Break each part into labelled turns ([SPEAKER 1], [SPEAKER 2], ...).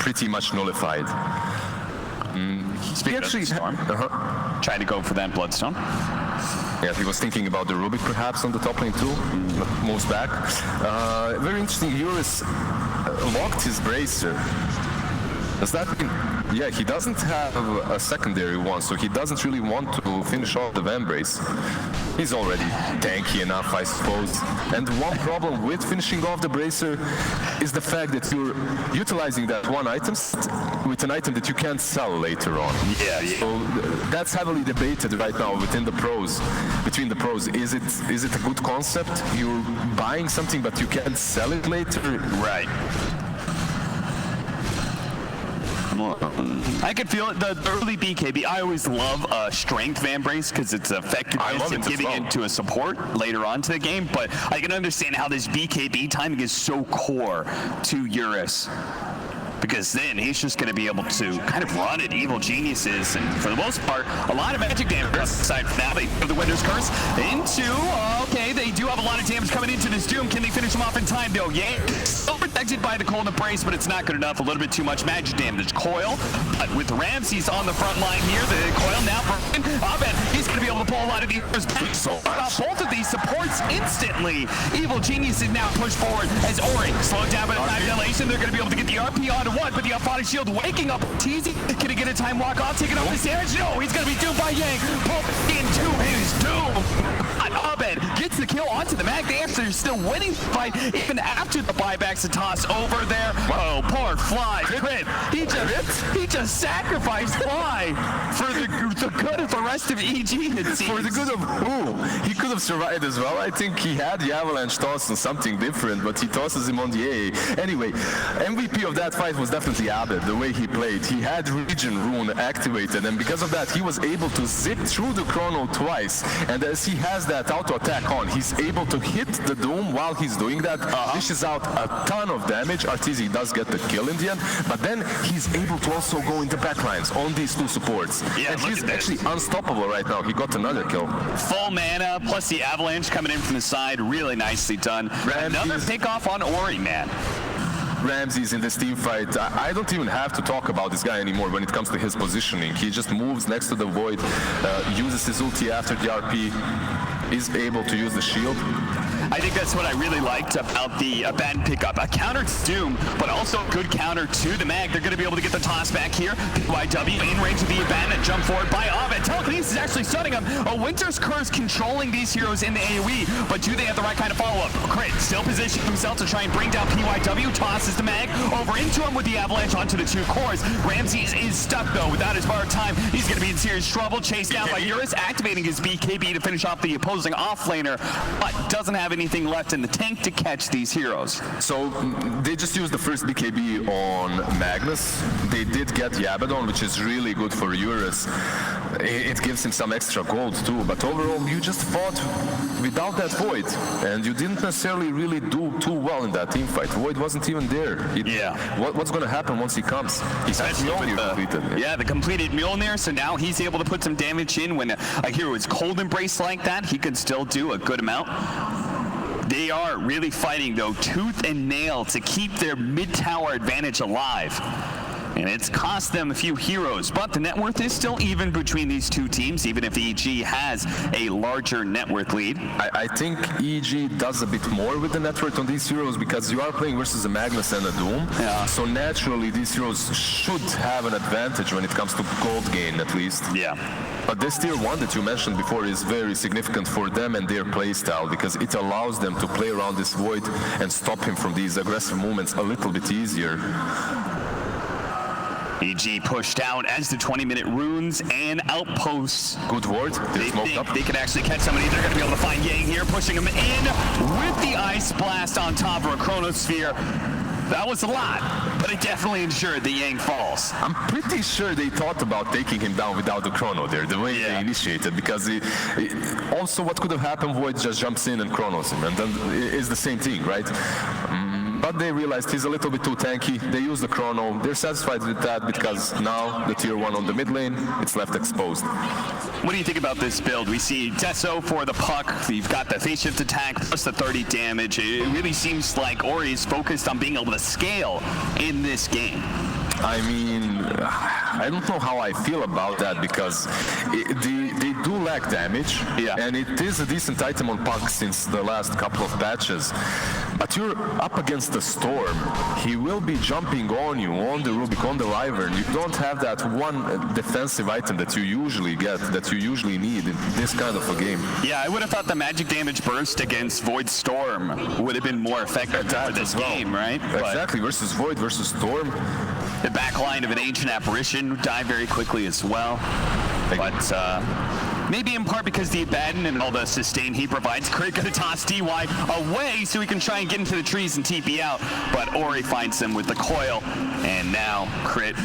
[SPEAKER 1] pretty much nullified.
[SPEAKER 2] Speaking
[SPEAKER 1] actually
[SPEAKER 2] of the Storm, trying to go for that Bloodstone.
[SPEAKER 1] Yeah, he was thinking about the Rubik perhaps on the top lane too, but moves back. Very interesting, Eurus locked his Bracer. Does that mean, yeah, he doesn't have a secondary one, so he doesn't really want to finish off the Vambrace. He's already tanky enough, I suppose. And one problem with finishing off the Bracer is the fact that you're utilizing that one item with an item that you can't sell later on.
[SPEAKER 2] Yeah.
[SPEAKER 1] So that's heavily debated right now within the pros. Between the pros, is it a good concept? You're buying something but you can't sell it later?
[SPEAKER 2] Right. I can feel it. The early BKB, I always love strength Vambrace because it's effectiveness in giving it to a support later on to the game, but I can understand how this BKB timing is so core to Eurus. Because then he's just going to be able to kind of run at evil geniuses, and for the most part, a lot of magic damage. Aside from that, they have the Winter's Curse into. Okay, they do have a lot of damage coming into this Doom. Can they finish him off in time though? Yeah, still protected by the Cold Embrace, but it's not good enough. A little bit too much magic damage. Coil, but with Ramses on the front line here, the Coil now broken. Abed, he's going to be able to pull a lot of these back. So both of these supports instantly. Evil Genius is now pushed forward as Ori slowed down by the annihilation. They're going to be able to get the RP on one, but the Alphonic Shield waking up Teasy. Can he get a time walk off, taking off the damage? No, he's going to be doomed by Yang. Pulled into his doom. Abed gets the kill onto the Mag. They actually are still winning the fight even after the buybacks and toss over there. Oh, poor Fly. Crit. He just sacrificed Fly for the good of the rest of EG, it seems.
[SPEAKER 1] For the good of who? He could have survived as well. I think he had the Avalanche toss on something different, but he tosses him on the A. Anyway, MVP of that fight was definitely Abed, the way he played. He had Region Rune activated, and because of that, he was able to zip through the Chrono twice. And as he has that auto attack on, he's able to hit the Doom while he's doing that, dishes out a ton of damage. Arteezy does get the kill in the end, but then he's able to also go into backlines on these two supports.
[SPEAKER 2] Yeah,
[SPEAKER 1] and he's actually unstoppable right now. He got another kill.
[SPEAKER 2] Full mana, plus the Avalanche coming in from the side. Really nicely done. Another pick off on Ori, man.
[SPEAKER 1] Ramses in this team fight, I don't even have to talk about this guy anymore when it comes to his positioning. He just moves next to the Void, uses his ulti after the RP, is able to use the shield.
[SPEAKER 2] I think that's what I really liked about the Abandon pickup. A counter to Doom, but also a good counter to the Mag. They're going to be able to get the toss back here. YW in range of the Abandon, jump forward by Abed. Telekinesis is actually stunning him. A Winter's Curse controlling these heroes in the AoE, but do they have the right kind of follow-up? Crit still positioning himself to try and bring down PYW, tosses the Mag over into him with the Avalanche onto the two cores. Ramses is stuck though without his bar time. He's going to be in serious trouble. Chased down by Eurus, activating his BKB to finish off the opposing offlaner, but doesn't have anything left in the tank to catch these heroes.
[SPEAKER 1] So they just used the first BKB on Magnus. They did get the Abaddon, which is really good for Eurus. It gives him some extra gold too, but overall you just fought without that Void, and you didn't necessarily really do too well in that team fight. Void wasn't even there. What's going to happen once he comes? He's completed.
[SPEAKER 2] Yeah, the completed Mjolnir, so now he's able to put some damage in. When a hero is Cold Embrace like that, he can still do a good amount. They are really fighting, though, tooth and nail to keep their mid-tower advantage alive. And it's cost them a few heroes, but the net worth is still even between these two teams, even if EG has a larger net worth lead.
[SPEAKER 1] I think EG does a bit more with the net worth on these heroes because you are playing versus a Magnus and a Doom.
[SPEAKER 2] Yeah.
[SPEAKER 1] So naturally, these heroes should have an advantage when it comes to gold gain, at least.
[SPEAKER 2] Yeah.
[SPEAKER 1] But this tier 1 that you mentioned before is very significant for them and their playstyle because it allows them to play around this Void and stop him from these aggressive movements a little bit easier.
[SPEAKER 2] EG pushed out as the 20-minute runes and outposts.
[SPEAKER 1] Good ward.
[SPEAKER 2] They think they can actually catch somebody. They're going to be able to find Yang here, pushing him in with the Ice Blast on top of a Chronosphere. That was a lot, but it definitely ensured the Yang falls.
[SPEAKER 1] I'm pretty sure they thought about taking him down without the Chrono there, the way they initiated, because also what could have happened, Void just jumps in and Chronos him, and then it's the same thing, right? but they realized he's a little bit too tanky. They use the chrono. They're satisfied with that because now the tier 1 on the mid lane, it's left exposed.
[SPEAKER 2] What do you think about this build? We see Deso for the puck. You've got the phase shift attack plus the 30 damage. It really seems like Ori is focused on being able to scale in this game.
[SPEAKER 1] I mean, I don't know how I feel about that because they do lack damage, and it is a decent item on puck since the last couple of patches. But you're up against the Storm. He will be jumping on you, on the Rubik, on the Wyvern. You don't have that one defensive item that you usually get, that you usually need in this kind of a game.
[SPEAKER 2] Yeah, I would have thought the magic damage burst against Void Storm would have been more effective for this game, right?
[SPEAKER 1] Exactly, versus Void, versus Storm.
[SPEAKER 2] The backline of an Ancient Apparition died very quickly as well. But maybe in part because the Abaddon and all the sustain he provides, Crit gonna toss DY away so he can try and get into the trees and TP out. But Ori finds him with the coil, and now Crit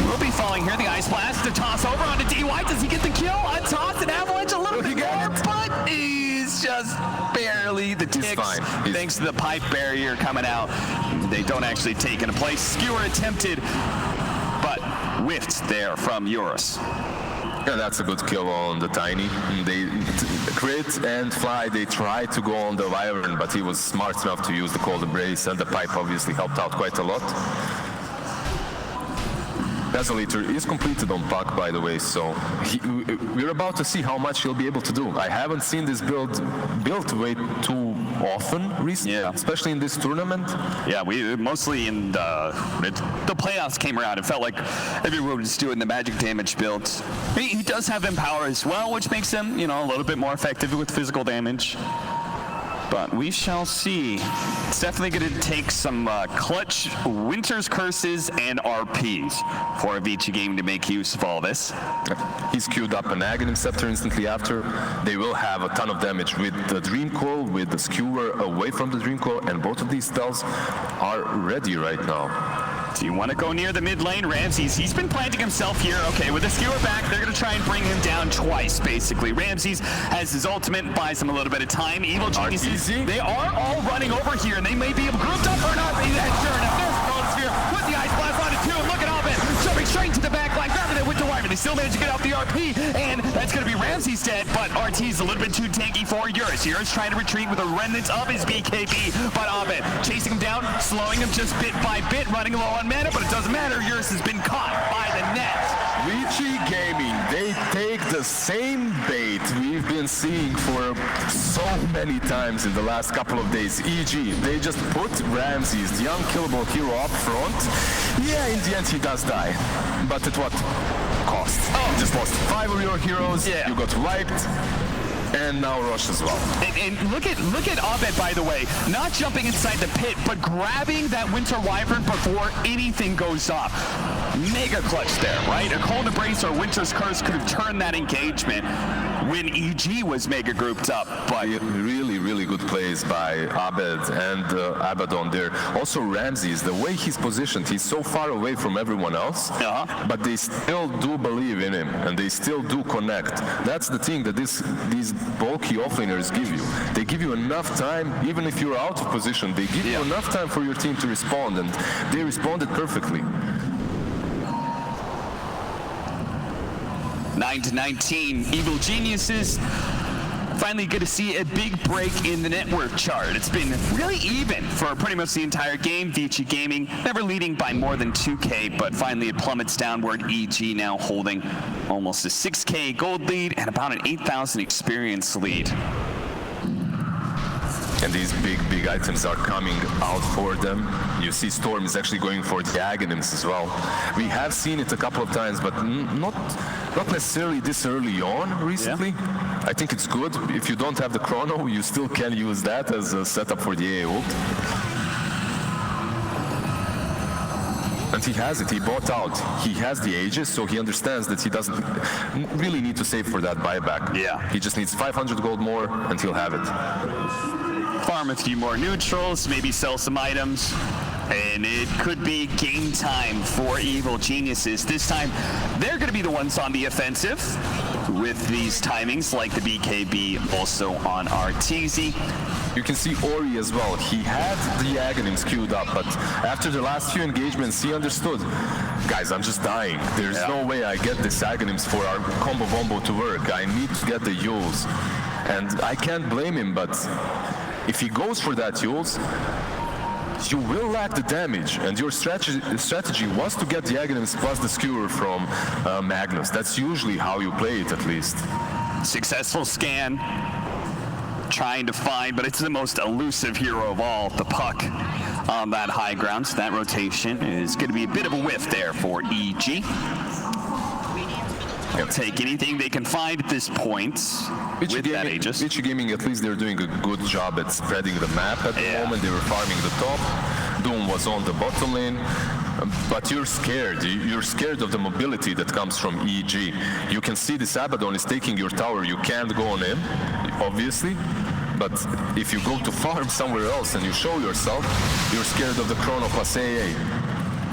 [SPEAKER 2] will be falling here. The Ice Blast to toss over onto DY. Does he get the kill? A toss and Avalanche a little bit more, but he's just barely the ticks. Thanks to the pipe barrier coming out. They don't actually take into place. Skewer attempted, but whiffed there from Eurus.
[SPEAKER 1] Yeah, that's a good kill on the Tiny. They Crit and Fly, they tried to go on the Wyvern, but he was smart enough to use the Cold Embrace, and the pipe obviously helped out quite a lot. Desolator is completed on puck, by the way, so we're about to see how much he'll be able to do. I haven't seen this build built way too often recently, especially in this tournament. Yeah,
[SPEAKER 2] we mostly in the playoffs came around. It felt like everyone was doing the magic damage builds. He does have Empower as well, which makes him, a little bit more effective with physical damage. But we shall see. It's definitely going to take some clutch Winter's Curses and RPs for Avicii Game to make use of all this.
[SPEAKER 1] He's queued up an Aghanim Scepter instantly after. They will have a ton of damage with the Dream Coil, with the Skewer away from the Dream Coil, and both of these spells are ready right now.
[SPEAKER 2] Do you want to go near the mid lane? Ramses, he's been planting himself here. Okay, with the Skewer back, they're going to try and bring him down twice, basically. Ramses has his ultimate, buys him a little bit of time. Evil Geniuses, they are all running over here, and they may be grouped up or not. Sure enough, there's Chronosphere with the Ice Blast on it too. Look at Alvin jumping straight to the back line, grabbing it with the Wyvern. They still manage to get off the RP, and that's going to be Ramses dead, but RT's a little bit too tanky for Eurus. Eurus trying to retreat with a remnant of his BKB, but Abed chasing him down, slowing him just bit by bit, running low on mana, but it doesn't matter. Eurus has been caught by the net.
[SPEAKER 1] Avicii Gaming, they take the same bait we've been seeing for so many times in the last couple of days. E.g., they just put Ramses, the unkillable hero, up front. Yeah, in the end he does die, but at what cost? You just lost 5 of your heroes, you got wiped. And now Rosh as well.
[SPEAKER 2] And look at Abed, by the way, not jumping inside the pit, but grabbing that Winter Wyvern before anything goes off. Mega clutch there, right? A Cold Embrace or Winter's Curse could have turned that engagement when EG was mega grouped up. But
[SPEAKER 1] really, really good plays by Abed and Abaddon there. Also Ramses, the way he's positioned, he's so far away from everyone else, but they still do believe in him, and they still do connect. That's the thing that these bulky offlaners give you. They give you enough time, even if you're out of position, they give you enough time for your team to respond, and they responded perfectly.
[SPEAKER 2] 9-19, Evil Geniuses. Finally good to see a big break in the network chart. It's been really even for pretty much the entire game. Avicii Gaming never leading by more than 2K, but finally it plummets downward. EG now holding almost a 6K gold lead and about an 8,000 experience lead.
[SPEAKER 1] And these big items are coming out for them. You see Storm is actually going for the Aghanims as well. We have seen it a couple of times, but not necessarily this early on recently. I think it's good. If you don't have the chrono, you still can use that as a setup for the AA ult. And he has it, he bought out. He has the Aegis, so he understands that he doesn't really need to save for that buyback. He just needs 500 gold more and he'll have it.
[SPEAKER 2] Farm a few more neutrals, maybe sell some items, and it could be game time for Evil Geniuses. This time, they're going to be the ones on the offensive. with these timings, like the BKB also on RTZ.
[SPEAKER 1] You can see Ori as well. He had the Aghanims queued up, but after the last few engagements, he understood, guys, I'm just dying. There's no way I get this Aghanims for our combo wombo to work. I need to get the Yules. And I can't blame him, but if he goes for that Yules, you will lack the damage, and your strategy was to get the Aghanims plus the Skewer from Magnus. That's usually how you play it, at least.
[SPEAKER 2] Successful scan, trying to find, but it's the most elusive hero of all, the puck on that high ground. So that rotation is going to be a bit of a whiff there for EG. They'll take anything they can find at this point with that Aegis.
[SPEAKER 1] VG Gaming, at least they're doing a good job at spreading the map at the moment. They were farming the top. Doom was on the bottom lane. But you're scared. You're scared of the mobility that comes from EG. You can see this Abaddon is taking your tower. You can't go on him, obviously. But if you go to farm somewhere else and you show yourself, you're scared of the Chrono plus AA.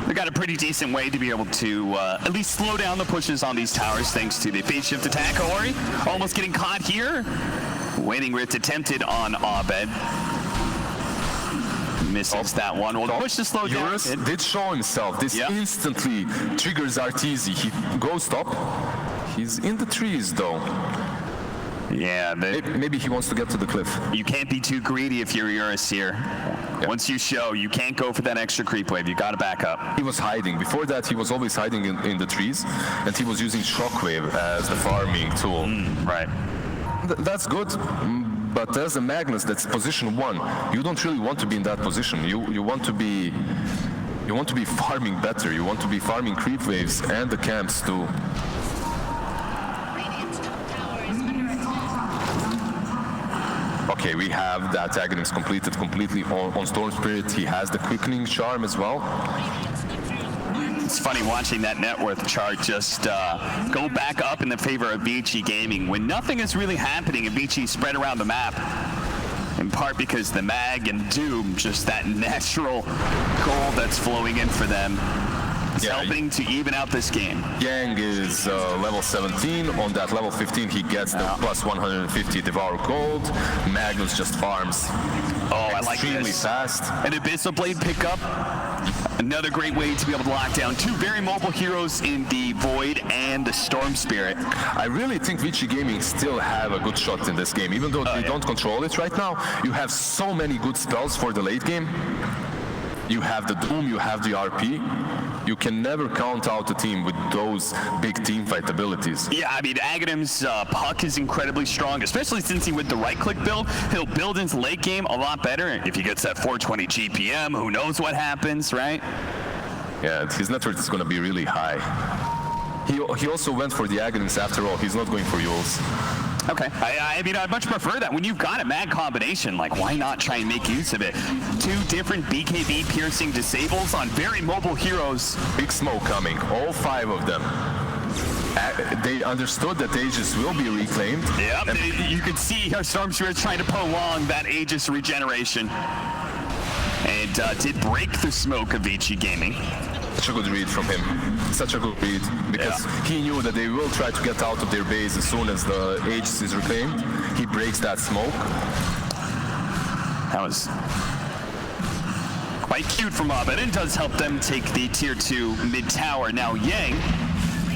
[SPEAKER 2] They got a pretty decent way to be able to at least slow down the pushes on these towers thanks to the phase shift attack. Ori almost getting caught here. Waiting Rift attempted on Abed. Misses that one. Well, push to slow down.
[SPEAKER 1] Eurus did show himself. This instantly triggers RTZ. He goes top. He's in the trees though.
[SPEAKER 2] Yeah,
[SPEAKER 1] maybe he wants to get to the cliff.
[SPEAKER 2] You can't be too greedy if you're Eurus here. Yeah. Once you show, you can't go for that extra creep wave. You got to back up.
[SPEAKER 1] He was hiding. Before that, he was always hiding in the trees, and he was using Shockwave as the farming tool.
[SPEAKER 2] Right.
[SPEAKER 1] That's good. But as a Magnus, that's position 1. You don't really want to be in that position. You want to be farming better. You want to be farming creep waves and the camps too. Okay, we have that Aghanims completed completely on Storm Spirit. He has the quickening charm as well.
[SPEAKER 2] It's funny watching that net worth chart just go back up in the favor of VG Gaming when nothing is really happening and VG spread around the map. In part because the Mag and Doom, just that natural gold that's flowing in for them. It's helping to even out this game.
[SPEAKER 1] Yang is level 17. On that level 15, he gets the plus 150 Devour Gold. Magnus just farms extremely fast.
[SPEAKER 2] An Abyssal Blade pickup. Another great way to be able to lock down two very mobile heroes in the Void and the Storm Spirit.
[SPEAKER 1] I really think VG Gaming still have a good shot in this game. Even though they don't control it right now, you have so many good spells for the late game. You have the Doom, you have the RP. You can never count out a team with those big team fight abilities.
[SPEAKER 2] Yeah, I mean, Aghanim's puck is incredibly strong, especially since he with the right-click build, he'll build into late game a lot better. If he gets that 420 GPM, who knows what happens, right?
[SPEAKER 1] Yeah, his net worth is going to be really high. He also went for the Aghanims after all. He's not going for Yules.
[SPEAKER 2] Okay, I mean, I'd much prefer that. When you've got a mad combination, like, why not try and make use of it? Two different BKB piercing disables on very mobile heroes.
[SPEAKER 1] Big smoke coming, all 5 of them. They understood that Aegis will be reclaimed.
[SPEAKER 2] Yep, you can see our Storm Spirit trying to prolong that Aegis regeneration. And did break the smoke of VG Gaming.
[SPEAKER 1] Such a good read from him. Such a good read, because he knew that they will try to get out of their base as soon as the Aegis is reclaimed. He breaks that smoke.
[SPEAKER 2] That was quite cute from Abed, and does help them take the tier 2 mid tower. Now Yang,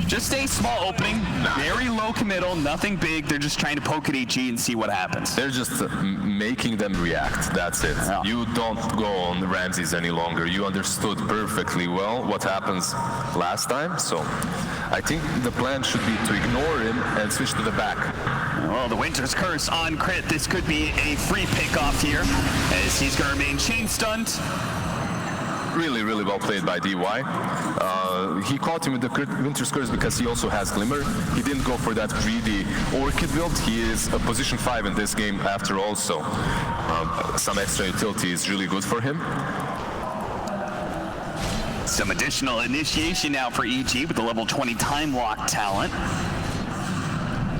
[SPEAKER 2] just a small opening, very low committal, nothing big. They're just trying to poke at EG and see what happens.
[SPEAKER 1] They're just making them react. That's it.
[SPEAKER 2] Yeah.
[SPEAKER 1] You don't go on Ramses any longer. You understood perfectly well what happens last time. So I think the plan should be to ignore him and switch to the back.
[SPEAKER 2] Well, the Winter's Curse on crit. This could be a free pick-off here, as he's going to remain chain stunned.
[SPEAKER 1] Really, really well played by DY. He caught him with the Winter's Curse because he also has Glimmer. He didn't go for that greedy Orchid build. He is a position 5 in this game after all, so some extra utility is really good for him.
[SPEAKER 2] Some additional initiation now for EG with the level 20 time lock talent.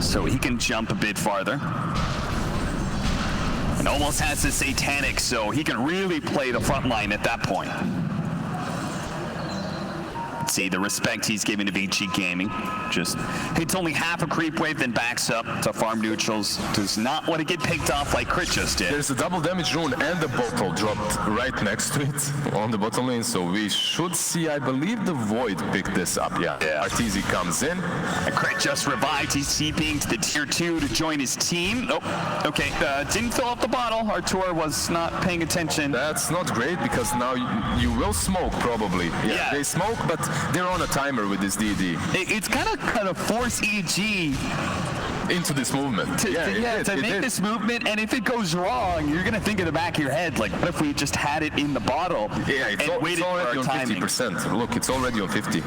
[SPEAKER 2] So he can jump a bit farther. And almost has the Satanic, so he can really play the front line at that point. See the respect he's giving to VG Gaming. Just hits only half a creep wave, then backs up to farm neutrals. Does not want to get picked off like Crit just did.
[SPEAKER 1] There's a double damage rune and the bottle dropped right next to it on the bottom lane, so we should see, I believe, the Void pick this up. Yeah. Arteezy comes in.
[SPEAKER 2] And Crit just revived. He's TPing to the tier 2 to join his team. Oh, okay. Didn't fill up the bottle. Artur was not paying attention.
[SPEAKER 1] That's not great because now you will smoke probably. Yeah. They smoke, but they're on a timer with this DD.
[SPEAKER 2] It's kind of force EG
[SPEAKER 1] into this movement.
[SPEAKER 2] To make this movement, and if it goes wrong, you're gonna think in the back of your head, like, what if we just had it in the bottle?
[SPEAKER 1] Yeah, it's already on 50%. Look, it's already on 50.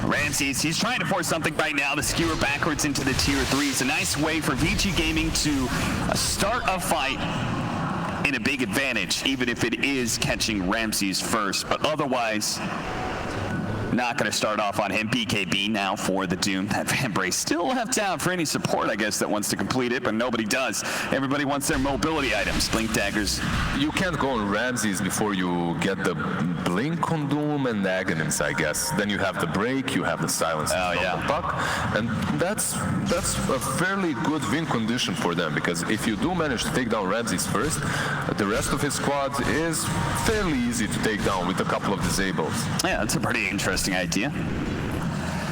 [SPEAKER 2] Ramses, he's trying to force something right now to skewer backwards into the tier 3. It's a nice way for VG Gaming to start a fight in a big advantage, even if it is catching Ramses first. But otherwise, not going to start off on him. BKB now for the Doom. That Vambrace still left out for any support, I guess, that wants to complete it, but nobody does. Everybody wants their mobility items. Blink daggers.
[SPEAKER 1] You can't go on Ramses before you get the Blink on Doom and Aghanims, I guess. Then you have the break, you have the silence on the puck, and that's a fairly good win condition for them, because if you do manage to take down Ramses first, the rest of his squad is fairly easy to take down with a couple of disables.
[SPEAKER 2] Yeah, that's a pretty interesting idea.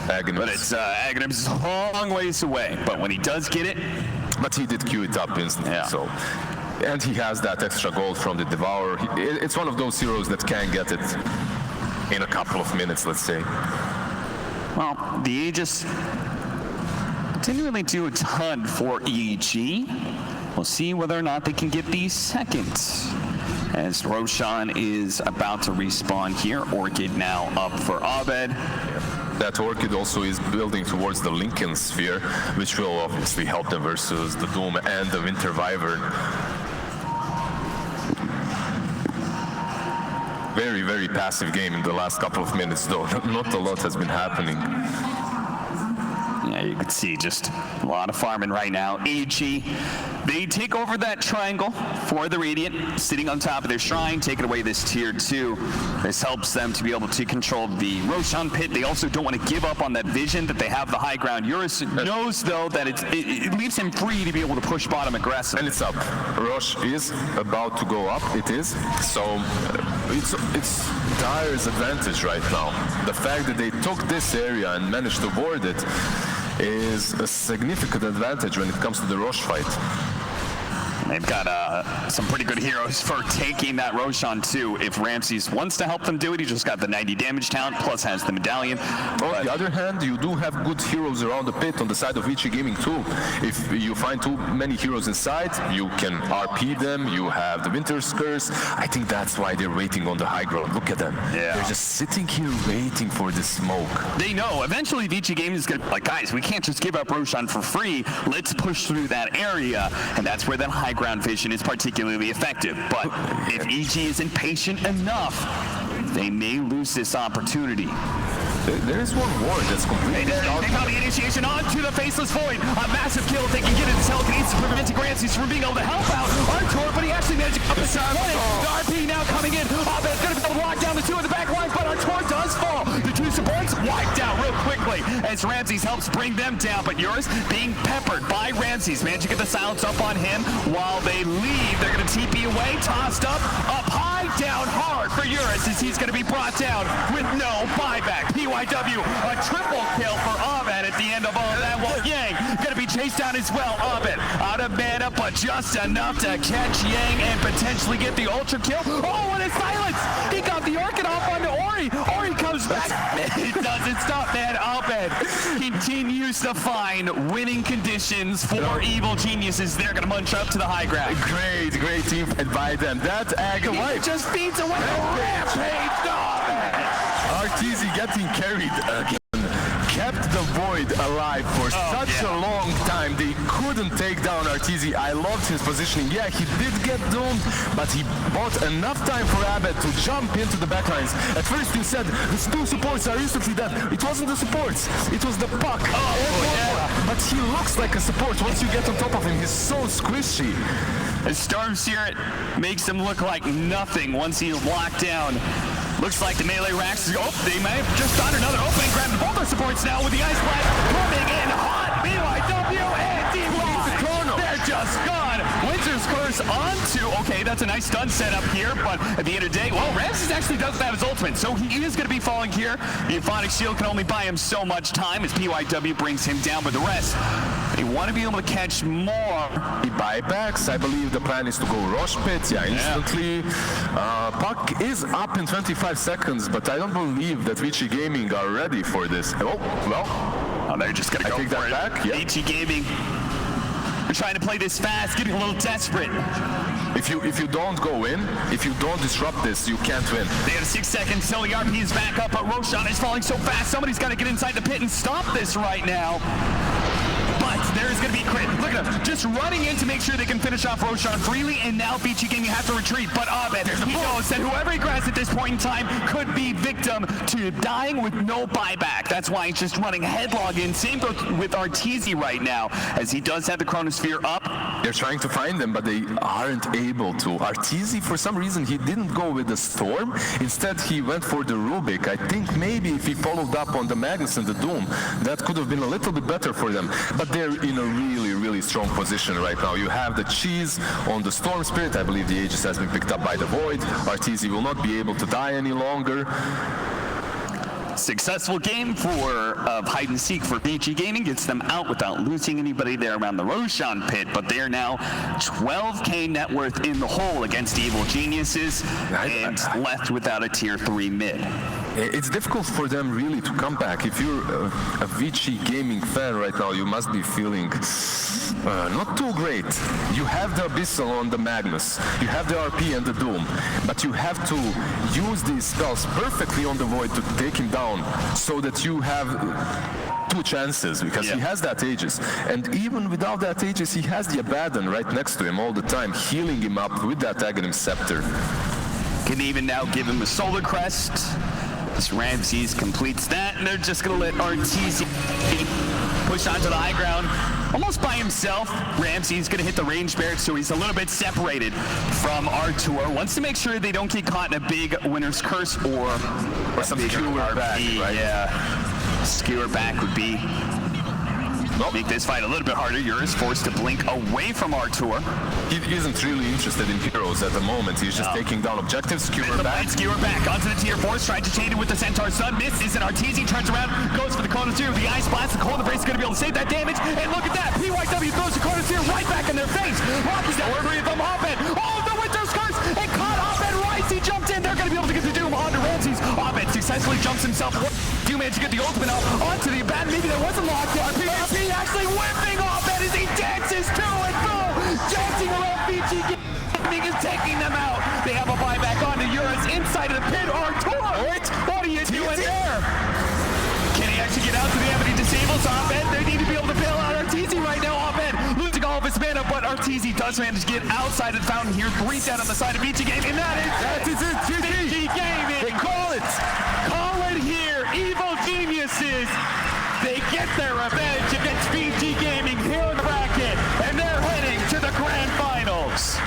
[SPEAKER 1] Aghanims.
[SPEAKER 2] But it's Aghanims is a long ways away. But when he does get it,
[SPEAKER 1] but he did queue it up instantly. So, and he has that extra gold from the Devourer. It's one of those heroes that can get it in a couple of minutes, let's say.
[SPEAKER 2] Well, the Aegis didn't really do a ton for EG. We'll see whether or not they can get the second. As Roshan is about to respawn here. Orchid now up for Abed.
[SPEAKER 1] That Orchid also is building towards the Lincoln Sphere, which will obviously help them versus the Doom and the Winter Wyvern. Very, very passive game in the last couple of minutes, though. Not a lot has been happening.
[SPEAKER 2] Yeah, you can see just a lot of farming right now. AG, they take over that triangle for the Radiant, sitting on top of their shrine, taking away this tier 2. This helps them to be able to control the Roshan pit. They also don't want to give up on that vision that they have the high ground. Eurus knows, though, that it leaves him free to be able to push bottom aggressive.
[SPEAKER 1] And it's up. Rosh is about to go up. It is. So it's Dire's advantage right now. The fact that they took this area and managed to ward it is a significant advantage when it comes to the Rosh fight.
[SPEAKER 2] They've got some pretty good heroes for taking that Roshan too. If Ramses wants to help them do it, he just got the 90 damage talent, plus has the medallion.
[SPEAKER 1] On the other hand, you do have good heroes around the pit on the side of VG Gaming too. If you find too many heroes inside, you can RP them, you have the Winter's Curse. I think that's why they're waiting on the high ground. Look at them. Yeah. They're just sitting here waiting for the smoke.
[SPEAKER 2] They know eventually VG Gaming is going to be like, guys, we can't just give up Roshan for free. Let's push through that area. And that's where that high ground vision is particularly effective. But if EG isn't patient enough, they may lose this opportunity.
[SPEAKER 1] There is one ward that's completely
[SPEAKER 2] They got the initiation onto the Faceless Void. A massive kill. They can get it. Telekinesis preventing Ramses from being able to help out Artur, but he actually managed to come the side. The RP now coming in. Abed's going to be able to lock down the 2 in the back lines, but Artur does fall. The 2 supports wiped out real quickly as Ramses helps bring them down, but Eurus being peppered by Ramses. Managed to get the silence up on him while they leave. They're going to TP away, tossed up high, down hard for Eurus as he's going to be brought down with no buyback. PYW, a triple kill for Abed at the end of all of that, while Yang going to be chased down as well. Abed out of mana, but just enough to catch Yang and potentially get the ultra kill. Oh, and a silence! He got the Orchid off onto Ori. Ori comes back. It doesn't stop, man. Abed continues to find winning conditions for evil geniuses. They're going to munch up to the high ground.
[SPEAKER 1] Great team fight by them. That Aghanim
[SPEAKER 2] just beats away the rampage.
[SPEAKER 1] Arteezy getting carried again. Kept the Void alive for such a long time. They couldn't take down Arteezy. I loved his positioning. Yeah, he did get doomed, but he bought enough time for Abed to jump into the backlines. At first you said the 2 supports are instantly dead. It wasn't the supports, it was the puck. But he looks like a support. Once you get on top of him, he's so squishy.
[SPEAKER 2] As Storm Spirit makes him look like nothing once he's locked down. Looks like the melee racks is, they may have just found another opening, grabbing both their supports now with the Ice Blast coming in hot. BYW and D-Line, they're just gone. Winter's Curse onto, okay, that's a nice stun setup here, but at the end of the day, well, Ramses actually doesn't have his ultimate, so he is going to be falling here. The Euphonic Shield can only buy him so much time as PYW brings him down, but the rest, they want to be able to catch more.
[SPEAKER 1] He buybacks. I believe the plan is to go Rosh Pit, instantly. Puck is up in 25 seconds, but I don't believe that Vici Gaming are ready for this. Oh, well.
[SPEAKER 2] They're just going to go
[SPEAKER 1] take
[SPEAKER 2] for
[SPEAKER 1] that
[SPEAKER 2] it.
[SPEAKER 1] back. Yep.
[SPEAKER 2] Vici Gaming, they're trying to play this fast, getting a little desperate.
[SPEAKER 1] If you don't go in, if you don't disrupt this, you can't win.
[SPEAKER 2] They have 6 seconds till the RP is back up, but Roshan is falling so fast. Somebody's got to get inside the pit and stop this right now. But there is going to be crit. Look at him, just running in to make sure they can finish off Roshan freely, and now Vici Gaming have to retreat. But Abed, he knows that whoever he grabs at this point in time could be victim to dying with no buyback. That's why he's just running headlong in. Same with Arteezy right now, as he does have the Chronosphere up.
[SPEAKER 1] They're trying to find them, but they aren't able to. Arteezy, for some reason, he didn't go with the Storm. Instead, he went for the Rubik. I think maybe if he followed up on the Magnus and the Doom, that could have been a little bit better for them. But they're in a really, really strong position right now. You have the cheese on the Storm Spirit. I believe the Aegis has been picked up by the Void. Arteezy will not be able to die any longer.
[SPEAKER 2] Successful game of hide and seek for Vici Gaming, gets them out without losing anybody there around the Roshan pit, but they are now 12k net worth in the hole against Evil Geniuses and left without a tier 3 mid.
[SPEAKER 1] It's difficult for them really to come back. If you're a Vici Gaming fan right now, you must be feeling not too great. You have the Abyssal on the Magnus, you have the RP and the Doom, but you have to use these spells perfectly on the Void to take him down so that you have 2 chances, because he has that Aegis. And even without that Aegis, he has the Abaddon right next to him all the time, healing him up with that Aghanim Scepter.
[SPEAKER 2] Can even now give him a Solar Crest. This Ramses completes that, and they're just going to let Arteezy push onto the high ground. Almost by himself. Ramsey's going to hit the range barracks, so he's a little bit separated from Artur. Wants to make sure they don't get caught in a big Winter's Curse or
[SPEAKER 1] some skewer back, right?
[SPEAKER 2] Yeah, skewer back would be make this fight a little bit harder. Eurus forced to blink away from Artur.
[SPEAKER 1] He isn't really interested in heroes at the moment. He's just taking down objectives, skewer back.
[SPEAKER 2] Skewer back onto the tier 4, tried to chain it with the Centaur Sun, misses, and Arteezy turns around, goes for the Chronosphere, the Ice Blast, the Cold Embrace is going to be able to save that damage, and look at that, PYW throws the Chronosphere right back in their face. Rocky's got three of them, Hoppin, the Winter's Curse, and caught Hoppin right, he jumped in, they're going to be able to get the Doom onto Ramses. Hoppin successfully jumps himself, Doom managed to get the ultimate out onto the Abaddon, maybe there was a lockdown, PHP actually whipping Hoppin as he dances to and fro, dancing around Vici Gaming is taking them out. They have a buyback onto Eurus inside of the pit. Artur, what are you doing there? Can he actually get out to the Ebony disables? Abed, they need to be able to bail out Arteezy right now. Abed losing all of his mana, but Arteezy does manage to get outside of the fountain here. 3 down on the side of Vici Gaming, and that is it. Vici Gaming.
[SPEAKER 1] They call it.
[SPEAKER 2] Call it here. Evil Geniuses. They get their revenge against Vici Gaming here in the bracket, and they're heading to the grand finals.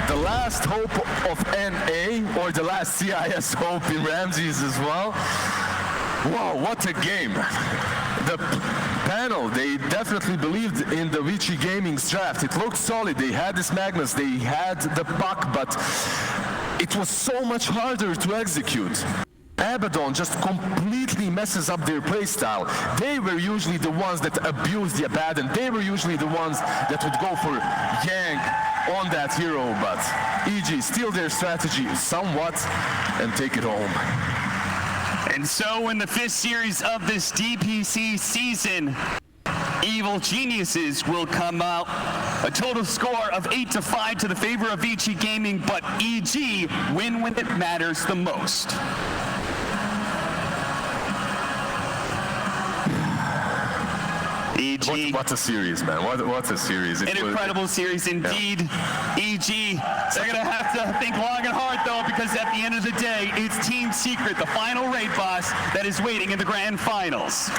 [SPEAKER 1] The last hope of NA, or the last CIS hope in Ramses as well. Wow, what a game. The panel, they definitely believed in the Vici Gaming's draft. It looked solid. They had this Magnus, they had the puck, but it was so much harder to execute. Abaddon just completely messes up their playstyle. They were usually the ones that abused the Abaddon. They were usually the ones that would go for Yang on that hero, but EG steal their strategy somewhat and take it home.
[SPEAKER 2] And so in the 5th series of this DPC season, Evil Geniuses will come out a total score of 8-5 to the favor of Vici Gaming, but EG win when it matters the most. EG.
[SPEAKER 1] What a series, man. What a series.
[SPEAKER 2] An incredible series indeed. EG, they're going to have to think long and hard, though, because at the end of the day, it's Team Secret, the final raid boss, that is waiting in the grand finals.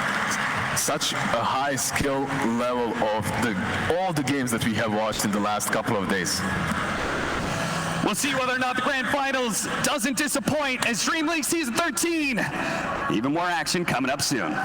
[SPEAKER 1] Such a high skill level of all the games that we have watched in the last couple of days.
[SPEAKER 2] We'll see whether or not the grand finals doesn't disappoint as Dream League Season 13. Even more action coming up soon.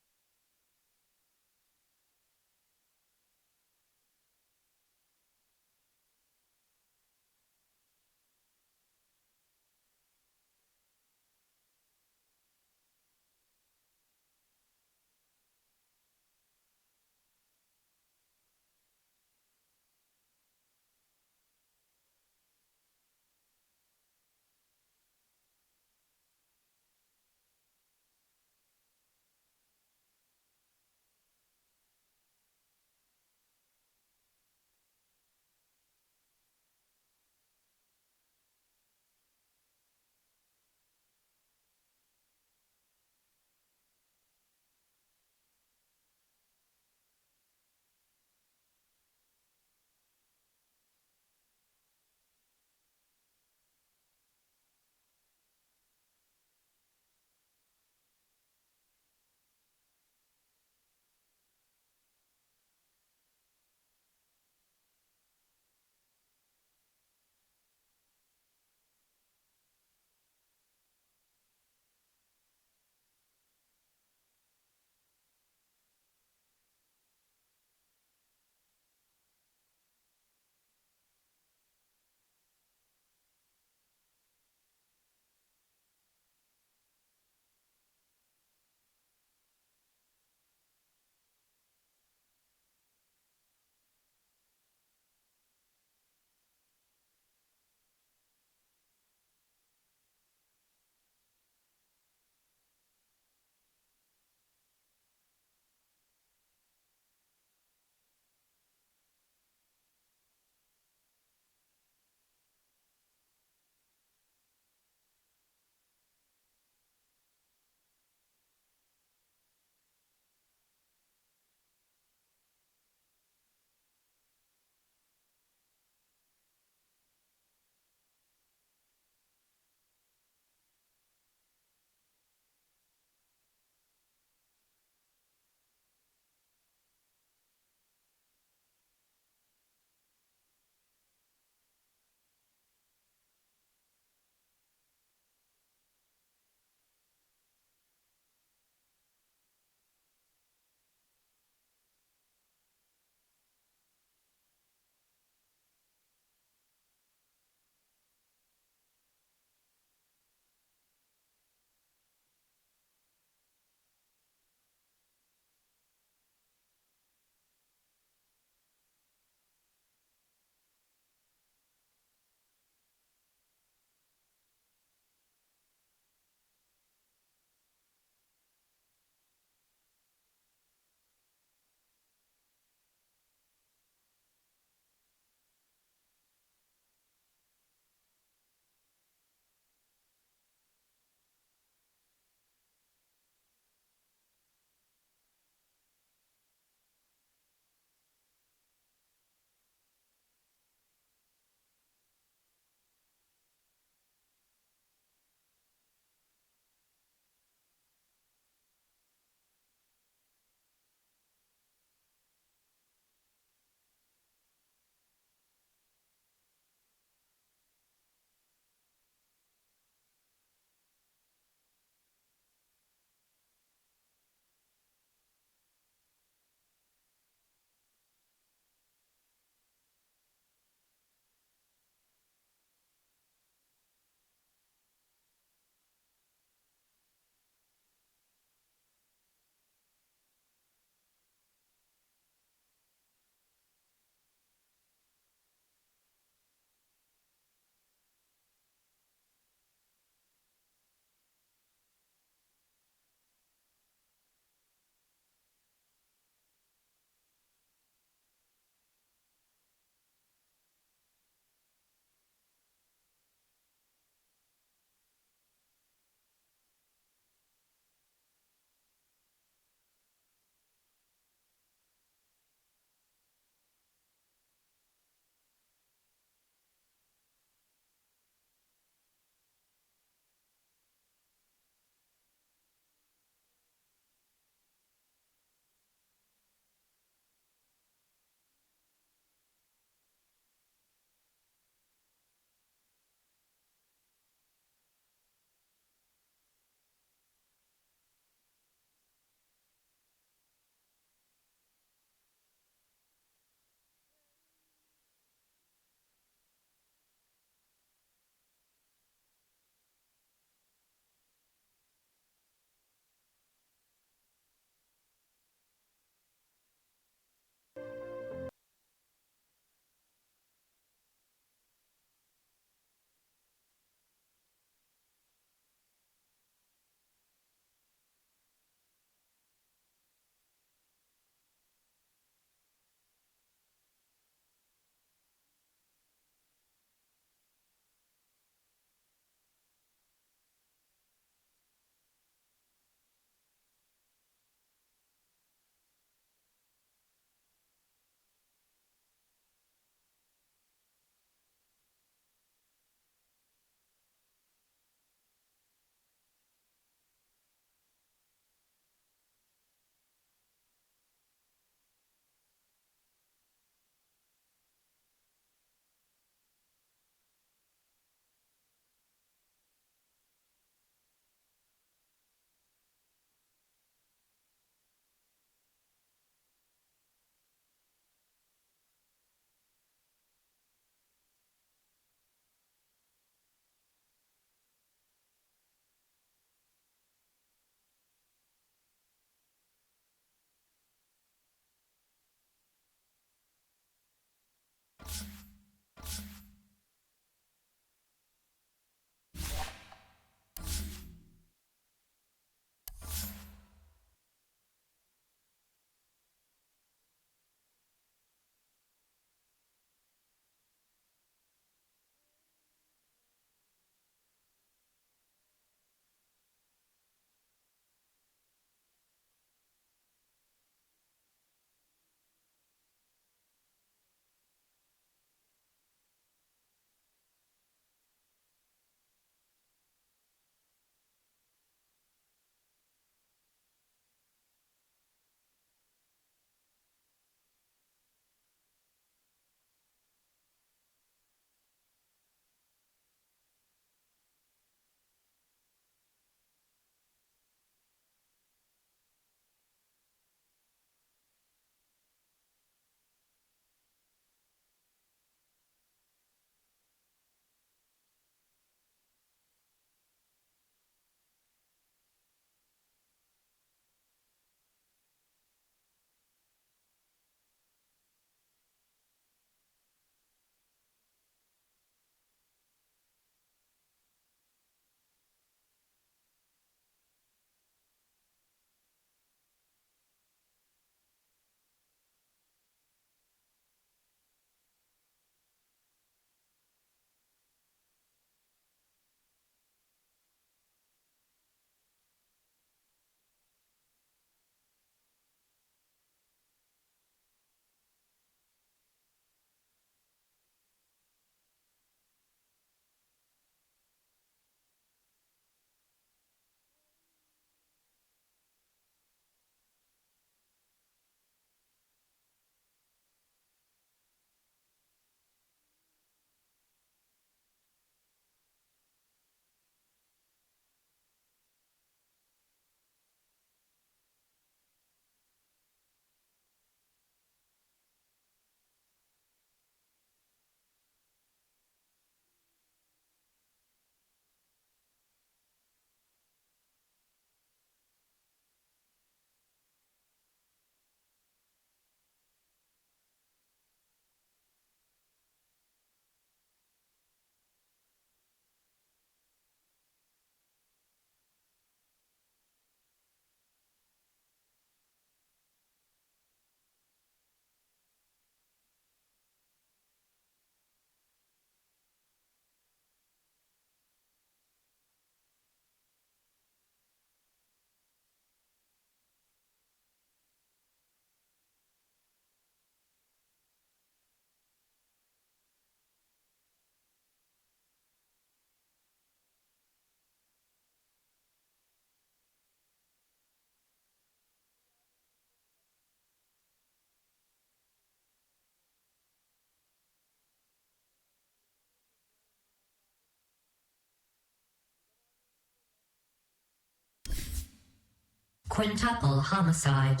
[SPEAKER 3] Quintuple homicide.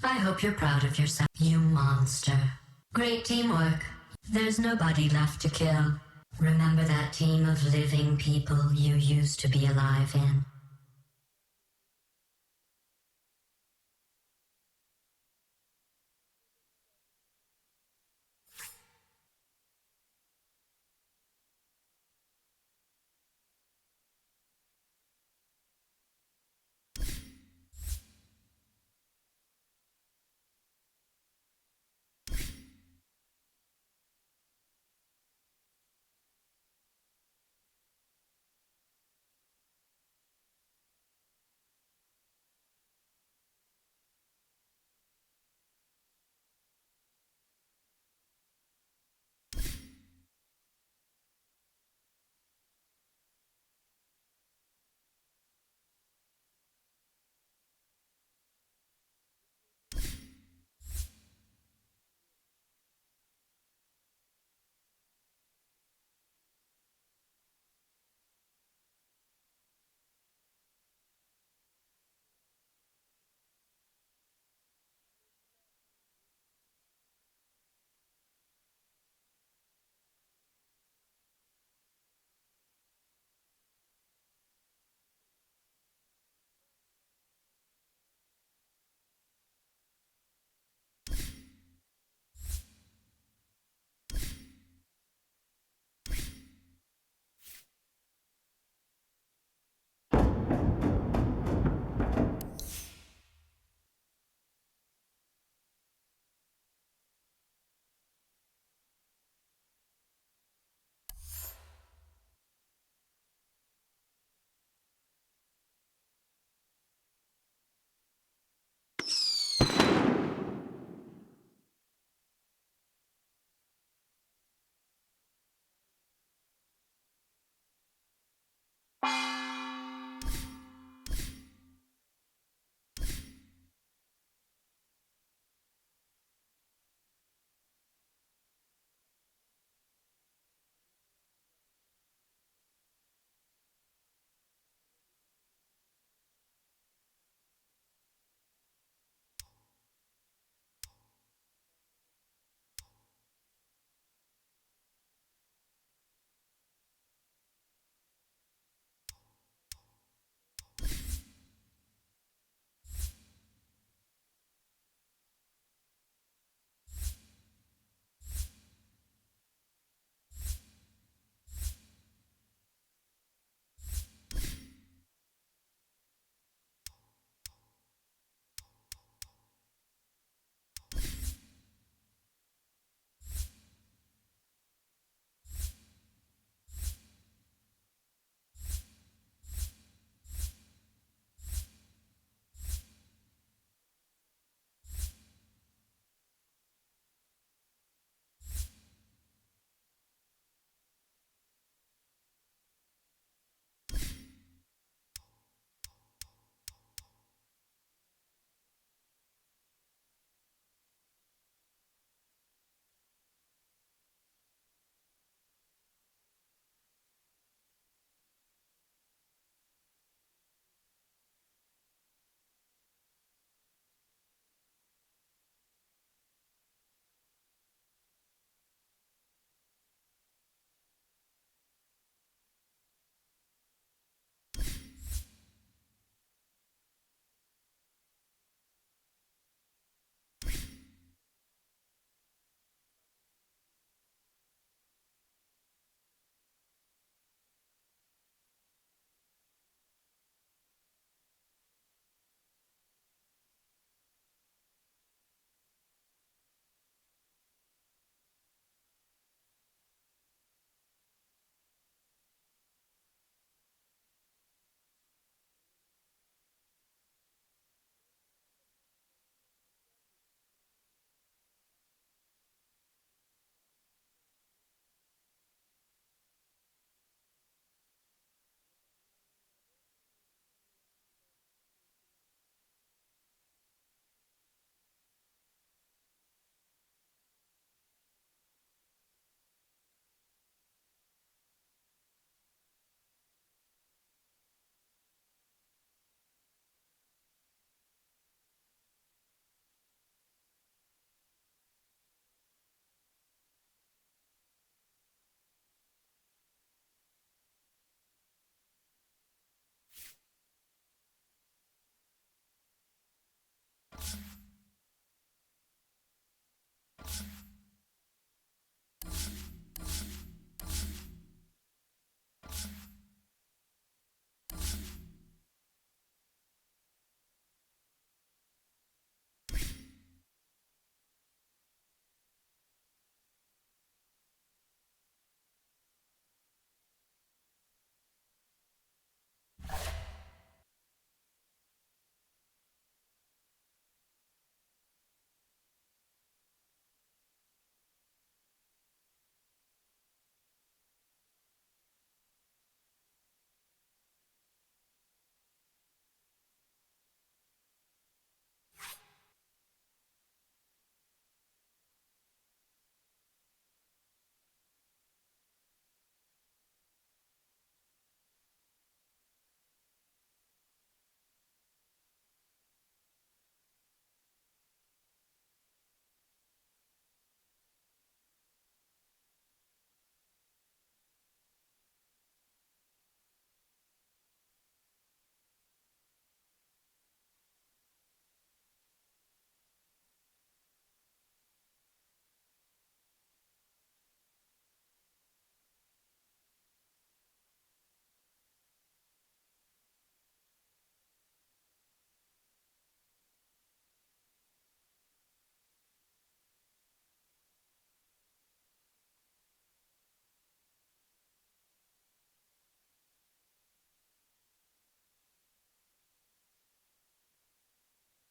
[SPEAKER 3] I hope you're proud of yourself, you monster. Great teamwork. There's nobody left to kill. Remember that team of living people you used to be alive in.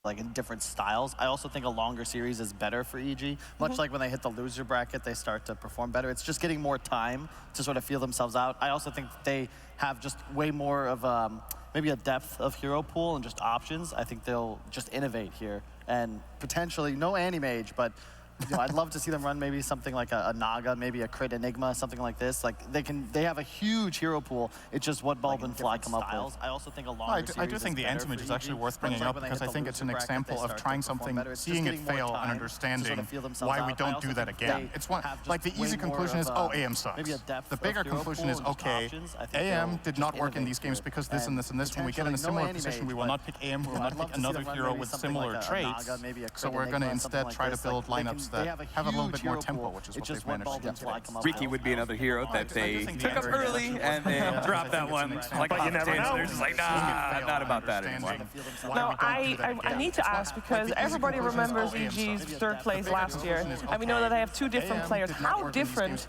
[SPEAKER 4] like in different styles. I also think a longer series is better for EG. Much like when they hit the loser bracket, they start to perform better. It's just getting more time to sort of feel themselves out. I also think they have just way more of maybe a depth of hero pool and just options. I think they'll just innovate here and potentially, no anti-mage, but you know, I'd love to see them run maybe something like a Naga, maybe a Crit Enigma, something like this. Like they have a huge hero pool. It's just what Bulb and Fly come up with. I also think a longer series
[SPEAKER 5] I do think the anti-mage is actually worth bringing up because I think it's an example of trying something, seeing it fail, and understanding why we don't do that again. It's one like the easy conclusion is, oh, AM sucks. The bigger conclusion is, okay, AM did not work in these games because this and this and this. When we get in a similar position, we will not pick AM. We will not pick another hero with similar traits. So we're going to instead try to build lineups that have a little bit more tempo, which is what they've managed to do.
[SPEAKER 6] Ricky would be another hero that they took up early and they dropped that one. Like, but you never know. They're just like, nah, not about that anymore.
[SPEAKER 7] No, I need to ask because everybody remembers EG's third place last year, and we know that they have two different players. How different is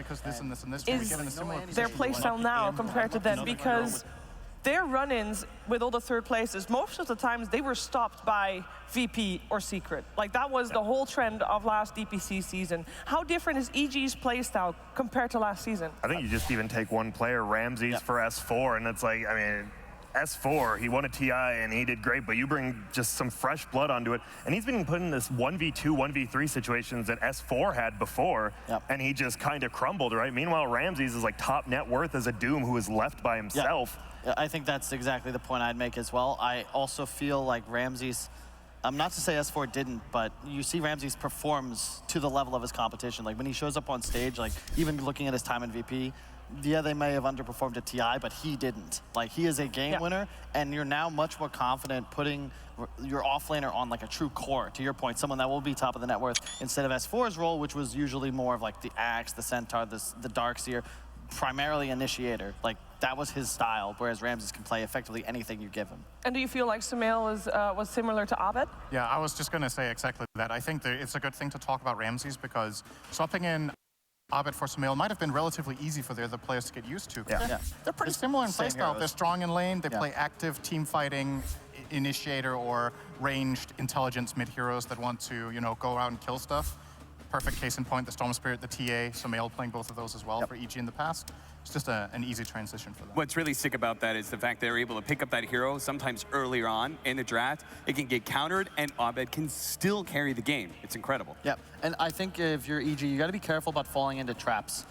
[SPEAKER 7] their playstyle now compared to then? Because their run-ins with all the third places, most of the times they were stopped by VP or Secret. Like that was the whole trend of last DPC season. How different is EG's playstyle compared to last season?
[SPEAKER 8] I think you just even take one player, Ramses for S4, and it's like, I mean, S4, he won a TI and he did great, but you bring just some fresh blood onto it. And he's been put in this 1v2, 1v3 situations that S4 had before, and he just kind of crumbled, right? Meanwhile, Ramses is like top net worth as a Doom who is left by himself.
[SPEAKER 4] I think that's exactly the point I'd make as well. I also feel like Ramses, not to say S4 didn't, but you see Ramses performs to the level of his competition. Like when he shows up on stage, like even looking at his time in VP, yeah, they may have underperformed at TI, but he didn't. Like he is a game winner, and you're now much more confident putting your offlaner on like a true core, to your point, someone that will be top of the net worth, instead of S4's role, which was usually more of like the Axe, the Centaur, the Darkseer, primarily initiator. Like that was his style, whereas Ramses can play effectively anything you give him.
[SPEAKER 7] And do you feel like Sumail was similar to Abed?
[SPEAKER 5] Yeah, I was just going to say exactly that. I think that it's a good thing to talk about Ramses because swapping in Abed for Sumail might have been relatively easy for the other players to get used to. They're pretty similar in playstyle. They're strong in lane, they play active team fighting, initiator or ranged intelligence mid-heroes that want to, you know, go out and kill stuff. Perfect case in point, the Storm Spirit, the TA, Sumail playing both of those as well for EG in the past. It's just an easy transition for them.
[SPEAKER 6] What's really sick about that is the fact they're able to pick up that hero sometimes earlier on in the draft. It can get countered, and Abed can still carry the game. It's incredible.
[SPEAKER 4] Yeah, and I think if you're EG, you got to be careful about falling into traps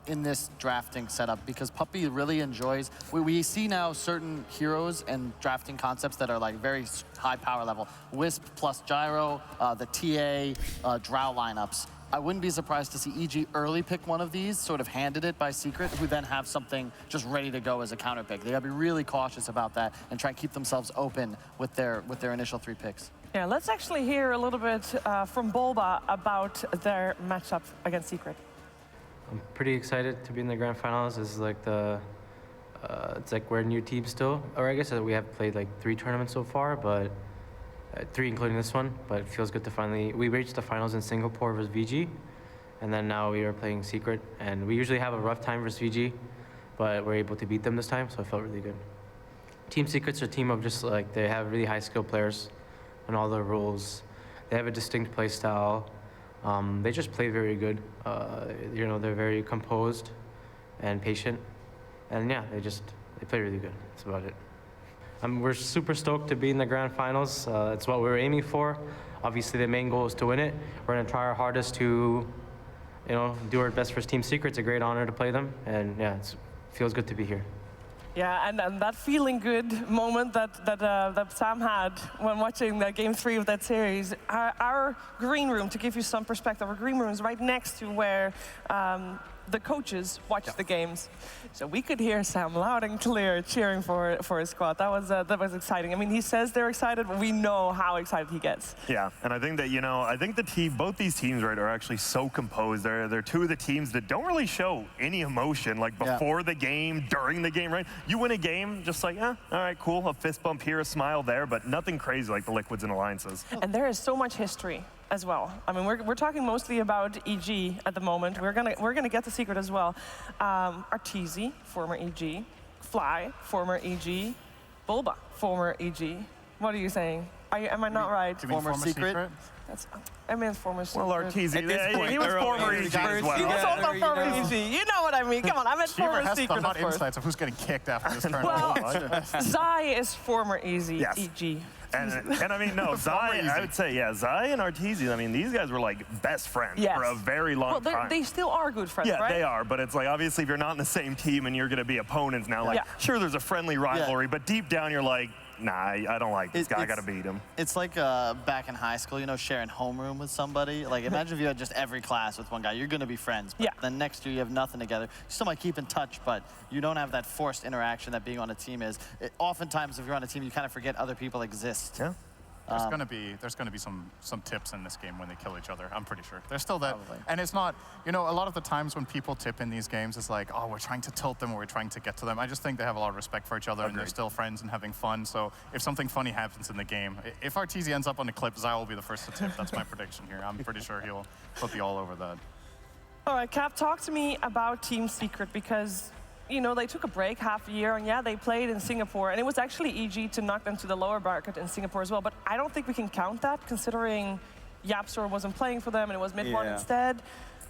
[SPEAKER 4] in this drafting setup because Puppey really enjoys. We see now certain heroes and drafting concepts that are like very high power level. Wisp plus Gyro, the TA, Drow lineups. I wouldn't be surprised to see EG early pick one of these, sort of handed it by Secret, who then have something just ready to go as a counter pick. They gotta be really cautious about that and try and keep themselves open with their initial 3 picks.
[SPEAKER 7] Yeah, let's actually hear a little bit from Bulba about their matchup against Secret.
[SPEAKER 9] I'm pretty excited to be in the grand finals. It's like it's like we're a new team still, or I guess we have played like 3 tournaments so far, but 3 including this one, but it feels good to finally, we reached the finals in Singapore versus VG, and then now we are playing Secret, and we usually have a rough time versus VG, but we're able to beat them this time, so it felt really good. Team Secret's a team of just like, they have really high skill players on all their roles. They have a distinct play style. They just play very good. You know, they're very composed and patient, and yeah, they play really good. That's about it. We're super stoked to be in the grand finals. It's what we were aiming for. Obviously, the main goal is to win it. We're going to try our hardest to, you know, do our best for Team Secret. It's a great honor to play them, and yeah, it feels good to be here.
[SPEAKER 7] Yeah, and that feeling good moment that Sam had when watching the Game 3 of that series, our green room, to give you some perspective, our green room is right next to where the coaches watch the games. So we could hear Sam loud and clear cheering for his squad. That was exciting. I mean, he says they're excited, but we know how excited he gets.
[SPEAKER 8] Yeah, and I think that, you know, I think both these teams, right, are actually so composed. They're 2 of the teams that don't really show any emotion, like before the game, during the game, right? You win a game, just like, all right, cool, a fist bump here, a smile there, but nothing crazy like the Liquids and Alliances.
[SPEAKER 7] And there is so much history as well. I mean, we're talking mostly about EG at the moment. We're gonna get the Secret as well. Arteezy, former EG. Fly, former EG. Bulba, former EG. What are you saying? Am I not right?
[SPEAKER 4] Former secret?
[SPEAKER 7] I meant former secret.
[SPEAKER 8] Well, Arteezy,
[SPEAKER 7] he was former EG as well. He was also former EG. You know what I mean. Come on, I meant former
[SPEAKER 5] has
[SPEAKER 7] secret,
[SPEAKER 5] the hot
[SPEAKER 7] of course.
[SPEAKER 5] insights of who's getting kicked after this tournament.
[SPEAKER 7] Well, Zai is former EG.
[SPEAKER 8] And I mean, no, Zai, I would say, yeah, Zai and Arteezy, I mean, these guys were like best friends for a very long time.
[SPEAKER 7] They still are good friends, right?
[SPEAKER 8] Yeah, they are, but it's like, obviously, if you're not in the same team and you're going to be opponents now, like, sure, there's a friendly rivalry, but deep down, you're like, nah, I don't like this guy, I got to beat him.
[SPEAKER 4] It's like back in high school, you know, sharing homeroom with somebody. Like, imagine if you had just every class with one guy. You're going to be friends, but then next year you have nothing together. You still might keep in touch, but you don't have that forced interaction that being on a team is. Oftentimes, if you're on a team, you kind of forget other people exist.
[SPEAKER 8] Yeah.
[SPEAKER 5] There's gonna be some tips in this game when they kill each other. I'm pretty sure there's still that, and it's not. You know, a lot of the times when people tip in these games, it's like, oh, we're trying to tilt them or we're trying to get to them. I just think they have a lot of respect for each other and they're still friends and having fun. So if something funny happens in the game, if Arteezy ends up on the clip, Zai will be the first to tip. That's my prediction here. I'm pretty sure he'll be all over that.
[SPEAKER 7] All right, Cap, talk to me about Team Secret because. You know, they took a break half a year, and they played in Singapore, and it was actually EG to knock them to the lower bracket in Singapore as well, but I don't think we can count that, considering Yapstor wasn't playing for them, and it was mid-1 instead.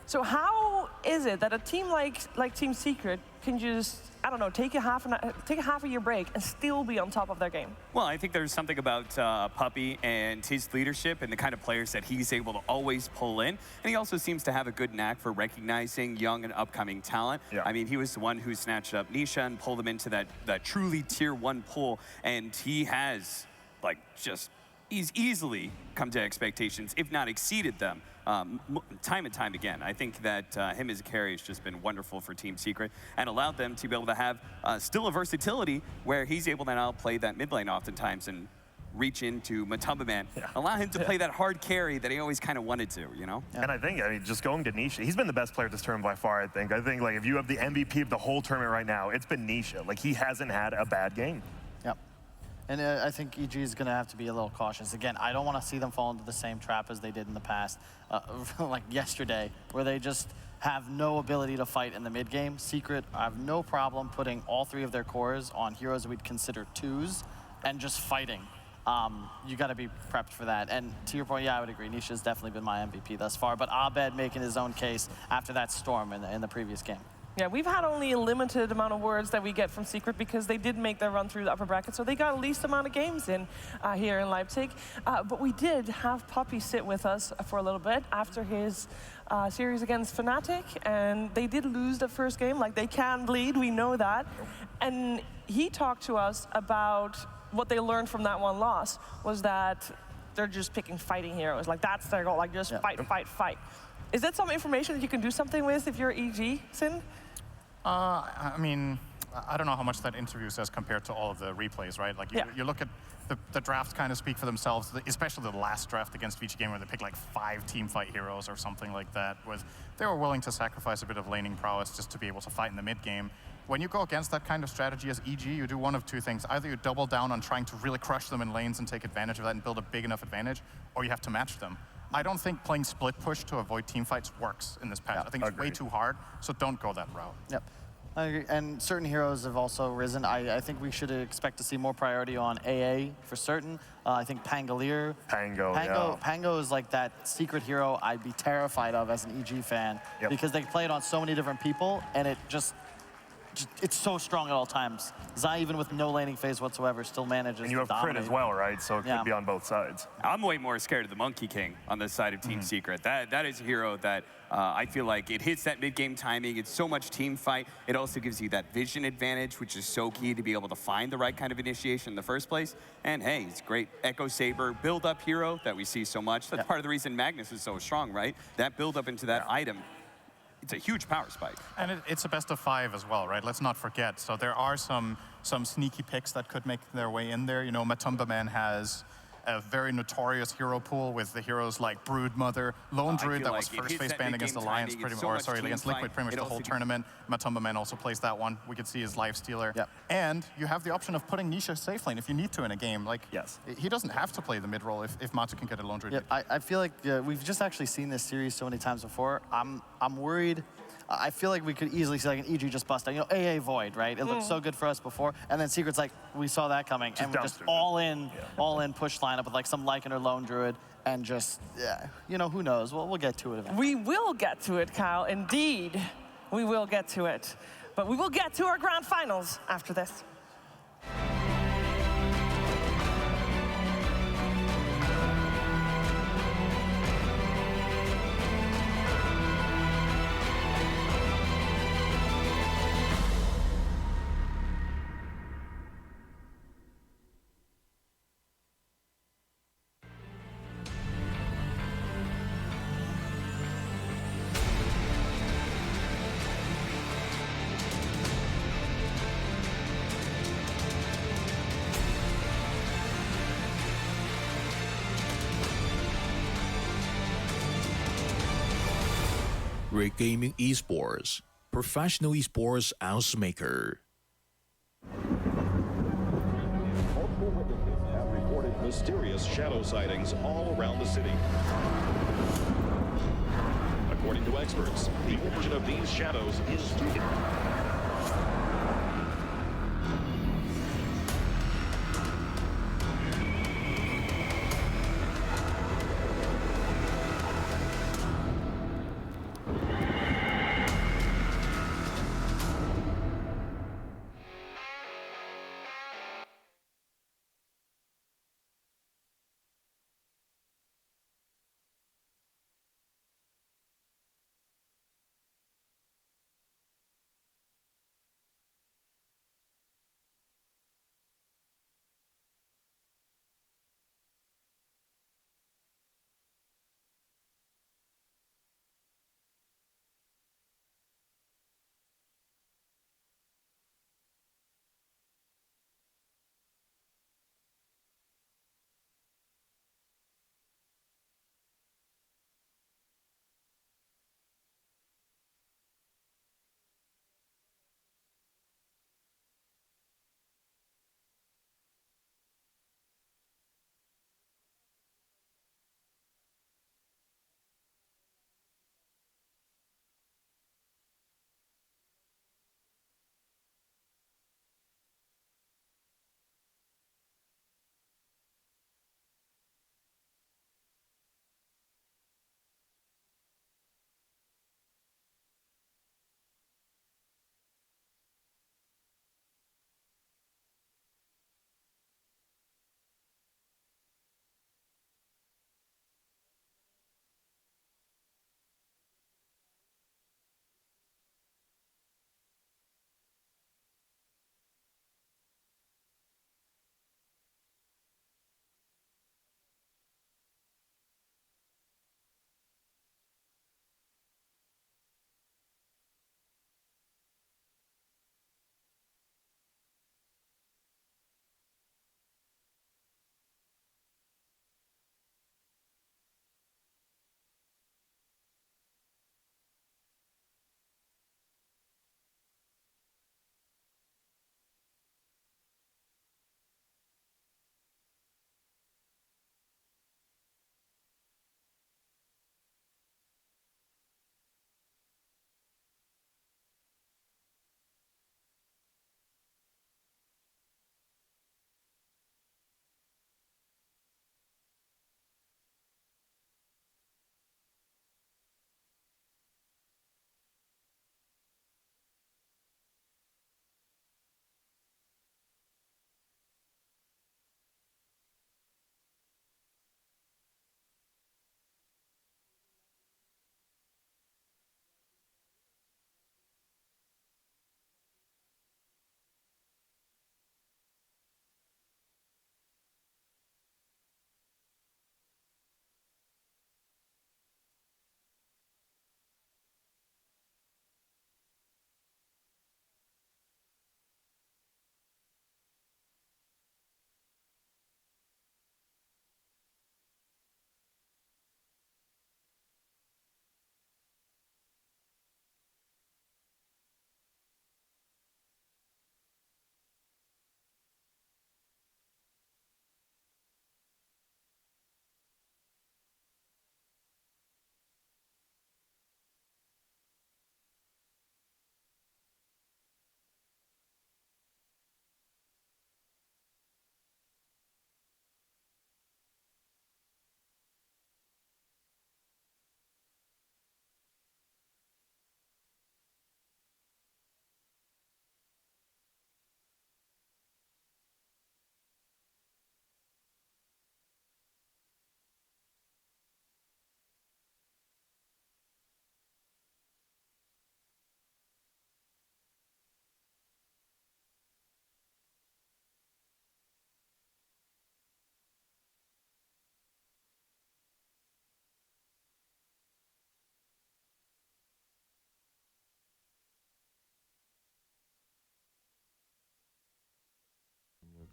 [SPEAKER 7] So how is it that a team like Team Secret can just, I don't know, take a half a year break and still be on top of their game?
[SPEAKER 6] Well, I think there's something about Puppy and his leadership and the kind of players that he's able to always pull in. And he also seems to have a good knack for recognizing young and upcoming talent.
[SPEAKER 8] Yeah.
[SPEAKER 6] I mean, he was the one who snatched up Nisha and pulled him into that truly tier 1 pool. And he has, like, he's easily come to expectations, if not exceeded them. Time and time again. I think that him as a carry has just been wonderful for Team Secret and allowed them to be able to have still a versatility where he's able to now play that mid lane oftentimes and reach into Matumba Man, allow him to play that hard carry that he always kind of wanted to, you know?
[SPEAKER 8] And I think, just going to Nisha, he's been the best player this tournament by far, I think. I think, like, if you have the MVP of the whole tournament right now, it's been Nisha. Like, he hasn't had a bad game.
[SPEAKER 4] Yep. And I think EG is going to have to be a little cautious. Again, I don't want to see them fall into the same trap as they did in the past, like yesterday, where they just have no ability to fight in the mid game. Secret, I have no problem putting all 3 of their cores on heroes we'd consider 2s and just fighting. You got to be prepped for that. And to your point, I would agree. Nisha has definitely been my MVP thus far, but Abed making his own case after that storm in the previous game.
[SPEAKER 7] Yeah, we've had only a limited amount of words that we get from Secret because they did make their run through the upper bracket, so they got the least amount of games in here in Leipzig. But we did have Puppy sit with us for a little bit after his series against Fnatic, and they did lose the first game. Like, they can bleed, we know that. And he talked to us about what they learned from that one loss was that they're just picking fighting heroes. Like, that's their goal, like, just fight, fight, fight. Is that some information that you can do something with if you're EG, Sin?
[SPEAKER 5] I mean, I don't know how much that interview says compared to all of the replays, right? Like, you look at the drafts kind of speak for themselves, especially the last draft against VG Game where they picked like 5 team fight heroes or something like that. They were willing to sacrifice a bit of laning prowess just to be able to fight in the mid game. When you go against that kind of strategy as EG, you do one of 2 things. Either you double down on trying to really crush them in lanes and take advantage of that and build a big enough advantage, or you have to match them. I don't think playing split push to avoid team fights works in this patch. I think it's way too hard, so don't go that route.
[SPEAKER 4] Yep. I agree. And certain heroes have also risen. I think we should expect to see more priority on AA for certain. I think Pangolier. Pango is like that secret hero I'd be terrified of as an EG fan because they play it on so many different people, and it's so strong at all times. Zai, even with no laning phase whatsoever, still manages to
[SPEAKER 8] And you have crit as well, right? So it could be on both sides.
[SPEAKER 6] I'm way more scared of the Monkey King on this side of Team Secret. That is a hero that I feel like it hits that mid-game timing. It's so much team fight. It also gives you that vision advantage, which is so key to be able to find the right kind of initiation in the first place. And hey, he's a great Echo Saber build-up hero that we see so much. That's part of the reason Magnus is so strong, right? That build-up into that item. It's a huge power spike.
[SPEAKER 5] And it's a best of 5 as well, right? Let's not forget. So there are some sneaky picks that could make their way in there. You know, Matumba Man has a very notorious hero pool with the heroes like Broodmother, Lone Druid that was first phase banned against Alliance against Liquid pretty much the whole tournament. Matumba Man also plays that one. We could see his Lifestealer. And you have the option of putting Nisha safe lane if you need to in a game. Like, he doesn't have to play the mid role if Matu can get a Lone Druid.
[SPEAKER 4] I feel like we've just actually seen this series so many times before. I'm worried. I feel like we could easily see like an EG just bust out. You know, AA Void, right? It looked so good for us before, and then Secret's like, we saw that coming, and we just all in push lineup with like some Lycan or Lone Druid, and just, yeah, you know, who knows? We'll get to it eventually.
[SPEAKER 7] We will get to it, Kyle. Indeed, we will get to it. But we will get to our grand finals after this.
[SPEAKER 10] Great Gaming Esports, professional esports housemaker.
[SPEAKER 11] Multiple witnesses have reported mysterious shadow sightings all around the city. According to experts, the origin of these shadows is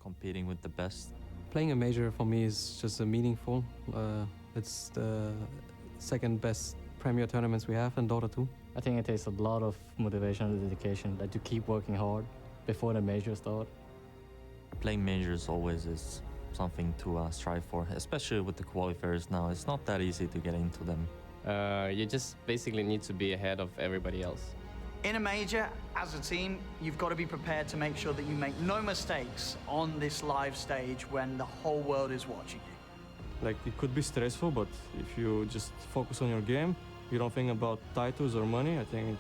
[SPEAKER 12] competing with the best.
[SPEAKER 13] Playing a major for me is just meaningful. It's the second best Premier tournaments we have in Dota 2.
[SPEAKER 14] I think it takes a lot of motivation and dedication to keep working hard before the majors start.
[SPEAKER 12] Playing majors always is something to strive for, especially with the qualifiers now. It's not that easy to get into them.
[SPEAKER 15] You just basically need to be ahead of everybody else.
[SPEAKER 16] In a major, as a team, you've got to be prepared to make sure that you make no mistakes on this live stage when the whole world is watching you.
[SPEAKER 17] Like, it could be stressful, but if you just focus on your game, you don't think about titles or money, I think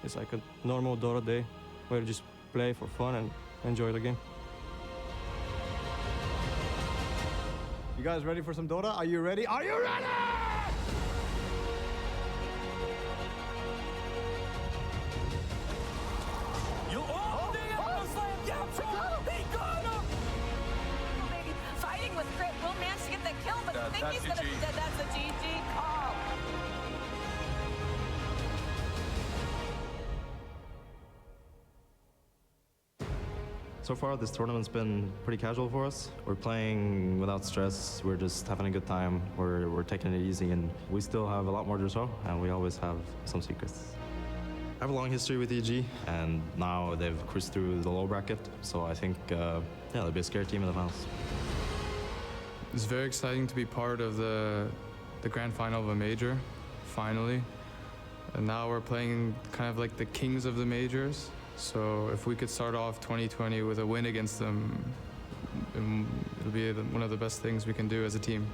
[SPEAKER 17] it's like a normal Dota day where you just play for fun and enjoy the game.
[SPEAKER 18] You guys ready for some Dota? Are you ready? Are you ready?
[SPEAKER 19] Fighting with Crit will manage to get the kill, but I think he's going to be dead. That's a GG call.
[SPEAKER 20] So far, this tournament's been pretty casual for us. We're playing without stress. We're just having a good time. We're taking it easy, and we still have a lot more to show, and we always have some secrets. I have a long history with EG, and now they've cruised through the low bracket, so I think, yeah, they'll be a scary team in the finals.
[SPEAKER 21] It's very exciting to be part of the grand final of a major, finally. And now we're playing kind of like the kings of the majors. So if we could start off 2020 with a win against them, it'll be one of the best things we can do as a team.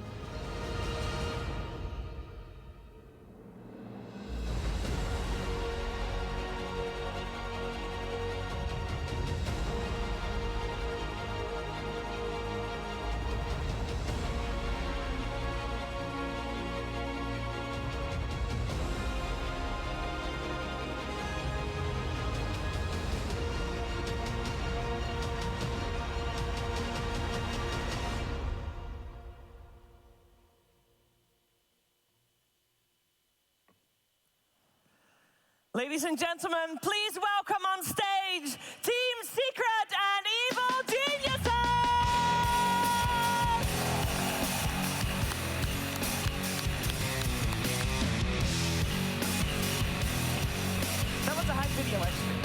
[SPEAKER 7] Ladies and gentlemen, please welcome on stage Team Secret and Evil Geniuses! That was a hype video, actually.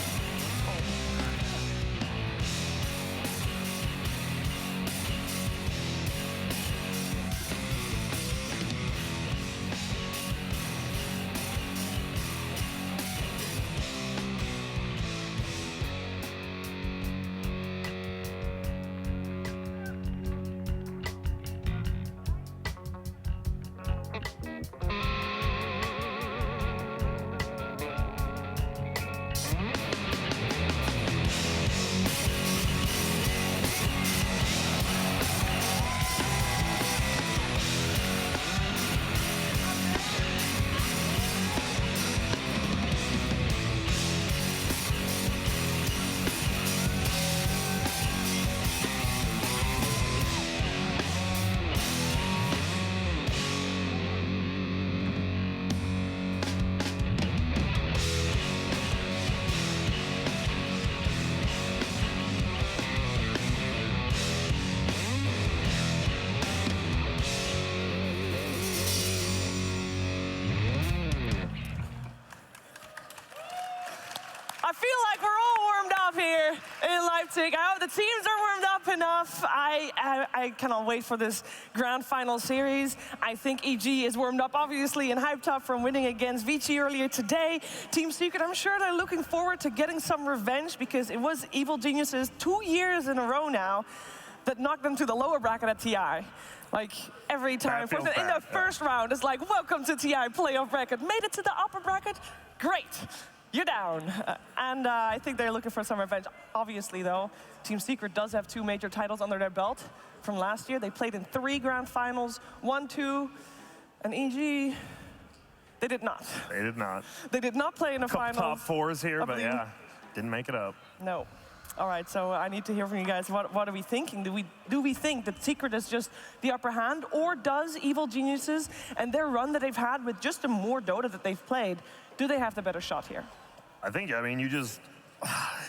[SPEAKER 7] I feel like we're all warmed up here in Leipzig. I hope the teams are warmed up enough. I cannot wait for this grand final series. I think EG is warmed up, obviously, and hyped up from winning against Vici earlier today. Team Secret, I'm sure they're looking forward to getting some revenge because it was Evil Geniuses 2 years in a row now that knocked them to the lower bracket at TI. Like, every time. In the first round, it's like, welcome to TI playoff bracket. Made it to the upper bracket? Great. You're down. And I think they're looking for some revenge. Obviously, though, Team Secret does have 2 major titles under their belt from last year. They played in 3 grand finals, 1, 2, and EG, they did not.
[SPEAKER 8] They did not.
[SPEAKER 7] They did not play in a final.
[SPEAKER 8] Top 4s here, but yeah, didn't make it up.
[SPEAKER 7] No. All right, so I need to hear from you guys. What are we thinking? Do we think that Secret is just the upper hand, or does Evil Geniuses and their run that they've had with just the more Dota that they've played, do they have the better shot here?
[SPEAKER 8] I think, I mean, you just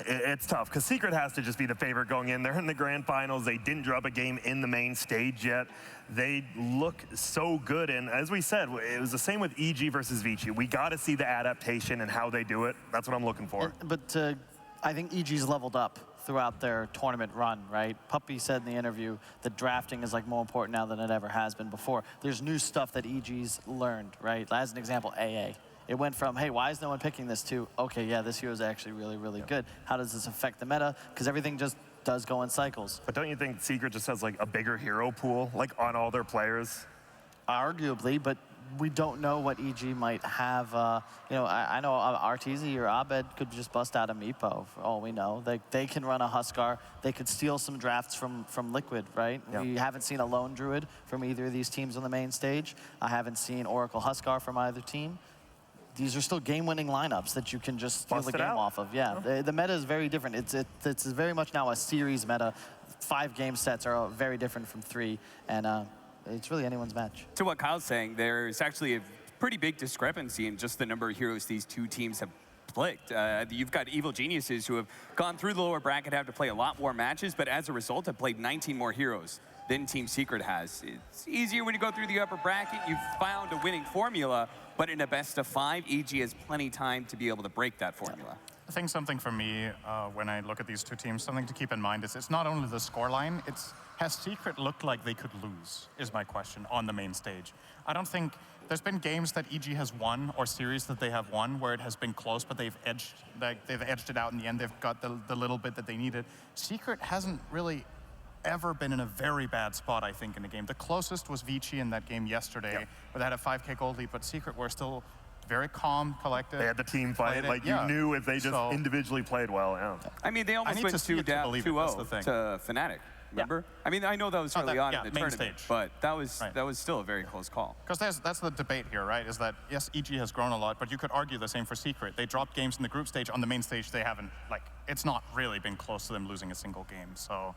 [SPEAKER 8] It's tough because Secret has to just be the favorite going in. They're in the grand finals. They didn't drop a game in the main stage yet. They look so good, and as we said, it was the same with EG versus Vici. We got to see the adaptation and how they do it. That's what I'm looking for.
[SPEAKER 4] But I think EG's leveled up throughout their tournament run, right? Puppy said in the interview that drafting is like more important now than it ever has been before. There's new stuff that EG's learned, right? As an example, AA. It went from, hey, why is no one picking this, to, okay, yeah, this hero is actually really, really good. How does this affect the meta? Because everything just does go in cycles.
[SPEAKER 8] But don't you think Secret just has like a bigger hero pool, like on all their players?
[SPEAKER 4] Arguably, but we don't know what EG might have. You know, I know Arteezy or Abed could just bust out a Meepo, for all we know. They can run a Huskar. They could steal some drafts from Liquid, right?
[SPEAKER 8] Yep.
[SPEAKER 4] We haven't seen a lone Druid from either of these teams on the main stage. I haven't seen Oracle Huskar from either team. These are still game-winning lineups that you can just steal the game off of. Yeah, the meta is very different. It's very much now a series meta. 5 game sets are very different from 3, and it's really anyone's match.
[SPEAKER 6] To what Kyle's saying, there's actually a pretty big discrepancy in just the number of heroes these two teams have picked. You've got Evil Geniuses who have gone through the lower bracket, have to play a lot more matches, but as a result have played 19 more heroes than Team Secret has. It's easier when you go through the upper bracket. You've found a winning formula, but in a best of 5, EG has plenty time to be able to break that formula.
[SPEAKER 5] I think something for me, when I look at these two teams, something to keep in mind is it's not only the scoreline, it's has Secret looked like they could lose, is my question, on the main stage. I don't think, there's been games that EG has won, or series that they have won, where it has been close, but they've edged it out in the end. They've got the little bit that they needed. Secret hasn't really ever been in a very bad spot, I think, in the game. The closest was Vici in that game yesterday, where they had a 5K gold lead, but Secret were still very calm, collected.
[SPEAKER 8] They had the team fight, like you knew if they just individually played well. Yeah.
[SPEAKER 6] I mean, they almost went 2-0 to Fnatic. Remember? I mean, I know that was early on in the tournament, but that was still a very close call.
[SPEAKER 5] Because that's the debate here, right? Is that yes, EG has grown a lot, but you could argue the same for Secret. They dropped games in the group stage. On the main stage, they haven't, like, it's not really been close to them losing a single game. So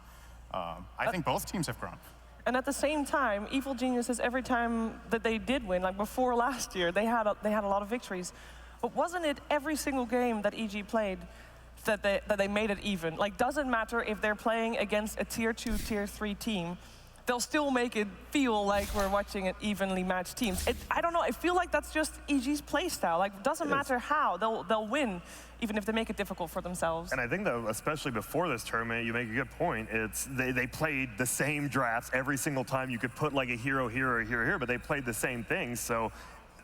[SPEAKER 5] I think both teams have grown.
[SPEAKER 7] And at the same time, Evil Geniuses, every time that they did win, like before last year, they had a lot of victories. But wasn't it every single game that EG played that they made it even? Like, doesn't matter if they're playing against a tier 2, tier 3 team, they'll still make it feel like we're watching an evenly matched teams. I don't know, I feel like that's just EG's play style. Like, it doesn't matter how, they'll win, even if they make it difficult for themselves.
[SPEAKER 8] And I think, though, especially before this tournament, you make a good point. It's they played the same drafts every single time. You could put like a hero here or a hero here, but they played the same things. So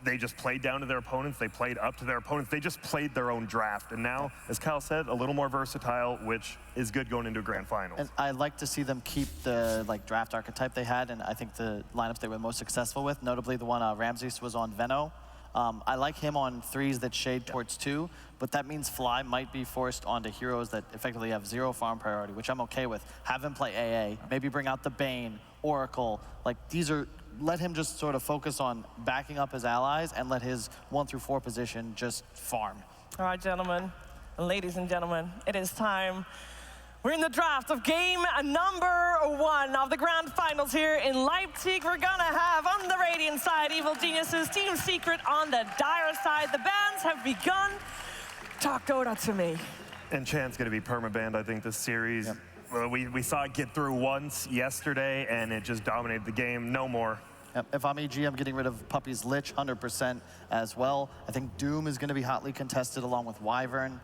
[SPEAKER 8] they just played down to their opponents. They played up to their opponents. They just played their own draft. And now, as Kyle said, a little more versatile, which is good going into a grand final.
[SPEAKER 4] And I'd like to see them keep the draft archetype they had, and I think the lineups they were most successful with, notably the one Ramses was on Veno. I like him on 3s that shade towards 2, but that means Fly might be forced onto heroes that effectively have 0 farm priority, which I'm okay with. Have him play AA, maybe bring out the Bane, Oracle. Like, these are, let him just sort of focus on backing up his allies and let his 1 through 4 position just farm.
[SPEAKER 7] All right, gentlemen, ladies and gentlemen, it is time. We're in the draft of game number 1 of the grand finals here in Leipzig. We're gonna have on the Radiant side, Evil Geniuses, Team Secret on the Dire side. The bans have begun. Talk Dota to me.
[SPEAKER 8] And Chan's gonna be permabanned, I think, this series. Yep. We saw it get through once yesterday, and it just dominated the game. No more.
[SPEAKER 4] Yep. If I'm EG, I'm getting rid of Puppy's Lich 100% as well. I think Doom is gonna be hotly contested along with Wyvern.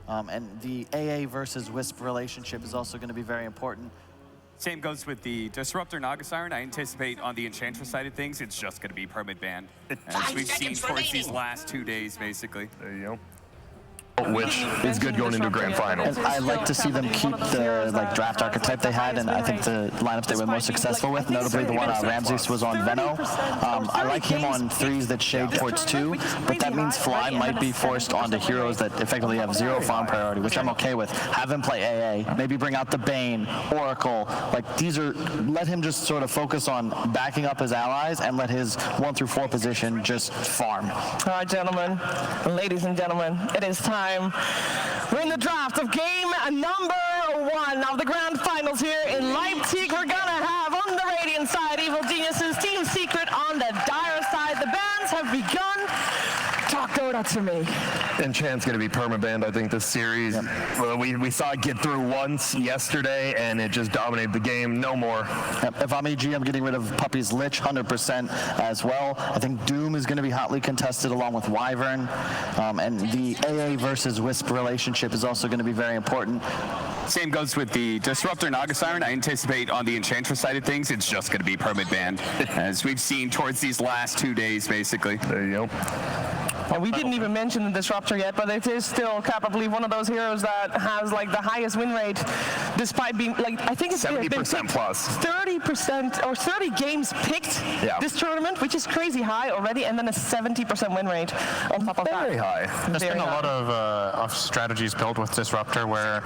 [SPEAKER 4] And the AA versus Wisp relationship is also going to be very important.
[SPEAKER 6] Same goes with the Disruptor Naga Siren. I anticipate on the Enchantress side of things, it's just going to be permit banned. As we've seen towards these last 2 days, basically.
[SPEAKER 8] There you go. Which is good going into a grand final.
[SPEAKER 4] And I like to see them keep the draft archetype they had, and I think the lineups they were most successful with, notably the one Ramses was on Veno. I like him on 3s that shade towards 2, but that means Fly might be forced onto heroes that effectively have 0 farm priority, which I'm okay with. Have him play AA, maybe bring out the Bane, Oracle. Like, these are, let him just sort of focus on backing up his allies and let his 1 through 4 position just farm.
[SPEAKER 7] All right, gentlemen, ladies and gentlemen, it is time. We're in the draft of game number 1 of the grand finals here in Leipzig. We're gonna have on the Radiant side, Evil Geniuses, Team Secret on the Dire side. The bans have begun. Talk Dota to me.
[SPEAKER 8] Enchant's going to be permabanned, I think, this series. Yep. Well, we saw it get through once yesterday, and it just dominated the game. No more.
[SPEAKER 4] Yep. If I'm EG, I'm getting rid of Puppy's Lich 100% as well. I think Doom is going to be hotly contested along with Wyvern. And the AA versus Wisp relationship is also going to be very important.
[SPEAKER 6] Same goes with the Disruptor and August Iron. I anticipate on the Enchantress side of things, it's just going to be permit banned, as we've seen towards these last 2 days, basically.
[SPEAKER 8] There you go.
[SPEAKER 7] And we didn't even mention the Disruptor yet, but it is still, Cap, I believe, one of those heroes that has like the highest win rate, despite being like, I think it's
[SPEAKER 8] 70% plus.
[SPEAKER 7] 30% or 30 games picked this tournament, which is crazy high already, and then a 70% win rate on top of that.
[SPEAKER 8] Very high.
[SPEAKER 5] There's been a lot of strategies built with Disruptor where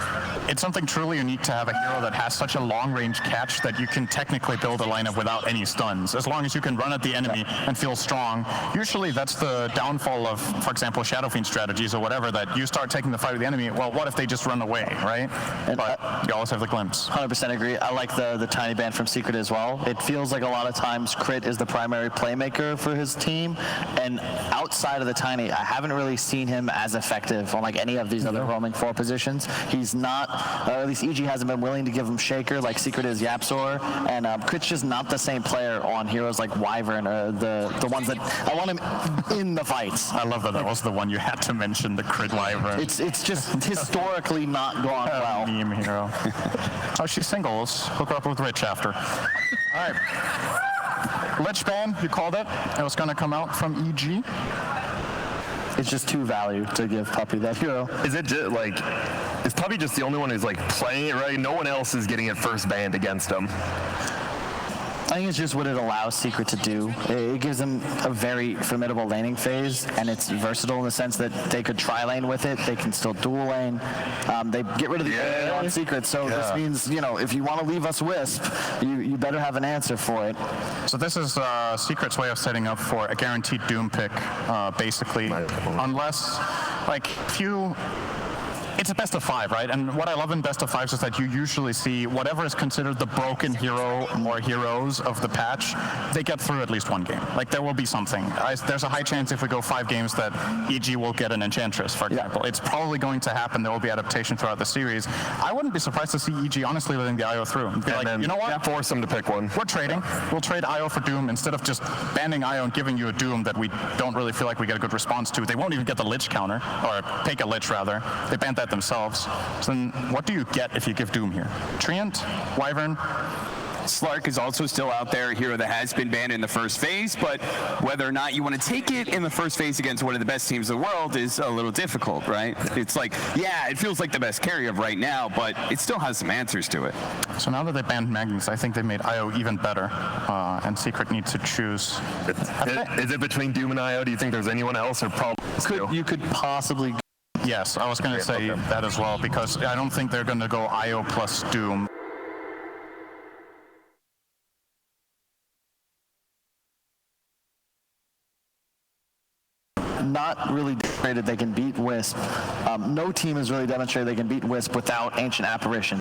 [SPEAKER 5] it's something truly unique to have a hero that has such a long-range catch that you can technically build a lineup without any stuns, as long as you can run at the enemy and feel strong. Usually that's the downfall of, for example, Shadow Fiend strategies or whatever, that you start taking the fight with the enemy, well, what if they just run away, right? But you always have the glimpse.
[SPEAKER 4] 100% agree. I like the tiny ban from Secret as well. It feels like a lot of times Crit is the primary playmaker for his team, and outside of the tiny, I haven't really seen him as effective on like any of these other roaming 4 positions. He's not, at least EG hasn't been willing to give him Shaker like Secret is Yapzor, and Crit's just not the same player on heroes like Wyvern or the ones that I want him in the fights.
[SPEAKER 5] I love that was the one you had to mention, the Crit Wyvern.
[SPEAKER 4] It's just historically not gone well.
[SPEAKER 5] Meme hero. Oh, she's single. Let's hook her up with Rich after. All right. Lich ban, you called it. It was going to come out from EG.
[SPEAKER 4] It's just too value to give Puppy that hero.
[SPEAKER 8] Is it just like, is Puppy just the only one who's like playing it right? No one else is getting it first banned against him.
[SPEAKER 4] I think it's just what it allows Secret to do. It gives them a very formidable laning phase, and it's versatile in the sense that they could tri-lane with it, they can still dual lane. They get rid of the AA on Secret, so this means, you know, if you want to leave us Wisp, you better have an answer for it.
[SPEAKER 5] So this is Secret's way of setting up for a guaranteed Doom pick, basically, unless, like, if you... It's a best of 5, right? And what I love in best of 5s is that you usually see whatever is considered the broken hero or heroes of the patch, they get through at least one game. Like, there will be something. There's a high chance if we go 5 games that EG will get an Enchantress, for example. It's probably going to happen. There will be adaptation throughout the series. I wouldn't be surprised to see EG honestly letting the IO through. Be like, you know what?
[SPEAKER 8] Force them to pick one.
[SPEAKER 5] We're trading. We'll trade IO for Doom instead of just banning IO and giving you a Doom that we don't really feel like we get a good response to. They won't even get the Lich counter, or take a Lich rather. They banned that themselves. So then what do you get if you give Doom here? Treant, Wyvern.
[SPEAKER 6] Slark is also still out there, a hero that has been banned in the first phase, but whether or not you want to take it in the first phase against one of the best teams in the world is a little difficult, right? It's like, yeah, it feels like the best carry of right now, but it still has some answers to it.
[SPEAKER 5] So now that they banned Magnus, I think they made IO even better, and Secret needs to choose.
[SPEAKER 8] Is it between Doom and IO? Do you think there's anyone else, or probably
[SPEAKER 4] you could possibly...
[SPEAKER 5] Yes, I was going to say that as well, because I don't think they're going to go IO plus Doom.
[SPEAKER 4] Not really demonstrated they can beat Wisp. No team has really demonstrated they can beat Wisp without Ancient Apparition.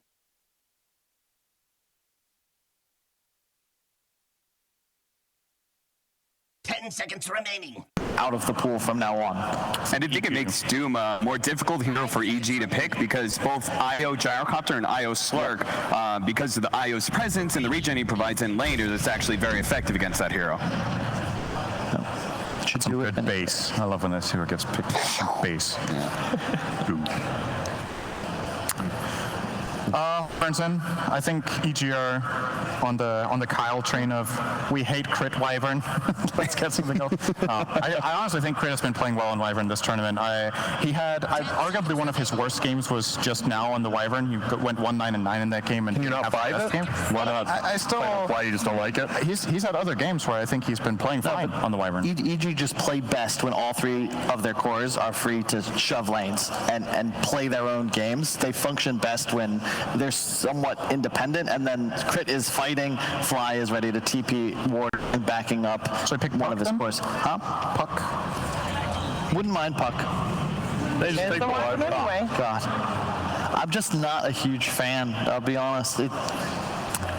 [SPEAKER 1] Seconds remaining.
[SPEAKER 4] Out of the pool from now on.
[SPEAKER 6] And I think it makes Doom a more difficult hero for EG to pick, because both IO Gyrocopter and IO Slurk, because of the IO's presence and the regen he provides in lane, it's actually very effective against that hero.
[SPEAKER 5] Should some good base. I love when this hero gets picked. Base. Bernson, I think EG are on the Kyle train of we hate Crit Wyvern. Let's get something else. I honestly think Crit has been playing well on Wyvern this tournament. Arguably one of his worst games was just now on the Wyvern. He went 1-9-9 in that game. And
[SPEAKER 8] can you not buy it? Why not?
[SPEAKER 5] I still.
[SPEAKER 8] Why you just don't like it?
[SPEAKER 5] He's had other games where I think he's been playing fine on the Wyvern.
[SPEAKER 4] EG just play best when all 3 of their cores are free to shove lanes and play their own games. They function best when they're somewhat independent, and then Crit is fighting, Fly is ready to TP, Ward and backing up.
[SPEAKER 5] So I pick
[SPEAKER 4] one of his cores. Huh?
[SPEAKER 5] Puck.
[SPEAKER 4] Wouldn't mind Puck.
[SPEAKER 8] They just take one
[SPEAKER 7] anyway.
[SPEAKER 4] God. I'm just not a huge fan, I'll be honest.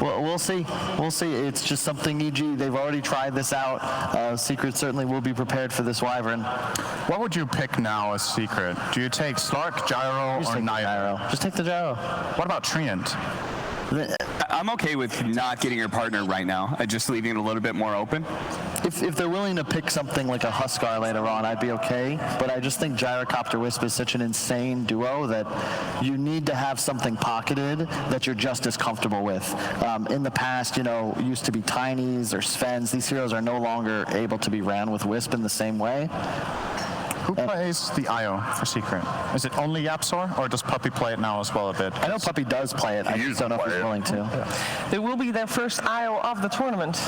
[SPEAKER 4] Well, we'll see. We'll see. It's just something EG, they've already tried this out. Secret certainly will be prepared for this Wyvern.
[SPEAKER 5] What would you pick now as Secret? Do you take Slark, Gyro, or Gyro?
[SPEAKER 4] Just take the Gyro.
[SPEAKER 5] What about Treant?
[SPEAKER 6] I'm okay with not getting your partner right now, just leaving it a little bit more open.
[SPEAKER 4] If they're willing to pick something like a Huskar later on, I'd be okay. But I just think Gyrocopter Wisp is such an insane duo that you need to have something pocketed that you're just as comfortable with. In the past, you know, used to be Tinies or Svens. These heroes are no longer able to be ran with Wisp in the same way.
[SPEAKER 5] Who plays the IO for Secret? Is it only Yapsor, or does Puppy play it now as well a bit?
[SPEAKER 4] I know Puppy does play it. I just don't know if he's willing to.
[SPEAKER 7] They will be their first IO of the tournament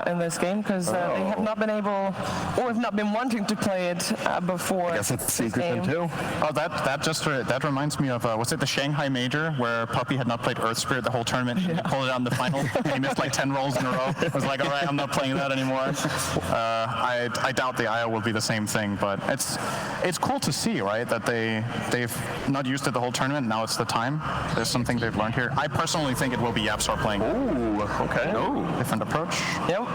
[SPEAKER 7] in this game because they have not been able, or have not been wanting to play it before.
[SPEAKER 8] I guess it's Secret then too.
[SPEAKER 5] Oh, that reminds me of was it the Shanghai Major where Puppy had not played Earth Spirit the whole tournament? He pulled it out in the final. And he missed like 10 rolls in a row. I was like, all right, I'm not playing that anymore. I doubt the IO will be the same thing, but it's cool to see, right, that they've not used it the whole tournament. Now it's the time. There's something they've learned here. I personally think it will be Yapsor playing.
[SPEAKER 8] Ooh, okay.
[SPEAKER 5] Different approach.
[SPEAKER 7] Yep.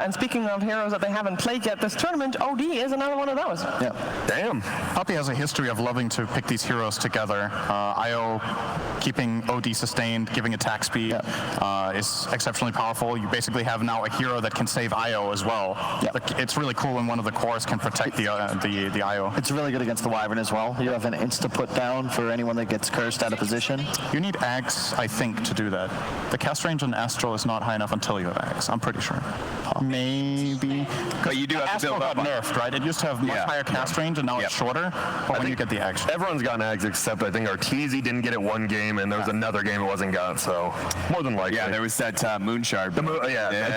[SPEAKER 7] And speaking of heroes that they haven't played yet this tournament, OD is another one of those.
[SPEAKER 4] Yeah.
[SPEAKER 8] Damn.
[SPEAKER 5] Puppy has a history of loving to pick these heroes together. IO keeping OD sustained, giving attack speed is exceptionally powerful. You basically have now a hero that can save IO as well. It's really cool when one of the cores can protect the IO.
[SPEAKER 4] It's really good against the Wyvern as well. You have an insta put down for anyone that gets cursed out of position.
[SPEAKER 5] You need Axe, I think, to do that. The cast range on Astral is not high enough until you have Axe. I'm pretty sure. Maybe.
[SPEAKER 6] But you do have to build up.
[SPEAKER 5] Got nerfed, right? It used to have much higher cast range, and now it's shorter. But when you get the Axe,
[SPEAKER 8] everyone's gotten Axe except I think Arteezy didn't get it one game, and there was another game it wasn't got. So more than likely.
[SPEAKER 6] Yeah, there was that Moonshard.
[SPEAKER 8] The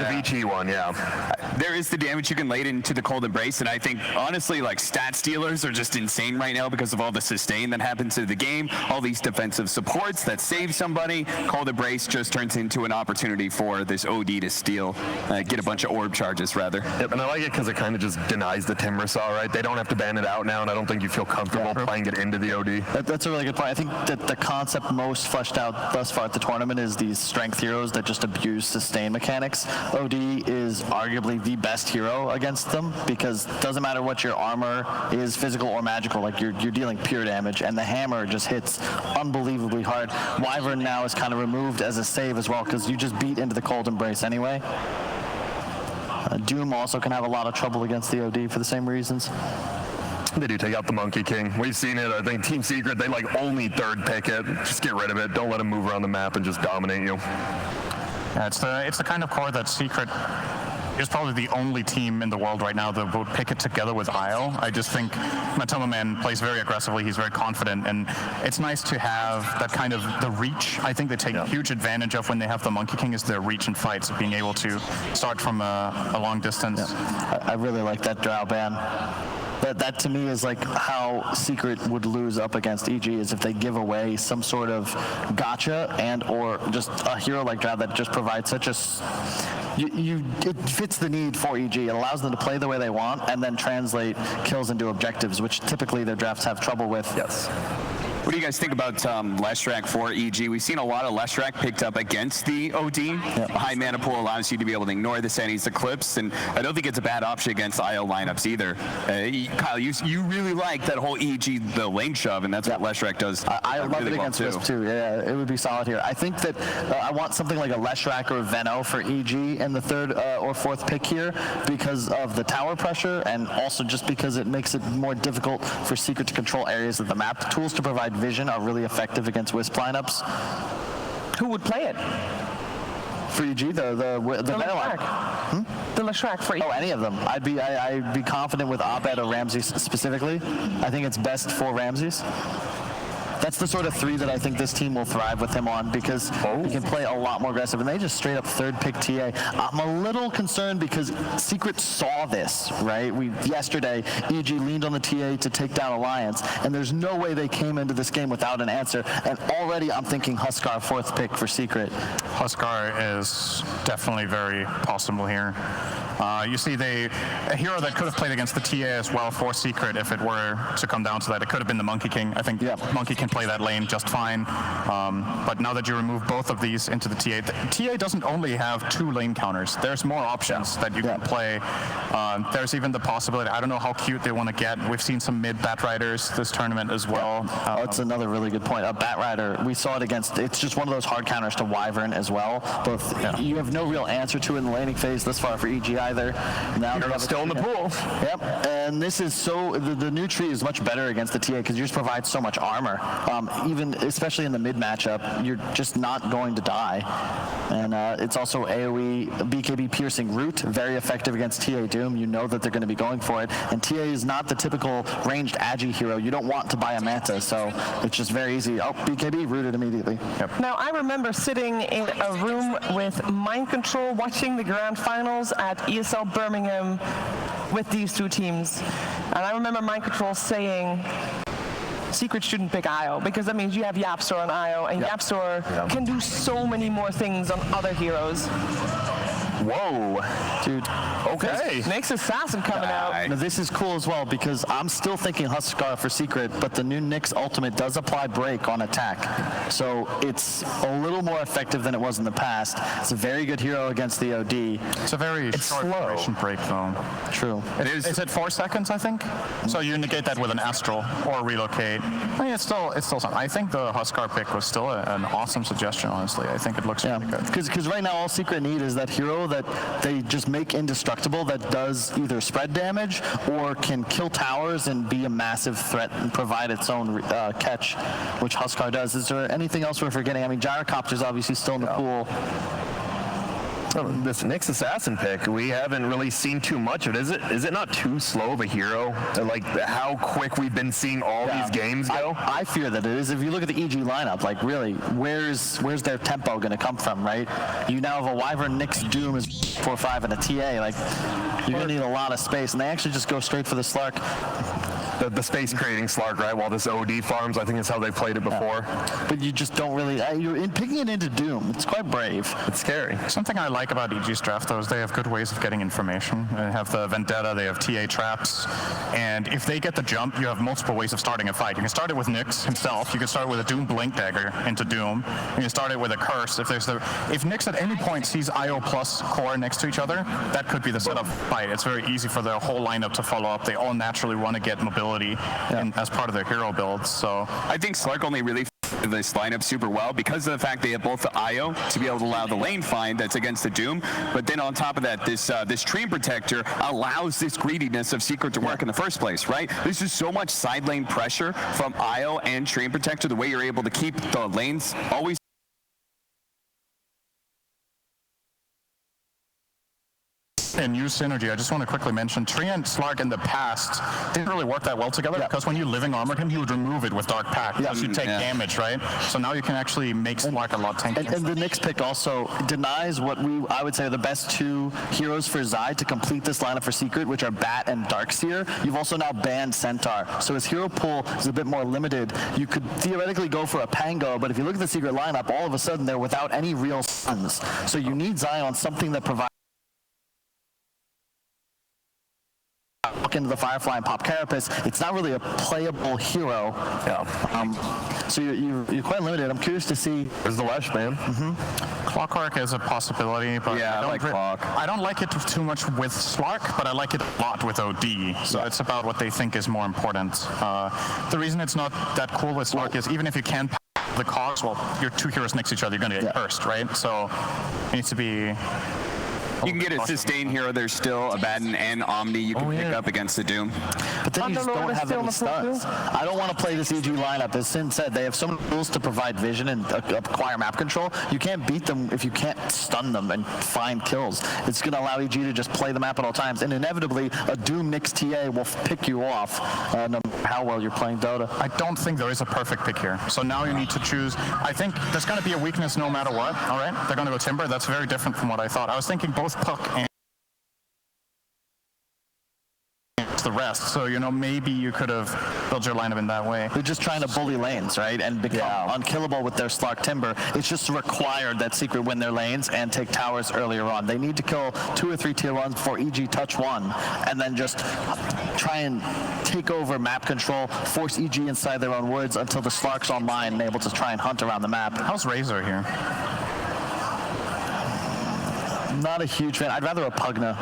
[SPEAKER 8] Vici one.
[SPEAKER 6] There is the damage you can lay into the Cold Embrace, and I think honestly, like stat stealers are just insane right now because of all the sustain that happens to the game, all these defensive supports that save somebody. Cold Embrace just turns into an opportunity for this OD to steal, get a bunch of orb charges rather.
[SPEAKER 8] Yep, and I like it because it kind of just denies the Timbersaw, right? They don't have to ban it out now, and I don't think you feel comfortable playing it into the OD.
[SPEAKER 4] That's a really good point. I think that the concept most fleshed out thus far at the tournament is these strength heroes that just abuse sustain mechanics. OD is arguably the best hero against them because it doesn't matter what your armor is, physical or magical, like you're dealing pure damage, and the hammer just hits unbelievably hard. Wyvern now is kind of removed as a save as well because you just beat into the Cold Embrace anyway. Doom also can have a lot of trouble against the OD for the same reasons.
[SPEAKER 8] They do take out the Monkey King. We've seen it. I think Team Secret, they like only third pick it. Just get rid of it. Don't let him move around the map and just dominate you.
[SPEAKER 5] Yeah, it's the kind of core that Secret is probably the only team in the world right now that would pick it together with IO. I just think Matoma Man plays very aggressively. He's very confident, and it's nice to have that kind of the reach. I think they take huge advantage of when they have the Monkey King is their reach in fights, of being able to start from a long distance.
[SPEAKER 4] I really like that Drow ban. That to me is like how Secret would lose up against EG is if they give away some sort of gotcha and or just a hero like Drow that just provides such a it fits the need for EG. It allows them to play the way they want and then translate kills into objectives, which typically their drafts have trouble with.
[SPEAKER 8] Yes.
[SPEAKER 6] What do you guys think about Leshrac for EG? We've seen a lot of Leshrac picked up against the OD. High mana pool allows you to be able to ignore the Senni's Eclipse, and I don't think it's a bad option against IO lineups either. Kyle, you really like that whole EG, the lane shove, and that's what Leshrac does.
[SPEAKER 4] I love
[SPEAKER 6] really
[SPEAKER 4] it against Wisp too. Yeah, it would be solid here. I think that I want something like a Leshrac or a Venno for EG in the third or fourth pick here because of the tower pressure and also just because it makes it more difficult for Secret to control areas of the map. The tools to provide vision are really effective against Wisp lineups.
[SPEAKER 7] Who would play it?
[SPEAKER 4] For EG, the
[SPEAKER 7] Leshrac. The Leshrac for EG.
[SPEAKER 4] Oh, any of them. I'd be confident with Abed or Ramses specifically. I think it's best for Ramses. That's the sort of three that I think this team will thrive with him on because he can play a lot more aggressive, and they just straight up third pick TA. I'm a little concerned because Secret saw this, right? Yesterday, EG leaned on the TA to take down Alliance, and there's no way they came into this game without an answer, and already I'm thinking Huskar fourth pick for Secret.
[SPEAKER 5] Huskar is definitely very possible here. You see, a hero that could have played against the TA as well for Secret if it were to come down to that. It could have been the Monkey King. I think Monkey King play that lane just fine. But now that you remove both of these into the TA doesn't only have 2 lane counters. There's more options that you can play. There's even the possibility, I don't know how cute they want to get. We've seen some mid Batriders this tournament as well.
[SPEAKER 4] That's another really good point. A Batrider, we saw it against, it's just one of those hard counters to Wyvern as well. Both, you have no real answer to it in the laning phase thus far for EG either. Now
[SPEAKER 8] you're still in the pool.
[SPEAKER 4] Yep, and this is so, the new tree is much better against the TA because you just provide so much armor. Even, especially in the mid matchup, you're just not going to die. And it's also AoE, BKB piercing root, very effective against TA Doom. You know that they're going to be going for it. And TA is not the typical ranged Agi hero. You don't want to buy a Manta, so it's just very easy. Oh, BKB, rooted immediately. Yep.
[SPEAKER 7] Now, I remember sitting in a room with Mind Control watching the grand finals at ESL Birmingham with these two teams. And I remember Mind Control saying, Secret shouldn't pick IO, because that means you have Yapstor on IO, and Yapstor can do so many more things on other heroes.
[SPEAKER 8] Whoa,
[SPEAKER 4] dude.
[SPEAKER 8] Okay.
[SPEAKER 7] Nyx Assassin coming out.
[SPEAKER 4] Now, this is cool as well because I'm still thinking Huskar for Secret, but the new Nyx ultimate does apply break on attack. So it's a little more effective than it was in the past. It's a very good hero against the OD.
[SPEAKER 5] It's a very short duration break though.
[SPEAKER 4] True.
[SPEAKER 5] It is. Is it 4 seconds, I think? So you negate that with an Astral or relocate. I mean, it's still something. I think the Huskar pick was still an awesome suggestion, honestly. I think it looks really good.
[SPEAKER 4] Because right now all Secret need is that hero that they just make indestructible that does either spread damage or can kill towers and be a massive threat and provide its own catch, which Huskar does. Is there anything else we're forgetting? I mean, Gyrocopter's obviously still in the pool.
[SPEAKER 8] This Nyx Assassin pick, we haven't really seen too much of it. Is it not too slow of a hero? Like how quick we've been seeing all these games go?
[SPEAKER 4] I fear that it is. If you look at the EG lineup, like really, where's their tempo going to come from, right? You now have a Wyvern, Nyx, Doom is 4-5 and a TA. Like you're going to need a lot of space, and they actually just go straight for the Slark.
[SPEAKER 8] The space creating Slark, right? While this OD farms, I think is how they played it before.
[SPEAKER 4] But you just don't really, you're picking it into Doom. It's quite brave.
[SPEAKER 8] It's scary.
[SPEAKER 5] Something I like about EG's draft, though, is they have good ways of getting information. They have the Vendetta, they have TA traps, and if they get the jump, you have multiple ways of starting a fight. You can start it with Nyx himself. You can start with a Doom Blink Dagger into Doom. You can start it with a Curse. If Nyx at any point sees IO plus Core next to each other, that could be the setup fight. It's very easy for the whole lineup to follow up. They all naturally want to get mobility as part of their hero builds. So
[SPEAKER 6] I think Slark only really this lineup super well because of the fact they have both the IO to be able to allow the lane find that's against the Doom, but then on top of that, this Treant Protector allows this greediness of Secret to work in the first place, right? There's just so much side lane pressure from IO and Treant Protector, the way you're able to keep the lanes always
[SPEAKER 5] and use synergy. I just want to quickly mention Treant and Slark in the past didn't really work that well together because when you living armored him, he would remove it with Dark Pact because you take damage, right? So now you can actually make Slark a lot tankier.
[SPEAKER 4] And the Nyx pick also denies what I would say are the best 2 heroes for Zai to complete this lineup for Secret, which are Bat and Darkseer. You've also now banned Centaur. So his hero pool is a bit more limited. You could theoretically go for a Pango, but if you look at the Secret lineup, all of a sudden they're without any real stuns. So you need Zai on something that provides look into the Firefly and pop Carapace. It's not really a playable hero. So you're quite limited. I'm curious to see.
[SPEAKER 8] There's the Lesh, man.
[SPEAKER 5] Clockwork is a possibility, but I don't like it too much with Slark, but I like it a lot with OD. So it's about what they think is more important. The reason it's not that cool with Slark is even if you can the cogs, well, your 2 heroes next to each other, you're going to get cursed, right? So it needs to be.
[SPEAKER 6] You can get a sustain hero. There's still a Abaddon and Omni you can pick up against the Doom.
[SPEAKER 4] But then you just don't have any stuns. I don't want to play this EG lineup. As Sin said, they have so many tools to provide vision and acquire map control. You can't beat them if you can't stun them and find kills. It's going to allow EG to just play the map at all times. And inevitably, a Doom Nyx TA will pick you off no matter how well you're playing Dota.
[SPEAKER 5] I don't think there is a perfect pick here. So now you need to choose. I think there's going to be a weakness no matter what. All right? They're going to go Timber. That's very different from what I thought. I was thinking both Puck and the rest. So, maybe you could have build your lineup in that way.
[SPEAKER 4] They're just trying to bully lanes, right? And become unkillable with their Slark Timber. It's just required that Secret win their lanes and take towers earlier on. They need to kill 2 or 3 tier 1s before EG touch 1, and then just try and take over map control, force EG inside their own woods until the Slark's online and able to try and hunt around the map.
[SPEAKER 5] How's Razor here?
[SPEAKER 4] Not a huge fan. I'd rather a Pugna.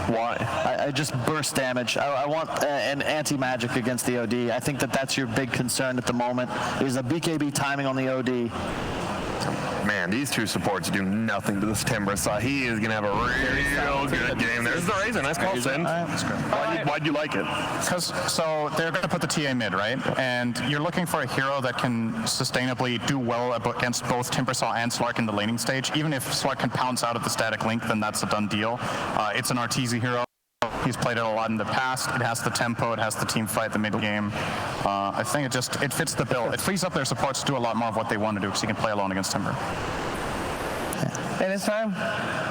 [SPEAKER 4] Why? I just burst damage. I want an anti-magic against the OD. I think that's your big concern at the moment, is a BKB timing on the OD.
[SPEAKER 8] Man, these two supports do nothing to this Timber, so he is going to have a real good game. There's the Razor. Nice call, Sin. Why'd you like it?
[SPEAKER 5] So they're going to put the TA mid, right? And you're looking for a hero that can sustainably do well against both Timbersaw and Slark in the laning stage. Even if Slark can pounce out of the static link, then that's a done deal. It's an Arteezy hero. He's played it a lot in the past. It has the tempo, it has the team fight, the mid game. I think it fits the bill. It frees up their supports to do a lot more of what they want to do because he can play alone against Timber.
[SPEAKER 7] And it's time.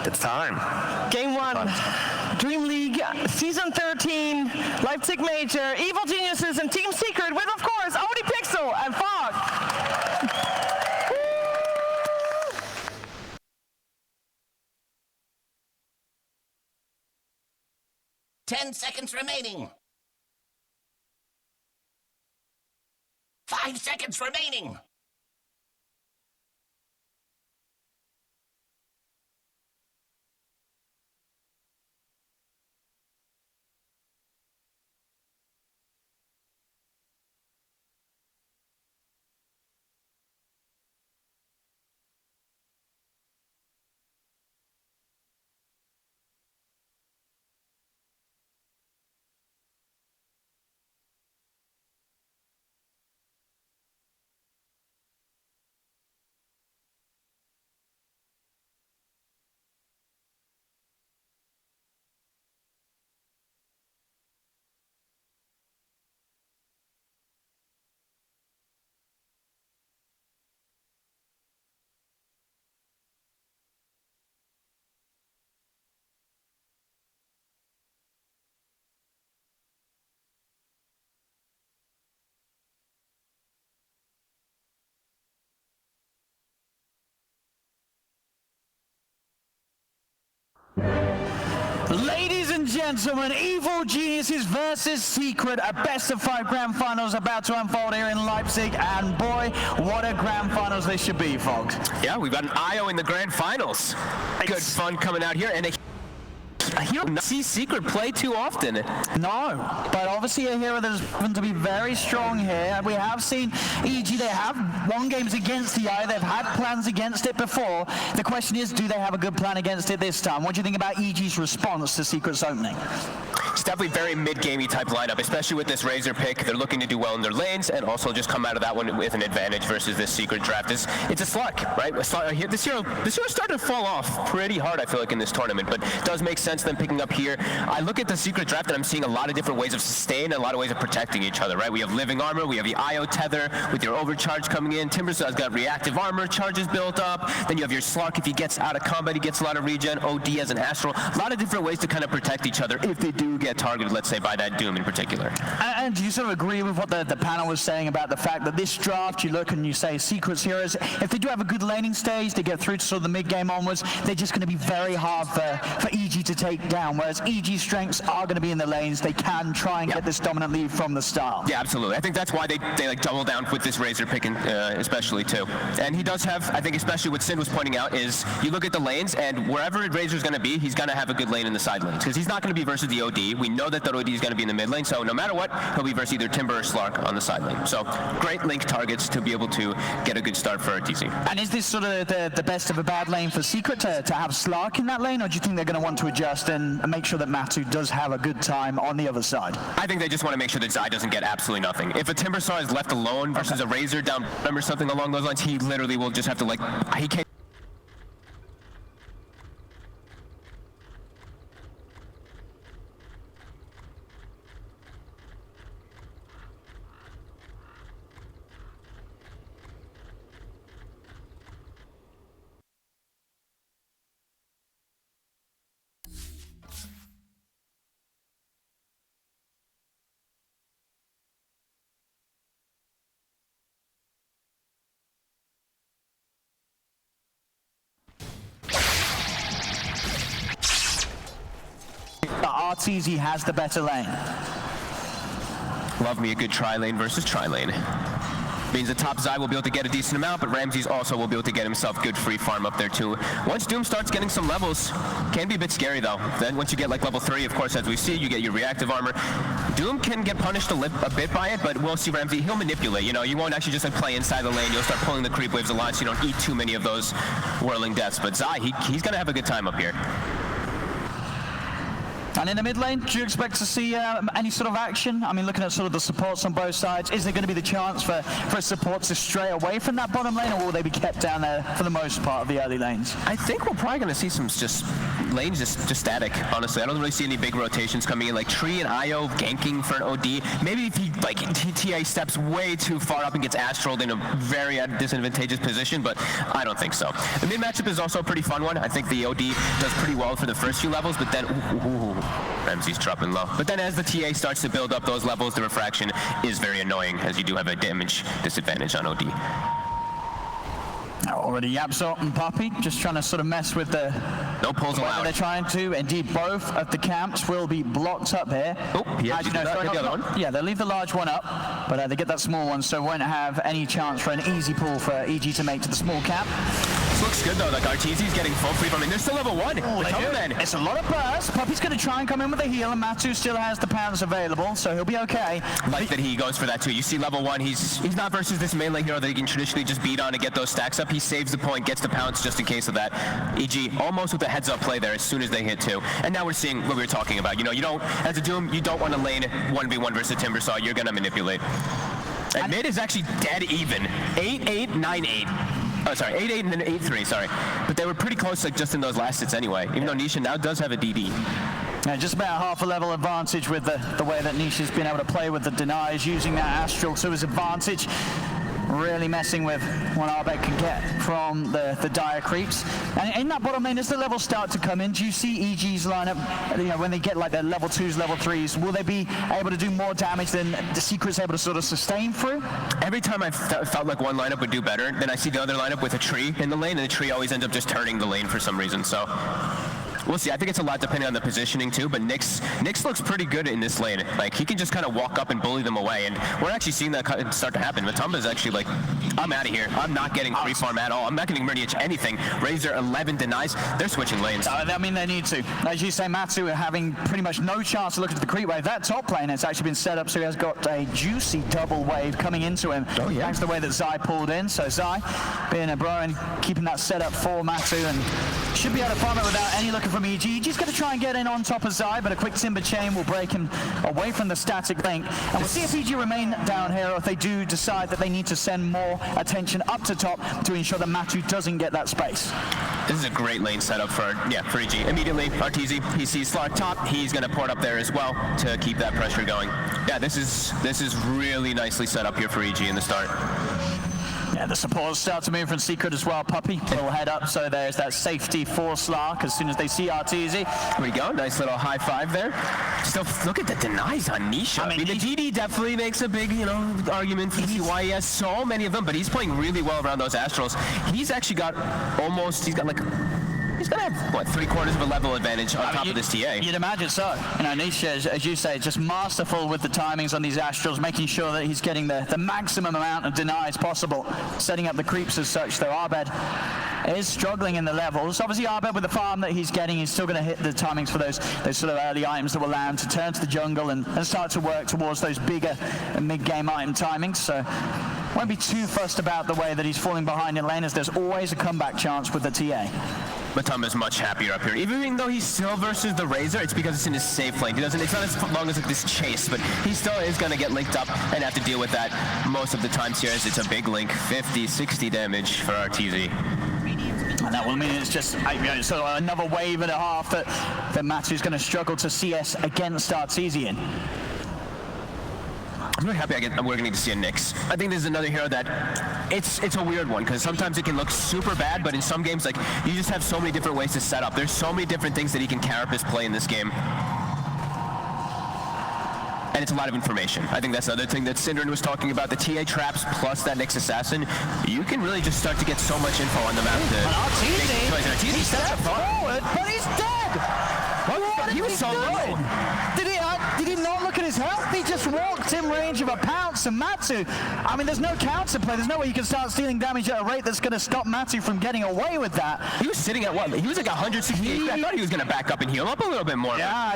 [SPEAKER 8] It's time.
[SPEAKER 7] Game 1. Dream League, Season 13, Leipzig Major, Evil Geniuses, and Team Secret with, of course, Odie Pixel and Fog.
[SPEAKER 1] 10 seconds remaining. 5 seconds remaining.
[SPEAKER 16] Ladies and gentlemen, Evil Geniuses versus Secret, a best-of-5 grand finals about to unfold here in Leipzig, and boy, what a grand finals they should be, folks.
[SPEAKER 2] Yeah, we've got an IO in the grand finals. Good fun coming out here, and you don't see Secret play too often.
[SPEAKER 16] No, but obviously a hero that has proven to be very strong here. We have seen EG, they have won games against the IO, they've had plans against it before. The question is, do they have a good plan against it this time? What do you think about EG's response to Secret's opening?
[SPEAKER 2] It's definitely very mid-gamey type lineup, especially with this Razor pick. They're looking to do well in their lanes and also just come out of that one with an advantage versus this Secret draft. It's a Slark, right? This hero started to fall off pretty hard, I feel like, in this tournament, but it does make sense them picking up here. I look at the Secret draft and I'm seeing a lot of different ways of sustain and a lot of ways of protecting each other, right? We have living armor, we have the IO tether with your overcharge coming in. Timbersaw's got reactive armor, charges built up. Then you have your Slark. If he gets out of combat, he gets a lot of regen. OD as an Astral. A lot of different ways to kind of protect each other if they do get targeted, let's say, by that Doom in particular.
[SPEAKER 16] And do you sort of agree with what the panel was saying about the fact that this draft, you look and you say Secret's heroes, if they do have a good laning stage, they get through to sort of the mid-game onwards, they're just going to be very hard for EG to take down, whereas EG's strengths are going to be in the lanes. They can try and get this dominant lead from the start.
[SPEAKER 2] Yeah, absolutely. I think that's why they like double down with this Razor pick, especially too. And he does have, I think, especially what Sin was pointing out, is you look at the lanes, and wherever Razor's going to be, he's going to have a good lane in the side lanes, because he's not going to be versus the OD. We know that the OD is going to be in the mid lane, so no matter what, he'll be versus either Timber or Slark on the side lane. So great link targets to be able to get a good start for Arteezy.
[SPEAKER 16] And is this sort of the best of a bad lane for Secret to have Slark in that lane, or do you think they're going to want to adjust and make sure that Matu does have a good time on the other side?
[SPEAKER 2] I think they just want to make sure that Zai doesn't get absolutely nothing. If a Timbersaw is left alone versus a Razor down, remember something along those lines, he literally will just have to he can't
[SPEAKER 16] RTZ has the better lane.
[SPEAKER 2] Love me a good tri-lane versus tri-lane. Means the top Zai will be able to get a decent amount, but Ramses also will be able to get himself good free farm up there too. Once Doom starts getting some levels, can be a bit scary though. Then once you get like level 3, of course, as we see, you get your reactive armor. Doom can get punished a bit by it, but we'll see Ramsey, he'll manipulate. You know, you won't actually just like play inside the lane. You'll start pulling the creep waves a lot so you don't eat too many of those whirling deaths. But Zai, he's gonna have a good time up here.
[SPEAKER 16] And in the mid lane, do you expect to see any sort of action? I mean, looking at sort of the supports on both sides, is there going to be the chance for support to stray away from that bottom lane, or will they be kept down there for the most part of the early lanes?
[SPEAKER 2] I think we're probably going to see some just lanes just static, honestly. I don't really see any big rotations coming in, like Tree and Io ganking for an OD. Maybe if he, like, TA steps way too far up and gets astraled in a very disadvantageous position, but I don't think so. The mid matchup is also a pretty fun one. I think the OD does pretty well for the first few levels, but then, Ramsey's dropping low. But then as the TA starts to build up those levels, the refraction is very annoying, as you do have a damage disadvantage on OD.
[SPEAKER 16] Already Yapzot and Puppey just trying to sort of mess with the...
[SPEAKER 2] No pulls allowed.
[SPEAKER 16] They're trying to. Indeed, both of the camps will be blocked up here.
[SPEAKER 2] Oh, yeah, the other one.
[SPEAKER 16] Yeah, they'll leave the large one up, but they get that small one, so won't have any chance for an easy pull for EG to make to the small camp.
[SPEAKER 2] This looks good, though. Like, RTZ's getting full free. I mean, they're still level 1.
[SPEAKER 16] It's a lot of burst. Puppey's going to try and come in with a heal, and Matu still has the pounds available, so he'll be okay.
[SPEAKER 2] Like that he goes for that, too. You see level 1, he's not versus this main lane hero that he can traditionally just beat on and get those stacks up. He saves the point, gets the pounce just in case of that. EG almost with a heads-up play there as soon as they hit 2. And now we're seeing what we were talking about. You know, you don't, as a Doom, you don't want to lane 1v1 versus Timbersaw. You're going to manipulate. And mid is actually dead even. 8-8, 9-8. Oh, sorry, 8-8 and then 8-3, sorry. But they were pretty close, like, just in those last hits anyway, even though Nisha now does have a DD.
[SPEAKER 16] Yeah, just about half a level advantage with the way that Nisha's been able to play with the denies, using that Astral to his advantage. Really messing with what Arbeck can get from the dire creeps. And in that bottom lane, as the levels start to come in, do you see EG's lineup, you know, when they get like their level 2s, level 3s, will they be able to do more damage than the Secret's able to sort of sustain through?
[SPEAKER 2] Every time I've felt like one lineup would do better, then I see the other lineup with a tree in the lane, and the tree always ends up just turning the lane for some reason, so... We'll see. I think it's a lot depending on the positioning too, but Nyx looks pretty good in this lane. Like, he can just kind of walk up and bully them away, and we're actually seeing that start to happen. Matumba's actually like, I'm out of here. I'm not getting free farm at all. I'm not getting Murniach anything. Razor 11 denies. They're switching lanes.
[SPEAKER 16] I mean, they need to. As you say, Matsu having pretty much no chance to look at the creep wave. That top lane has actually been set up, so he has got a juicy double wave coming into him.
[SPEAKER 2] Oh, yeah.
[SPEAKER 16] Thanks to the way that Zai pulled in. So Zai being a bro and keeping that set up for Matsu, and should be able to farm it without any looking from EG. EG's going to try and get in on top of Zai, but a quick Timber Chain will break him away from the static link. And we'll see if EG remain down here, or if they do decide that they need to send more attention up to top to ensure that Matu doesn't get that space.
[SPEAKER 2] This is a great lane setup for EG. Immediately, RTZ, he sees Slark top. He's going to port up there as well to keep that pressure going. Yeah, this is really nicely set up here for EG in the start.
[SPEAKER 16] Yeah, the supports start to move from Secret as well. Puppey will head up, so there's that safety for Slark as soon as they see RTZ.
[SPEAKER 2] Here we go, nice little high five there. Still, look at the denies on Nisha. I mean the DD definitely makes a big, argument for why he has so many of them, but he's playing really well around those Astrals. He's actually got he's going to have, what, 3/4 of a level advantage on top of this TA.
[SPEAKER 16] You'd imagine so. Nisha, as you say, just masterful with the timings on these Astrals, making sure that he's getting the maximum amount of denies possible, setting up the creeps as such, though Abed is struggling in the levels. Obviously, Abed, with the farm that he's getting, he's still going to hit the timings for those sort of early items that will allow him to turn to the jungle and start to work towards those bigger mid-game item timings. So won't be too fussed about the way that he's falling behind in lane, as there's always a comeback chance with the TA.
[SPEAKER 2] Matumba's much happier up here. Even though he's still versus the Razor, it's because it's in his safe lane. It's not as long as this chase, but he still is going to get linked up and have to deal with that most of the times here, as it's a big link. 50, 60 damage for RTZ.
[SPEAKER 16] And that will mean it's just sort of another wave and a half that Matu's going to struggle to CS against RTZ in.
[SPEAKER 2] I'm really happy we're going to see a Nyx. I think this is another hero that it's a weird one, because sometimes it can look super bad, but in some games, like, you just have so many different ways to set up. There's so many different things that he can carapace play in this game. And it's a lot of information. I think that's the other thing that Synderen was talking about, the TA traps plus that Nyx Assassin. You can really just start to get so much info on the map.
[SPEAKER 16] RTZ steps forward, but he's dead!
[SPEAKER 2] He was
[SPEAKER 16] he doing? Did he not look at his health? He just walked in range of a pounce, and Matsu, I mean, there's no counterplay. There's no way you can start stealing damage at a rate that's going to stop Matsu from getting away with that.
[SPEAKER 2] He was sitting at what? He was like 168. I thought he was going to back up and heal up a little bit more.
[SPEAKER 16] Yeah,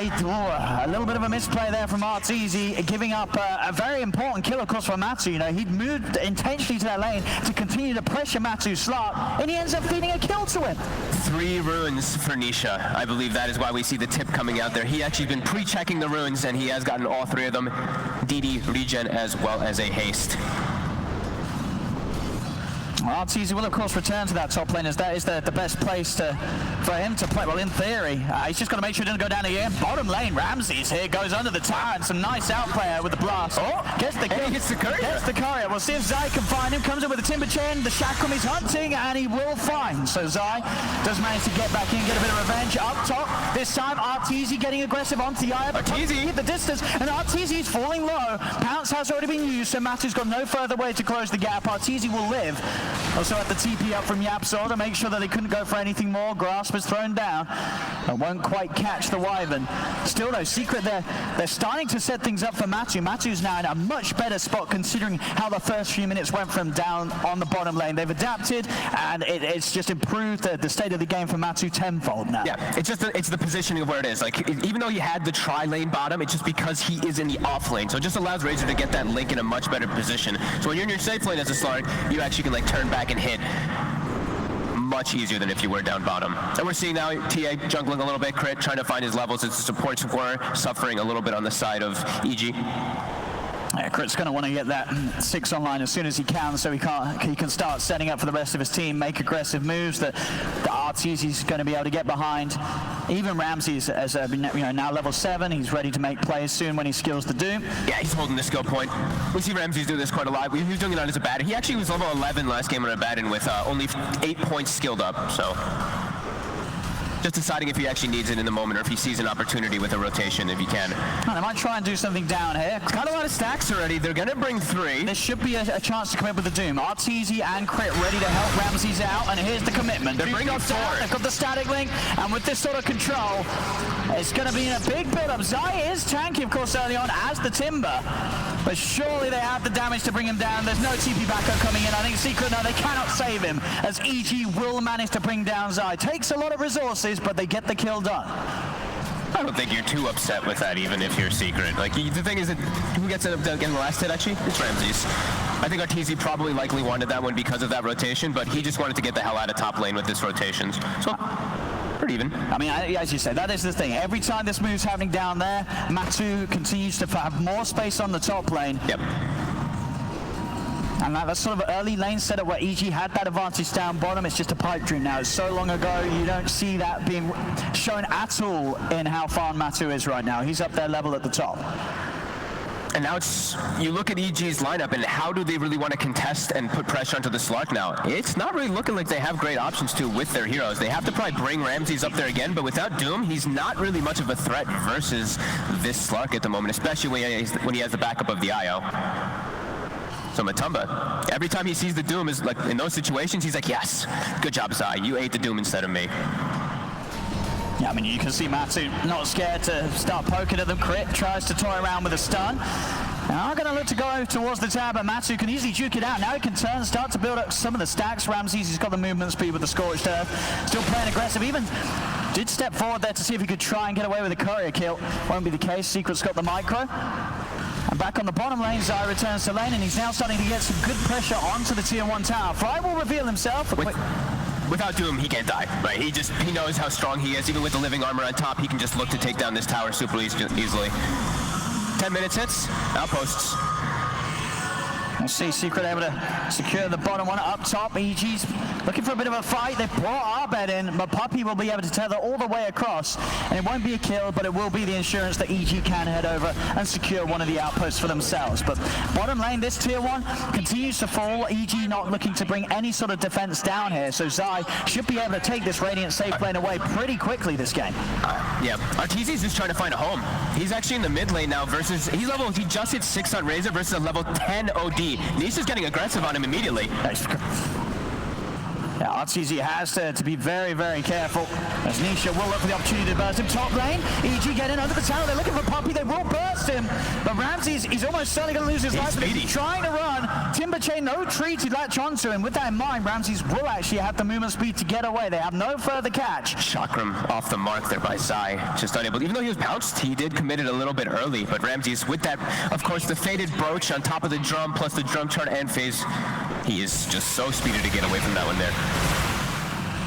[SPEAKER 16] a little bit of a misplay there from Arteezy, giving up a very important kill, of course, for Matsu. You know, he'd moved intentionally to that lane to continue to pressure Matsu's Slark, and he ends up feeding a kill to him.
[SPEAKER 2] 3 runes for Nisha. I believe that is why we see the tip coming out there. He actually been pre-checking the runes, and he has gotten all 3 of them. DD, regen, as well as a haste.
[SPEAKER 16] Arteezy will, of course, return to that top lane, as that is the best place for him to play. Well, in theory, he's just got to make sure he doesn't go down again. Bottom lane, Ramses here goes under the tower, and some nice outplay with the blast. Gets the kill.
[SPEAKER 2] Gets the courier.
[SPEAKER 16] Gets the courier. We'll see if Zai can find him. Comes in with the timber chain. The Shackram is hunting, and he will find. So Zai does manage to get back in, get a bit of revenge up top. This time, Arteezy getting aggressive onto the eye.
[SPEAKER 2] Arteezy
[SPEAKER 16] hit the distance, and Arteezy is falling low. Pounce has already been used, so Matu's got no further way to close the gap. Arteezy will live. Also at the TP up from Yapsor to make sure that they couldn't go for anything more. Grasp is thrown down. But won't quite catch the Wyvern. Still though, Secret they're starting to set things up for Matu. Matu's now in a much better spot considering how the first few minutes went from down on the bottom lane. They've adapted, and it's just improved the state of the game for Matu tenfold now.
[SPEAKER 2] Yeah, it's the positioning of where it is. Like, even though he had the tri-lane bottom, it's just because he is in the off lane. So it just allows Razor to get that link in a much better position. So when you're in your safe lane as a Slark, you actually can like turn back and hit much easier than if you were down bottom. And we're seeing now TA jungling a little bit, Crit trying to find his levels as the supports were suffering a little bit on the side of EG.
[SPEAKER 16] Yeah, Crit's going to want to get that 6 online as soon as he can, so he can start setting up for the rest of his team, make aggressive moves that Arteezy's going to be able to get behind. Even Ramses, as now level 7, he's ready to make plays soon when he skills the Doom.
[SPEAKER 2] Yeah, he's holding the skill point. We see Ramses do this quite a lot. He was doing it on as a Batten. He actually was level 11 last game on a Batten with only 8 points skilled up, so just deciding if he actually needs it in the moment or if he sees an opportunity with a rotation, if he can.
[SPEAKER 16] They might try and do something down here.
[SPEAKER 2] Got a lot of stacks already. They're going to bring 3.
[SPEAKER 16] There should be a chance to come up with the Doom. Arteezy and Crit ready to help Ramses out, and here's the commitment.
[SPEAKER 2] They're bringing 4.
[SPEAKER 16] They've got the static link, and with this sort of control, it's going to be a big build-up. Zai is tanky, of course, early on as the Timber, but surely they have the damage to bring him down. There's no TP backup coming in. I think Secret, no, they cannot save him, as EG will manage to bring down Zai. Takes a lot of resources, but they get the kill done.
[SPEAKER 2] I don't think you're too upset with that, even if you're Secret. Like, the thing is that who gets getting the last hit, actually? It's Ramses. I think Arteezy probably likely wanted that one because of that rotation, but he just wanted to get the hell out of top lane with this rotations. So, pretty even.
[SPEAKER 16] I mean, as you said, that is the thing. Every time this move's happening down there, Matu continues to have more space on the top lane.
[SPEAKER 2] Yep.
[SPEAKER 16] And that's sort of an early lane setup where EG had that advantage down bottom. It's just a pipe dream now. It's so long ago, you don't see that being shown at all in how far Matu is right now. He's up there level at the top.
[SPEAKER 2] And now you look at EG's lineup and how do they really want to contest and put pressure onto the Slark now? It's not really looking like they have great options to with their heroes. They have to probably bring Ramses up there again, but without Doom, he's not really much of a threat versus this Slark at the moment, especially when he has the backup of the IO. So Matumba, every time he sees the Doom, is like in those situations, he's like, yes, good job, Zai. You ate the Doom instead of me.
[SPEAKER 16] Yeah, I mean, you can see Matu not scared to start poking at them. Crit tries to toy around with a stun. Now I'm going to look to go towards the tower, but Matu can easily juke it out. Now he can turn and start to build up some of the stacks. Ramses, he's got the movement speed with the Scorched Earth. Still playing aggressive. Even did step forward there to see if he could try and get away with a courier kill. Won't be the case. Secret's got the micro. And back on the bottom lane, Zai returns to lane, and he's now starting to get some good pressure onto the tier 1 tower. Fly will reveal himself.
[SPEAKER 2] Without Doom, he can't die, right? He knows how strong he is. Even with the living armor on top, he can just look to take down this tower super easily. 10 minutes hits, outposts.
[SPEAKER 16] We'll see Secret able to secure the bottom one up top. EG's looking for a bit of a fight. They brought Arbed in, but Puppey will be able to tether all the way across. And it won't be a kill, but it will be the insurance that EG can head over and secure one of the outposts for themselves. But bottom lane, this tier 1 continues to fall. EG not looking to bring any sort of defense down here. So Zai should be able to take this Radiant safe lane away pretty quickly this game.
[SPEAKER 2] Yeah, Arteezy's just trying to find a home. He's actually in the mid lane now versus, he just hit 6 on Razor versus a level 10 OD. Nisha's getting aggressive on him immediately.
[SPEAKER 16] Yeah, Yeah, RTZ has to be very, very careful, as Nisha will look for the opportunity to burst him. Top lane, EG getting under the tower. They're looking for Puppey. They will burst him, but Ramsey's he's almost certainly going to lose his life. He's trying to run. Timber Chain, no tree to latch onto, and with that in mind, Ramsey's will actually have the movement speed to get away. They have no further catch.
[SPEAKER 2] Chakram off the mark there by Sai. Just unable. Even though he was bounced, he did commit it a little bit early, but Ramsey's with that, of course, the faded brooch on top of the drum, plus the drum chart and phase. He is just so speedy to get away from that one there.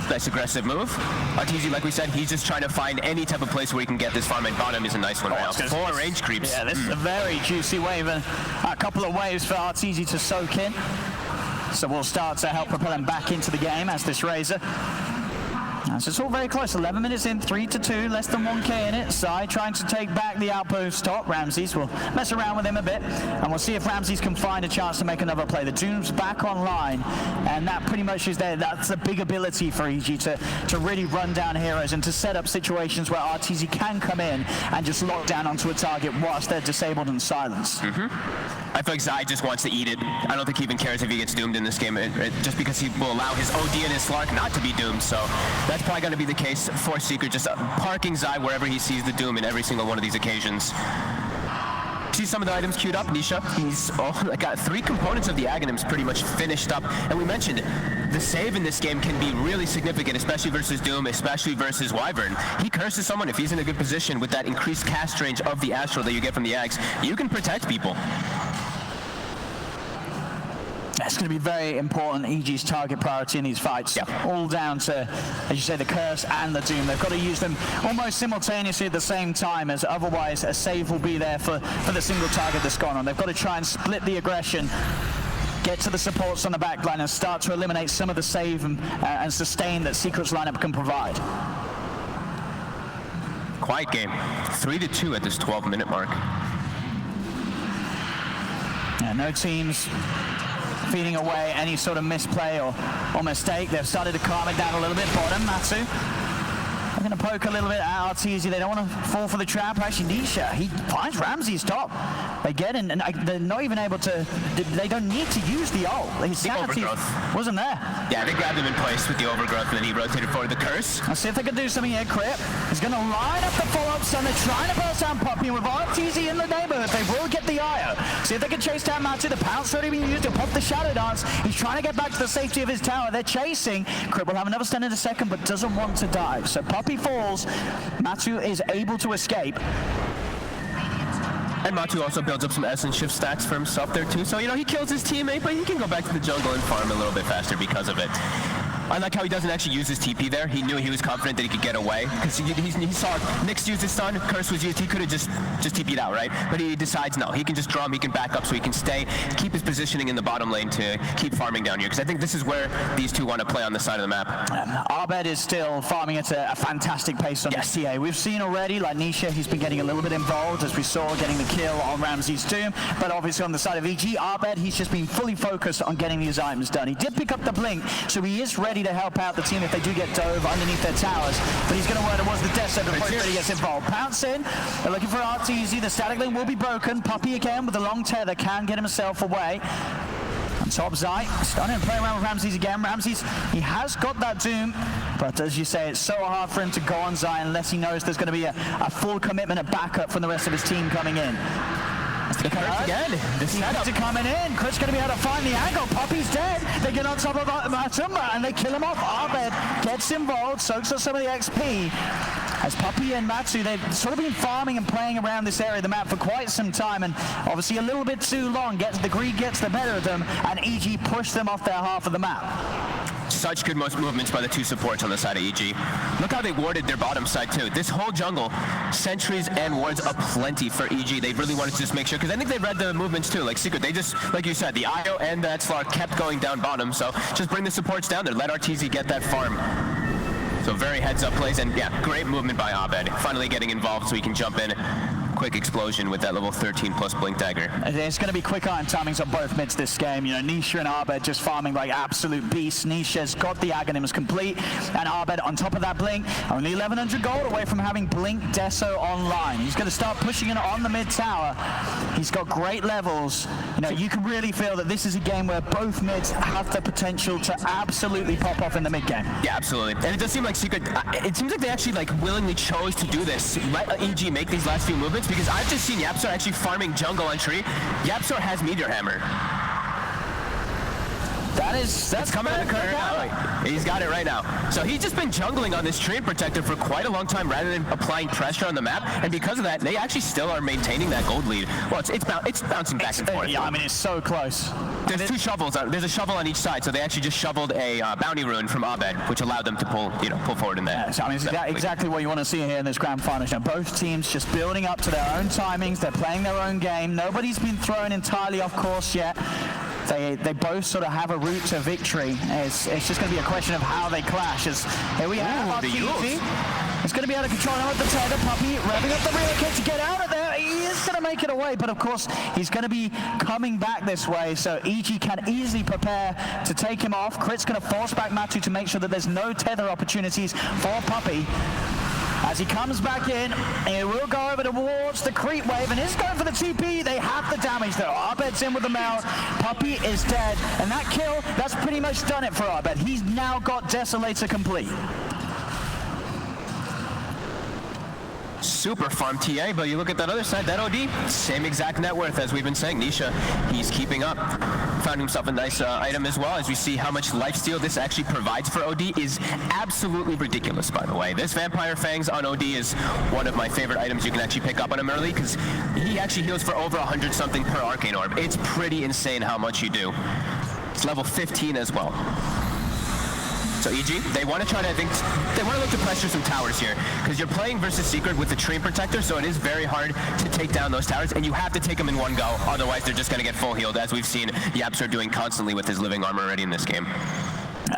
[SPEAKER 2] Nice aggressive move. RTZ, like we said, he's just trying to find any type of place where he can get this farm, and bottom is a nice one now. 4 range creeps.
[SPEAKER 16] Yeah, this is a very juicy wave, and a couple of waves for RTZ to soak in. So we'll start to help propel him back into the game as this Razor. So it's all very close. 11 minutes in, 3-2, less than 1k in it. Sai trying to take back the outpost top. Ramses will mess around with him a bit, and we'll see if Ramses can find a chance to make another play. The Doom's back online, and that pretty much is there. That's a big ability for EG to really run down heroes and to set up situations where RTZ can come in and just lock down onto a target whilst they're disabled and silenced.
[SPEAKER 2] I feel like Zai just wants to eat it. I don't think he even cares if he gets doomed in this game, just because he will allow his OD and his Slark not to be doomed. So that's probably going to be the case for Secret, just parking Zai wherever he sees the doom in every single one of these occasions. See some of the items queued up, Nisha. He's got 3 components of the Aghanims pretty much finished up. And we mentioned the save in this game can be really significant, especially versus Doom, especially versus Wyvern. He curses someone. If he's in a good position with that increased cast range of the Astral that you get from the Aghs, you can protect people.
[SPEAKER 16] It's going to be very important, EG's target priority in these fights. Yep. All down to, as you say, the Curse and the Doom. They've got to use them almost simultaneously at the same time, as otherwise a save will be there for the single target that's gone on. They've got to try and split the aggression, get to the supports on the back line, and start to eliminate some of the save and sustain that Secret's lineup can provide.
[SPEAKER 2] Quiet game. 3-2 at this 12-minute mark.
[SPEAKER 16] Yeah, no teams feeding away any sort of misplay or mistake. They've started to calm it down a little bit. Bottom, Matsu. They're going to poke a little bit at RTZ. They don't want to fall for the trap. Actually, Nisha, he finds Ramsey's top. They get in, and they're not even able to, they don't need to use the ult. His sanity wasn't there.
[SPEAKER 2] Yeah, they grabbed him in place with the overgrowth, and then he rotated forward the Curse.
[SPEAKER 16] Let's see if they can do something here. Crip is going to line up the follow-ups, and they're trying to burst down Puppey. With RTZ in the neighborhood, they will get the IO. See if they can chase down Matsu. The pounce already been used to pop the Shadow Dance. He's trying to get back to the safety of his tower. They're chasing. Crip will have another stun in a second, but doesn't want to dive. So Puppey falls. Matsu is able to escape.
[SPEAKER 2] And Matu also builds up some Essence Shift stats for himself there too. So, you know, he kills his teammate, but he can go back to the jungle and farm a little bit faster because of it. I like how he doesn't actually use his TP there. He knew he was confident that he could get away because he saw Nyx use his stun, Curse was used. He could have just TP'd out, right? But he decides no, he can just drum, he can back up so he can keep his positioning in the bottom lane to keep farming down here. Because I think this is where these two want to play on the side of the map.
[SPEAKER 16] Arbed is still farming at a fantastic pace on the CA. We've seen already, like Nisha, he's been getting a little bit involved, as we saw, getting the kill on Ramsey's Doom. But obviously on the side of EG, Arbed, he's just been fully focused on getting these items done. He did pick up the blink, so he is ready to help out the team if they do get dove underneath their towers. But he's going to work towards the death center before he gets involved. Pounce in. They're looking for RTZ. The static link will be broken. Puppey again with the long tether can get himself away. On top, Zai starting to play around with Ramses again. Ramses, he has got that Doom, but as you say, it's so hard for him to go on Zai unless he knows there's going to be a full commitment of backup from the rest of his team coming in.
[SPEAKER 2] The Curse again. The setup
[SPEAKER 16] coming in. Chris going to be able to find the angle. Puppey's dead. They get on top of Matumba and they kill him off. Arbed gets involved, soaks up some of the XP. As Puppey and Matsu, they've sort of been farming and playing around this area of the map for quite some time, and obviously a little bit too long. The greed gets the better of them, and EG pushed them off their half of the map.
[SPEAKER 2] Such good movements by the two supports on the side of EG. Look how they warded their bottom side too. This whole jungle, sentries and wards aplenty for EG. They really wanted to just make sure, because I think they read the movements too. Like Secret, they just, like you said, the IO and that Slark kept going down bottom. So just bring the supports down there. Let RTZ get that farm. So very heads up plays, and yeah, great movement by Abed. Finally getting involved so he can jump in. quick explosion with that level 13 plus blink dagger.
[SPEAKER 16] It's going to be quick iron timings on both mids this game. You know, Nisha and Abed just farming like absolute beasts. Nisha's got the Aghanims complete, and Abed on top of that blink, only 1,100 gold away from having blink Deso online. He's going to start pushing it on the mid tower. He's got great levels. You know, you can really feel that this is a game where both mids have the potential to absolutely pop off in the mid game.
[SPEAKER 2] Yeah, absolutely. And it does seem like Secret, it seems like they actually like willingly chose to do this. Let EG make these last few movements, because I've just seen YapzOr actually farming jungle on tree. YapzOr has Meteor Hammer. That's coming in the corner now. He's got it right now. So he's just been jungling on this tree protector for quite a long time rather than applying pressure on the map. And because of that, they actually still are maintaining that gold lead. Well, it's bouncing back and forth.
[SPEAKER 16] Yeah, I mean, it's so close.
[SPEAKER 2] There's two shovels. There's a shovel on each side, so they actually just shoveled a bounty rune from Abed, which allowed them to pull forward in there.
[SPEAKER 16] Yeah, so I mean, it's exactly what you want to see here in this grand final. Now, both teams just building up to their own timings. They're playing their own game. Nobody's been thrown entirely off course yet. They both sort of have a route to victory. It's just going to be a question of how they clash. As here we have our TG. It's going to be out of control now with the tether. Puppey revving up the rear kick to get out of there. He is going to make it away, but of course he's going to be coming back this way, so EG can easily prepare to take him off. Crit's going to force back Matu to make sure that there's no tether opportunities for Puppey. As he comes back in, he will go over towards the creep wave and is going for the TP. They have the damage though. Abed's in with the mount. Puppey is dead. And that kill, that's pretty much done it for Abed. He's now got Desolator complete.
[SPEAKER 2] Super farm TA, but you look at that other side, that OD, same exact net worth as we've been saying. Nisha, he's keeping up. Found himself a nice item as well, as we see how much lifesteal this actually provides for OD is absolutely ridiculous, by the way. This Vampire Fangs on OD is one of my favorite items you can actually pick up on him early, because he actually heals for over 100 something per Arcane Orb. It's pretty insane how much you do. It's level 15 as well. So EG, they want to try to, they want to look to pressure some towers here, because you're playing versus Secret with the Tree Protector, so it is very hard to take down those towers, and you have to take them in one go, otherwise they're just going to get full healed, as we've seen YapzOr doing constantly with his living armor already in this game.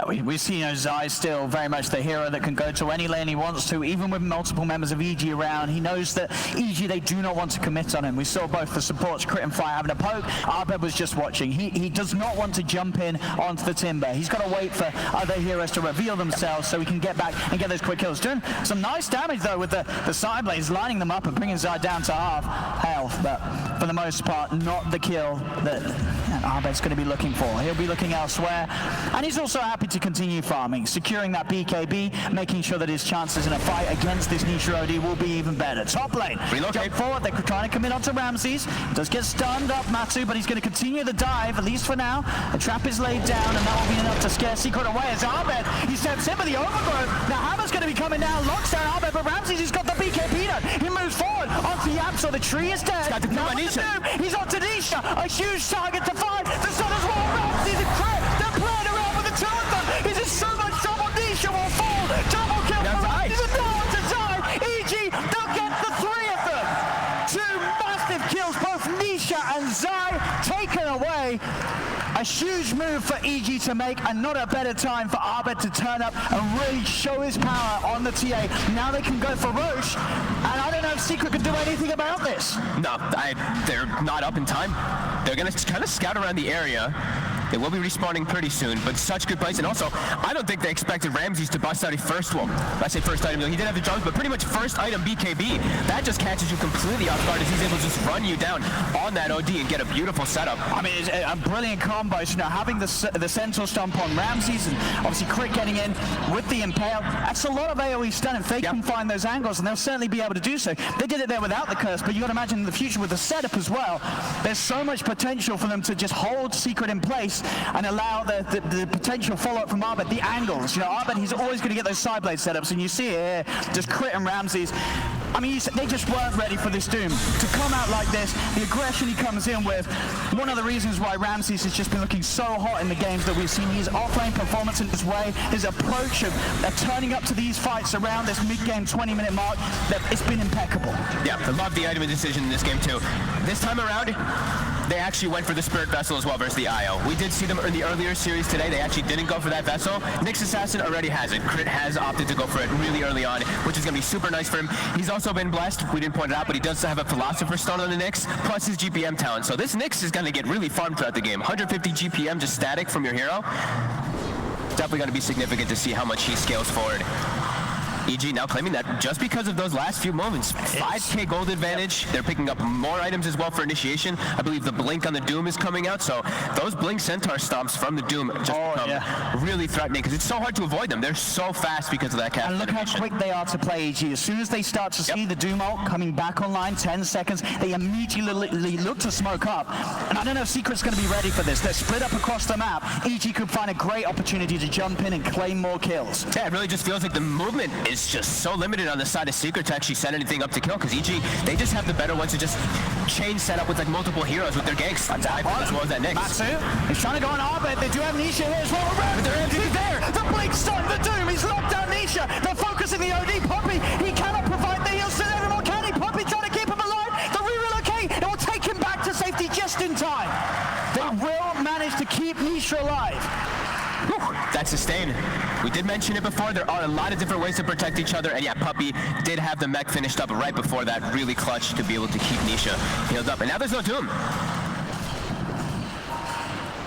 [SPEAKER 16] We see Zai still very much the hero that can go to any lane he wants to, even with multiple members of EG around. He knows that EG, they do not want to commit on him. We saw both the supports, Crit and Fire, having a poke. Abed was just watching. He does not want to jump in onto the timber. He's got to wait for other heroes to reveal themselves so he can get back and get those quick kills. Doing some nice damage, though, with the side blades, lining them up and bringing Zai down to half health. But for the most part, not the kill that Abed's going to be looking for. He'll be looking elsewhere. And he's also happy to continue farming, securing that BKB, making sure that his chances in a fight against this Nisha OD will be even better. Top lane, jump forward, they're trying to commit onto Ramses. Does get stunned up, Matu, but he's going to continue the dive, at least for now. The trap is laid down, and that will be enough to scare Secret away as Abed, he steps in with the overgrowth. Now Hammer's going to be coming down, locks down Abed, but Ramses has got the BKB now. He moves forward onto YapzOr, the tree is dead. Now he's onto Nisha, a huge target to find. The sun as well, Ramses and Crit, they're playing around with the two of them. Is it so much trouble? Nisha will fall. Double kill for Ramses and now to Zai. EG, they'll get the three of them. Two massive kills, both Nisha and Zai taken away. A huge move for EG to make, and not a better time for Abed to turn up and really show his power on the TA. Now they can go for Roche, and I don't know if Secret can do anything about this.
[SPEAKER 2] No, they're not up in time. They're going to kind of scout around the area. They will be respawning pretty soon, but such good plays. And also, I don't think they expected Ramses to bust out a first one. I say first item, he did have the jump, but pretty much first item BKB. That just catches you completely off guard as he's able to just run you down on that OD and get a beautiful setup.
[SPEAKER 16] I mean, it's a brilliant combo. You know, having the Centaur stomp on Ramses and obviously Crit getting in with the Impale. That's a lot of AoE stun if they can find those angles, and they'll certainly be able to do so. They did it there without the curse, but you got to imagine in the future with the setup as well, there's so much potential for them to just hold Secret in place and allow the potential follow-up from Abed, the angles. You know, Abed, he's always going to get those side blade setups, and you see it here, just Crit and Ramses. I mean, they just weren't ready for this Doom. To come out like this, the aggression he comes in with, one of the reasons why Ramses has just been looking so hot in the games that we've seen, his offlane performance in his way, his approach of turning up to these fights around this mid-game 20-minute mark, it's been impeccable.
[SPEAKER 2] Yeah, I love the item decision in this game too. This time around, they actually went for the Spirit Vessel as well versus the IO. We did see them in the earlier series today. They actually didn't go for that Vessel. Nyx Assassin already has it. Crit has opted to go for it really early on, which is going to be super nice for him. He's also been blessed. We didn't point it out, but he does have a Philosopher's Stone on the Nyx, plus his GPM talent. So this Nyx is going to get really farmed throughout the game. 150 GPM just static from your hero. Definitely going to be significant to see how much he scales forward. EG now claiming that just because of those last few moments. 5k gold advantage. They're picking up more items as well for initiation. I believe the blink on the Doom is coming out, so those blink centaur stomps from the Doom just become really threatening because it's so hard to avoid them. They're so fast because of that cast.
[SPEAKER 16] And look how quick they are to play, EG. As soon as they start to see the Doom ult coming back online, 10 seconds, they immediately look to smoke up. And I don't know if Secret's going to be ready for this. They're split up across the map. EG could find a great opportunity to jump in and claim more kills.
[SPEAKER 2] Yeah, it really just feels like the movement is just so limited on the side of Secret to actually set anything up to kill, because EG, they just have the better ones to just chain set up with like multiple heroes with their ganks as well as that Nyx.
[SPEAKER 16] Matsu, he's trying to go on Arbit. They do have Nisha here as well. Ramsey's there. The blink stun, the Doom. He's locked down Nisha. They're focusing the OD. Poppy, he cannot provide the heals to them anymore, can he? Poppy trying to keep him alive. The re-relocate. It will take him back to safety just in time. They will manage to keep Nisha alive.
[SPEAKER 2] That's sustain. We did mention it before, there are a lot of different ways to protect each other, and yeah, Puppy did have the mech finished up right before that, really clutch to be able to keep Nisha healed up. And now there's no Doom.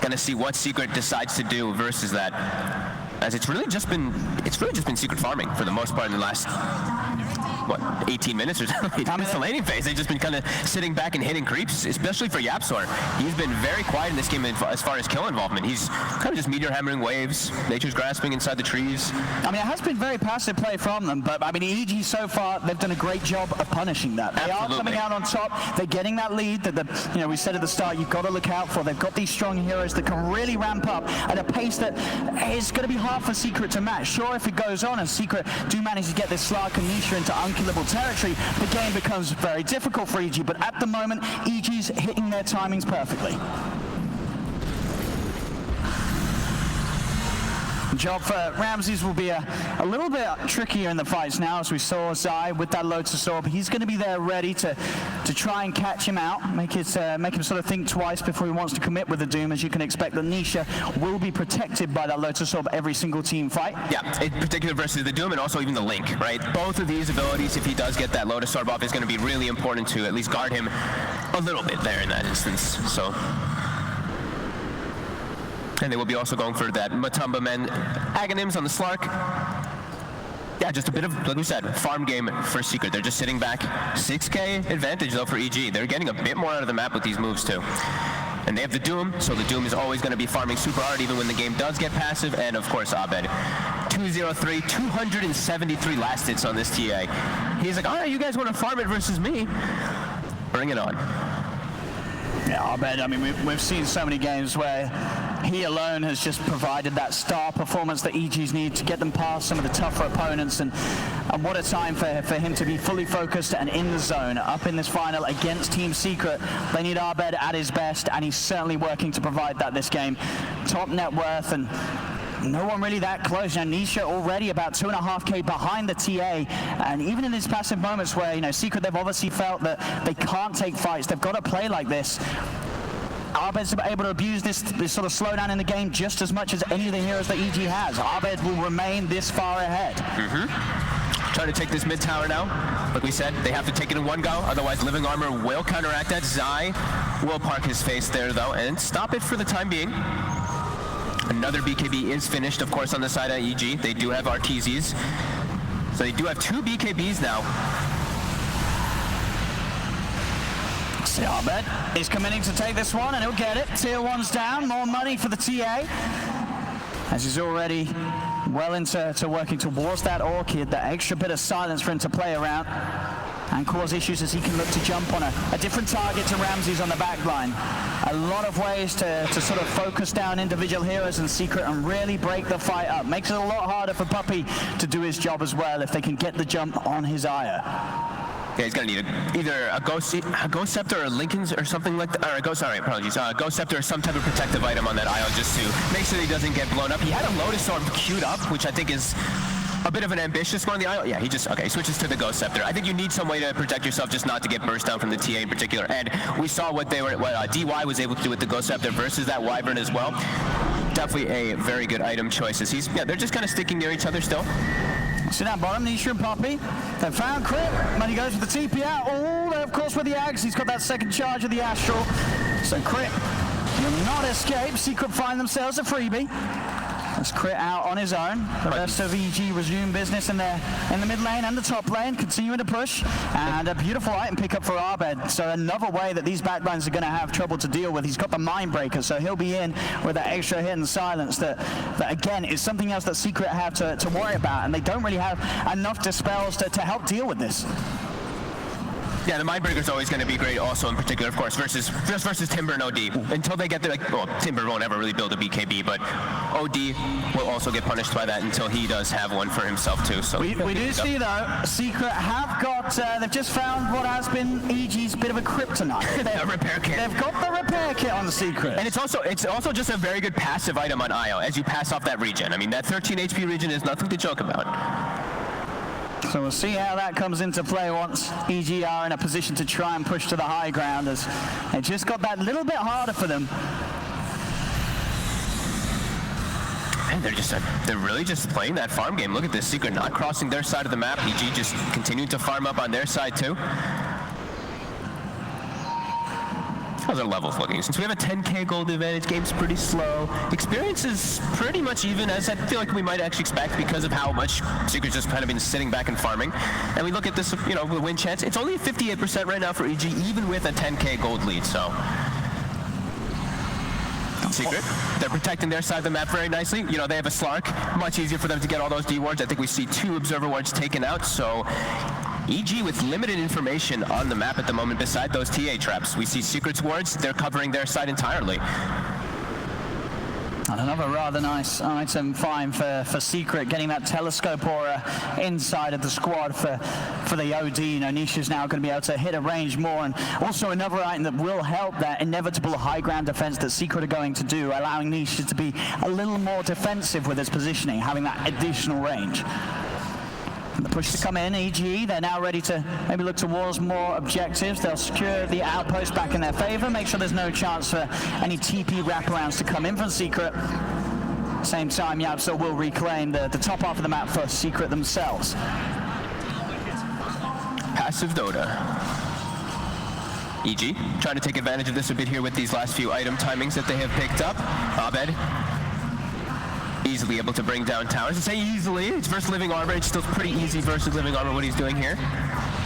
[SPEAKER 2] Gonna see what Secret decides to do versus that, as it's really just been Secret farming for the most part in the last, what, 18 minutes or so. It's the laning phase. They've just been kind of sitting back and hitting creeps, especially for Yapsor. He's been very quiet in this game as far as kill involvement. He's kind of just meteor hammering waves, nature's grasping inside the trees.
[SPEAKER 16] I mean, it has been very passive play from them, but I mean, EG so far, they've done a great job of punishing that. They are coming out on top. They're getting that lead that we said at the start, you've got to look out for. They've got these strong heroes that can really ramp up at a pace that is going to be hard for Secret to match. Sure, if it goes on and Secret do manage to get this Slark and Nisha into unkillable territory, the game becomes very difficult for EG, but at the moment, EG's hitting their timings perfectly. Job for Ramses will be a little bit trickier in the fights now, as we saw Zai with that Lotus Orb. He's going to be there ready to try and catch him out, make him sort of think twice before he wants to commit with the Doom. As you can expect, that Nisha will be protected by that Lotus Orb every single team fight.
[SPEAKER 2] Yeah, in particular versus the Doom and also even the Link, right? Both of these abilities, if he does get that Lotus Orb off, is going to be really important to at least guard him a little bit there in that instance. So. And they will be also going for that Matumba Men Aghanim's on the Slark. Yeah, just a bit of, like we said, farm game for Secret. They're just sitting back. 6k advantage, though, for EG. They're getting a bit more out of the map with these moves, too. And they have the Doom, so the Doom is always going to be farming super hard, even when the game does get passive. And, of course, Abed. 203, 273 last hits on this TA. He's like, oh, you guys want to farm it versus me? Bring it on.
[SPEAKER 16] Yeah, Abed, I mean, we've seen so many games where he alone has just provided that star performance that EGs need to get them past some of the tougher opponents, and what a time for him to be fully focused and in the zone up in this final against Team Secret. They need Abed at his best, and he's certainly working to provide that this game. Top net worth, and no one really that close. Now, Nisha already about 2.5k behind the TA, and even in these passive moments where, Secret, they've obviously felt that they can't take fights, they've got to play like this. Abed's able to abuse this sort of slowdown in the game just as much as any of the heroes that EG has. Abed will remain this far ahead.
[SPEAKER 2] Trying to take this mid tower now. Like we said, they have to take it in one go, otherwise Living Armor will counteract that. Zai will park his face there, though, and stop it for the time being. Another BKB is finished, of course, on the side of EG. They do have RTZs. So they do have 2 BKBs now.
[SPEAKER 16] Abed is committing to take this one, and he'll get it. Tier 1's down, more money for the TA, as he's already well into working towards that Orchid, that extra bit of silence for him to play around and cause issues as he can look to jump on a different target to Ramses on the back line. A lot of ways to sort of focus down individual heroes and Secret and really break the fight up. Makes it a lot harder for Puppy to do his job as well if they can get the jump on his Aya.
[SPEAKER 2] Yeah, he's gonna need either a Ghost Scepter or Lincoln's or something like that, or a Ghost Scepter or some type of protective item on that IO just to make sure that he doesn't get blown up. He had a Lotus Orb queued up, which I think is a bit of an ambitious one on the IO. Yeah, he switches to the Ghost Scepter. I think you need some way to protect yourself just not to get burst down from the TA in particular. And we saw what DY was able to do with the Ghost Scepter versus that Wyvern as well. Definitely a very good item choices. They're just kind of sticking near each other still.
[SPEAKER 16] See that bottom, Nisha and Poppy. They found Crit. Money goes with the TP out. Oh, of course with the Ags. He's got that second charge of the Astral. So Crit will not escape. Secret find themselves a freebie. That's Crit out on his own. The rest of EG resume business in the mid lane and the top lane, continuing to push. And a beautiful item pickup for Abed. So another way that these backbones are going to have trouble to deal with. He's got the Mindbreaker, so he'll be in with that extra hidden silence that again, is something else that Secret have to worry about. And they don't really have enough dispels to help deal with this.
[SPEAKER 2] Yeah, the Mindbreaker is always going to be great also in particular, of course, versus Timber and OD. Until they get there, Timber won't ever really build a BKB, but OD will also get punished by that until he does have one for himself too. So
[SPEAKER 16] we do see though, Secret have got, they've just found what has been EG's bit of a kryptonite.
[SPEAKER 2] A repair kit.
[SPEAKER 16] They've got the repair kit on the Secret.
[SPEAKER 2] And it's also just a very good passive item on IO as you pass off that regen. I mean, that 13 HP regen is nothing to joke about.
[SPEAKER 16] So we'll see how that comes into play once EG are in a position to try and push to the high ground, as it just got that little bit harder for them.
[SPEAKER 2] And they're really just playing that farm game. Look at this, Secret not crossing their side of the map. EG just continuing to farm up on their side too. How's our levels looking? Since we have a 10k gold advantage, game's pretty slow. Experience is pretty much even, as I feel like we might actually expect because of how much Secret's just kind of been sitting back and farming. And we look at this, the win chance. It's only 58% right now for EG, even with a 10k gold lead, so. Secret, they're protecting their side of the map very nicely. They have a Slark, much easier for them to get all those D wards. I think we see 2 Observer wards taken out, so EG with limited information on the map at the moment beside those TA traps. We see Secret's wards, they're covering their side entirely.
[SPEAKER 16] And another rather nice item find for Secret, getting that telescope aura inside of the squad for the OD. Nisha's now going to be able to hit a range more, and also another item that will help that inevitable high ground defense that Secret are going to do, allowing Nisha to be a little more defensive with its positioning, having that additional range. And the push to come in, EG, they're now ready to maybe look towards more objectives. They'll secure the outpost back in their favor, make sure there's no chance for any TP wraparounds to come in from Secret. Same time, YapzOr will reclaim the top half of the map for Secret themselves.
[SPEAKER 2] Passive Dota. EG trying to take advantage of this a bit here with these last few item timings that they have picked up. Abed easily able to bring down towers. To say easily, it's versus Living Armor. It's still pretty easy versus Living Armor what he's doing here.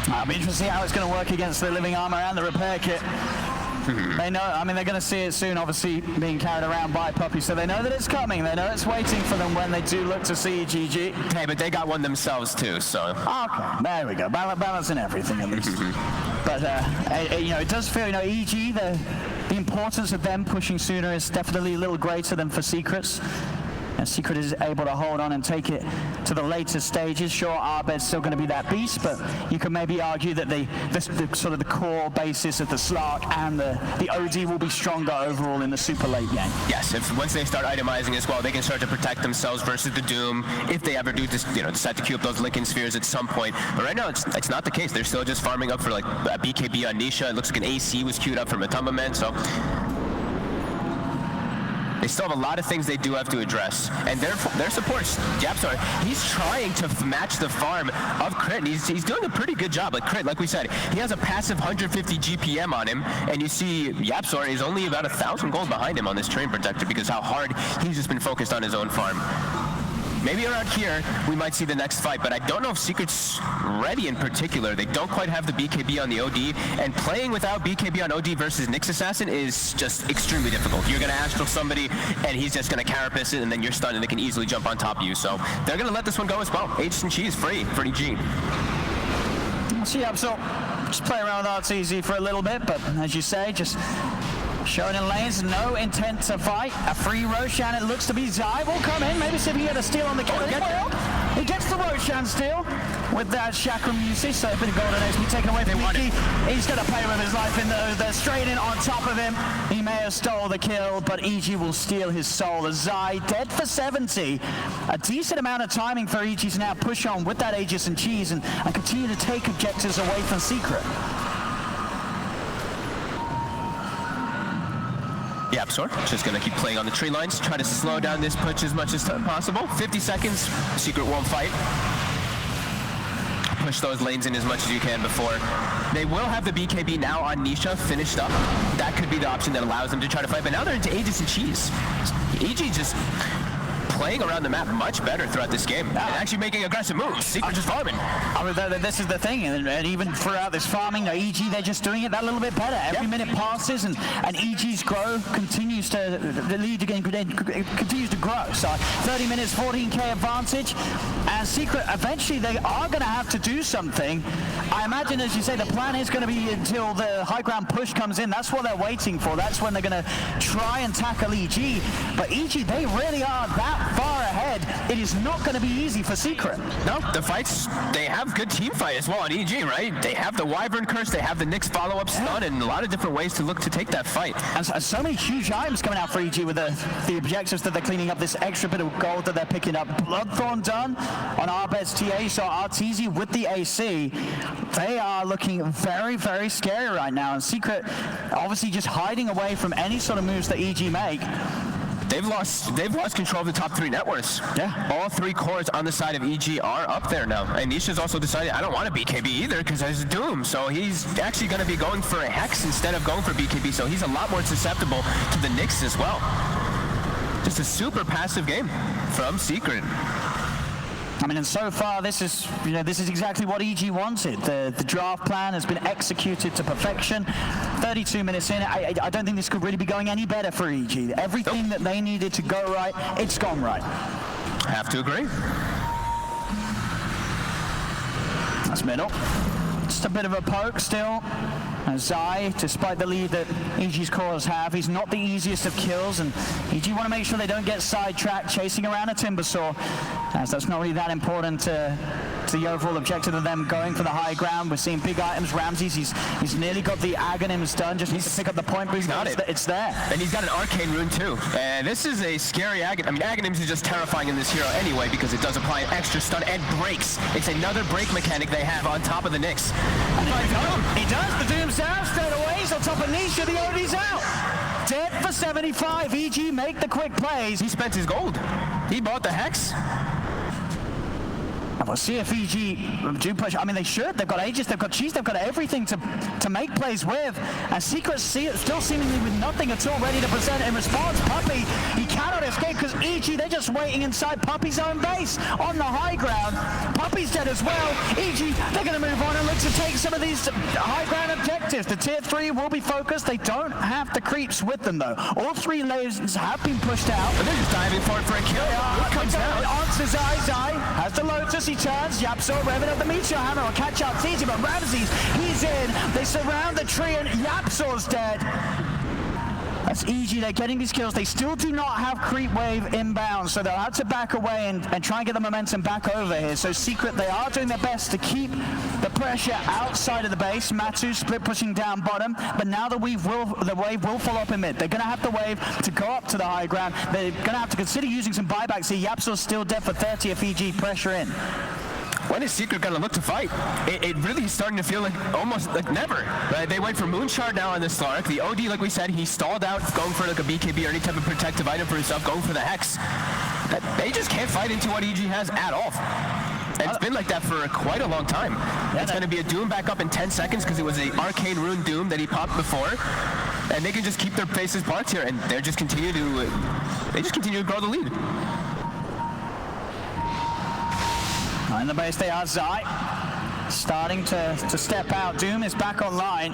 [SPEAKER 16] I'll be interested to see how it's going to work against the Living Armor and the repair kit. They know, they're going to see it soon, obviously being carried around by Puppy, so they know that it's coming. They know it's waiting for them when they do look to see GG.
[SPEAKER 2] Hey, but they got one themselves too, so.
[SPEAKER 16] Okay, there we go. Balancing everything at least. But, it does feel, EG, the importance of them pushing sooner is definitely a little greater than for Secrets. And Secret is able to hold on and take it to the later stages. Sure, Abed's still going to be that beast, but you can maybe argue that the sort of the core basis of the Slark and the OD will be stronger overall in the super late game.
[SPEAKER 2] Yes, once they start itemizing as well, they can start to protect themselves versus the Doom if they ever do decide to queue up those Lycan Spheres at some point. But right now, it's not the case. They're still just farming up for like a BKB on Nisha. It looks like an AC was queued up for Matumba Man, so they still have a lot of things they do have to address. And their supports, YapzOr, he's trying to match the farm of Crit. And he's doing a pretty good job. Like Crit, like we said, he has a passive 150 GPM on him. And you see YapzOr is only about 1,000 gold behind him on this Terrain Protector because how hard he's just been focused on his own farm. Maybe around here, we might see the next fight, but I don't know if Secret's ready in particular. They don't quite have the BKB on the OD, and playing without BKB on OD versus Nyx Assassin is just extremely difficult. You're going to Astral somebody, and he's just going to Carapace it, and then you're stunned, and they can easily jump on top of you. So they're going to let this one go as well. Aegis and Cheese free for EG.
[SPEAKER 16] So YapzOr, just play around with RTZ for a little bit, but as you say, just showing in lanes, no intent to fight. A free Roshan, it looks to be Zai will come in, maybe see if he can get a steal on the kill. He gets the Roshan steal. with that chakram usage, so a bit of golden eggs be taken away from EG. He's going to play with his life in though. They're straight in on top of him. He may have stole the kill, but EG will steal his soul. As Zai dead for 70. A decent amount of timing for EG to now push on with that Aegis and Cheese and continue to take objectives away from Secret.
[SPEAKER 2] YapzOr just going to keep playing on the tree lines, try to slow down this push as much as possible. 50 seconds, Secret won't fight. Push those lanes in as much as you can before. They will have the BKB now on Nisha finished up. That could be the option that allows them to try to fight, but now they're into Aegis and Cheese. EG just playing around the map much better throughout this game and actually making aggressive moves. Secret just farming.
[SPEAKER 16] I mean, this is the thing, and even throughout this farming, EG, they're just doing it that little bit better. Every minute passes, and EG's grow continues to, the lead again continues to grow. So 30 minutes, 14k advantage, and Secret, eventually they are going to have to do something. I imagine, as you say, the plan is going to be until the high ground push comes in. That's what they're waiting for. That's when they're going to try and tackle EG. But EG, they really are that far ahead. It is not going to be easy for Secret.
[SPEAKER 2] No, the fights, they have good team fight as well on EG, right? They have the Wyvern Curse, they have the Nyx follow-up stun, and a lot of different ways to look to take that fight.
[SPEAKER 16] And so many huge items coming out for EG with the objectives that they're cleaning up, this extra bit of gold that they're picking up. Bloodthorn done on Arbed's TA, so Arteezy with the AC. They are looking very, very scary right now, and Secret obviously just hiding away from any sort of moves that EG make.
[SPEAKER 2] They've lost control of the top 3 net worths.
[SPEAKER 16] Yeah.
[SPEAKER 2] All 3 cores on the side of EG are up there now. And Nisha's also decided, I don't want a BKB either because there's Doom. So he's actually going to be going for a Hex instead of going for BKB. So he's a lot more susceptible to the Nyx as well. Just a super passive game from Secret.
[SPEAKER 16] I mean, and so far, this is exactly what EG wanted. The draft plan has been executed to perfection. 32 minutes in, I don't think this could really be going any better for EG. Everything that they needed to go right, it's gone right.
[SPEAKER 2] I have to agree.
[SPEAKER 16] That's middle. Just a bit of a poke still. And Zai, despite the lead that EG's cores have, he's not the easiest of kills, and EG want to make sure they don't get sidetracked chasing around a Timbersaw, as that's not really that important to the overall objective of them going for the high ground. We're seeing big items. Ramses, he's nearly got the Aghanims done, just needs to pick up the point, but it's there.
[SPEAKER 2] And he's got an Arcane Rune too. And this is a scary Aghanims. I mean, Aghanims is just terrifying in this hero anyway because it does apply an extra stun and breaks. It's another break mechanic they have on top of the Nyx.
[SPEAKER 16] He does. The Doom's down straight away. He's on top of Nisha. The OD's out. Dead for 75. EG make the quick plays.
[SPEAKER 2] He spent his gold. He bought the Hex.
[SPEAKER 16] And we'll see if EG do push. I mean, they should. They've got Aegis, they've got Cheese, they've got everything to make plays with. And Secret still seemingly with nothing at all ready to present in response. Puppey, he cannot escape because EG, they're just waiting inside Puppey's own base on the high ground. Puppey's dead as well. EG, they're going to move on and look to take some of these high ground objectives. The tier 3 will be focused. They don't have the creeps with them, though. All 3 layers have been pushed out.
[SPEAKER 2] And they're just diving for it for a kill.
[SPEAKER 16] It comes out. Onto Zai. Has the Lotus. He turns. YapzOr revving up the Meteor Hammer. Will catch out Arteezy, but Ramses, he's in. They surround the tree, and YapzOr's dead. That's EG. They're getting these kills. They still do not have creep wave inbound, so they'll have to back away and try and get the momentum back over here. So Secret, they are doing their best to keep the pressure outside of the base. Matu split pushing down bottom, but now the wave will follow up in mid. They're going to have the wave to go up to the high ground. They're going to have to consider using some buybacks here. YapzOr's still dead for 30 if EG pressure in.
[SPEAKER 2] When is Secret going to look to fight? It really is starting to feel like almost like never. Right? They went for Moonshard now on the Slark. The OD, like we said, he stalled out going for like a BKB or any type of protective item for himself, going for the Hex. They just can't fight into what EG has at all. And it's been like that for quite a long time. Yeah, it's going to be a Doom back up in 10 seconds because it was an Arcane Rune Doom that he popped before. And they can just keep their faces parts here, and they just continue to grow the lead.
[SPEAKER 16] In the base they are. Zai starting to step out. Doom is back online.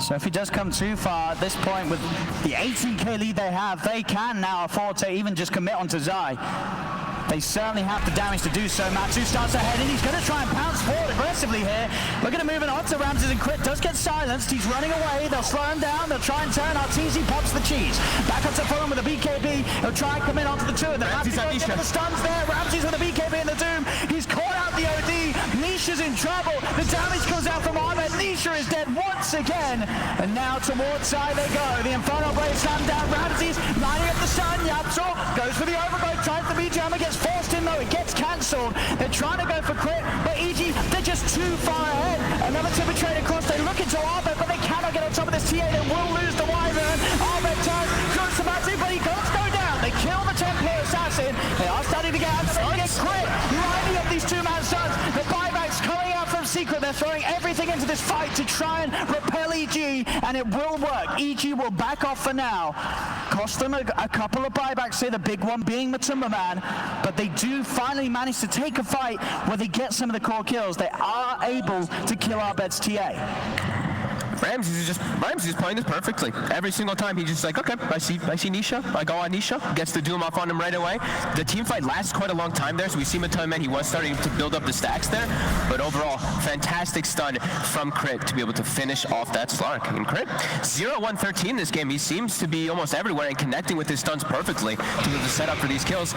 [SPEAKER 16] So if he does come too far at this point with the 18k lead they have, they can now afford to even just commit onto Zai. They certainly have the damage to do so. Matu starts ahead and he's going to try and pounce forward aggressively. aggressively here. Look at him moving on to Ramses, and Crit does get silenced. He's running away. They'll slow him down. They'll try and turn. Arteezy pops the cheese. Back up to Fulham with a BKB. He'll try and come in onto the two. And Ramses goes into the stuns there. Ramses with a BKB in the Doom. He's caught out the OD. Nisha's in trouble. The damage comes out from Ahmed. Nisha is dead once again. And now towards side they go. The Inferno Blade slammed down. Ramses lining up the stun. Yapso goes for the overgrowth. Time for B-Jammer. Gets forced in though. It gets cancelled. They're trying to go for Crit, but EG, they're just too far ahead. Another Timber Trade across. They look into Arbet, but they cannot get on top of this TA. They will lose the Wyvern. Arbet turns, goes to Matsu, but he can't go down. They kill the Templar Assassin. They are starting to get out. They get Crit lining up these two-man stuns. The buybacks coming out from Secret. They're throwing everything into this fight to try and repel EG, and it will work. EG will back off for now. Cost them a couple of buybacks here, the big one being Matumba Man, but they do finally manage to take a fight where they get some of the core kills. They are able to kill Arbet's TA.
[SPEAKER 2] Ramses is playing this perfectly. Every single time he's just like, okay, I see Nisha. I go on Nisha. Gets the Doom off on him right away. The team fight lasts quite a long time there, so we see Matumba, he was starting to build up the stacks there. But overall, fantastic stun from Crit to be able to finish off that Slark. And Crit, 0-1-13 this game. He seems to be almost everywhere and connecting with his stuns perfectly to be able to set up for these kills.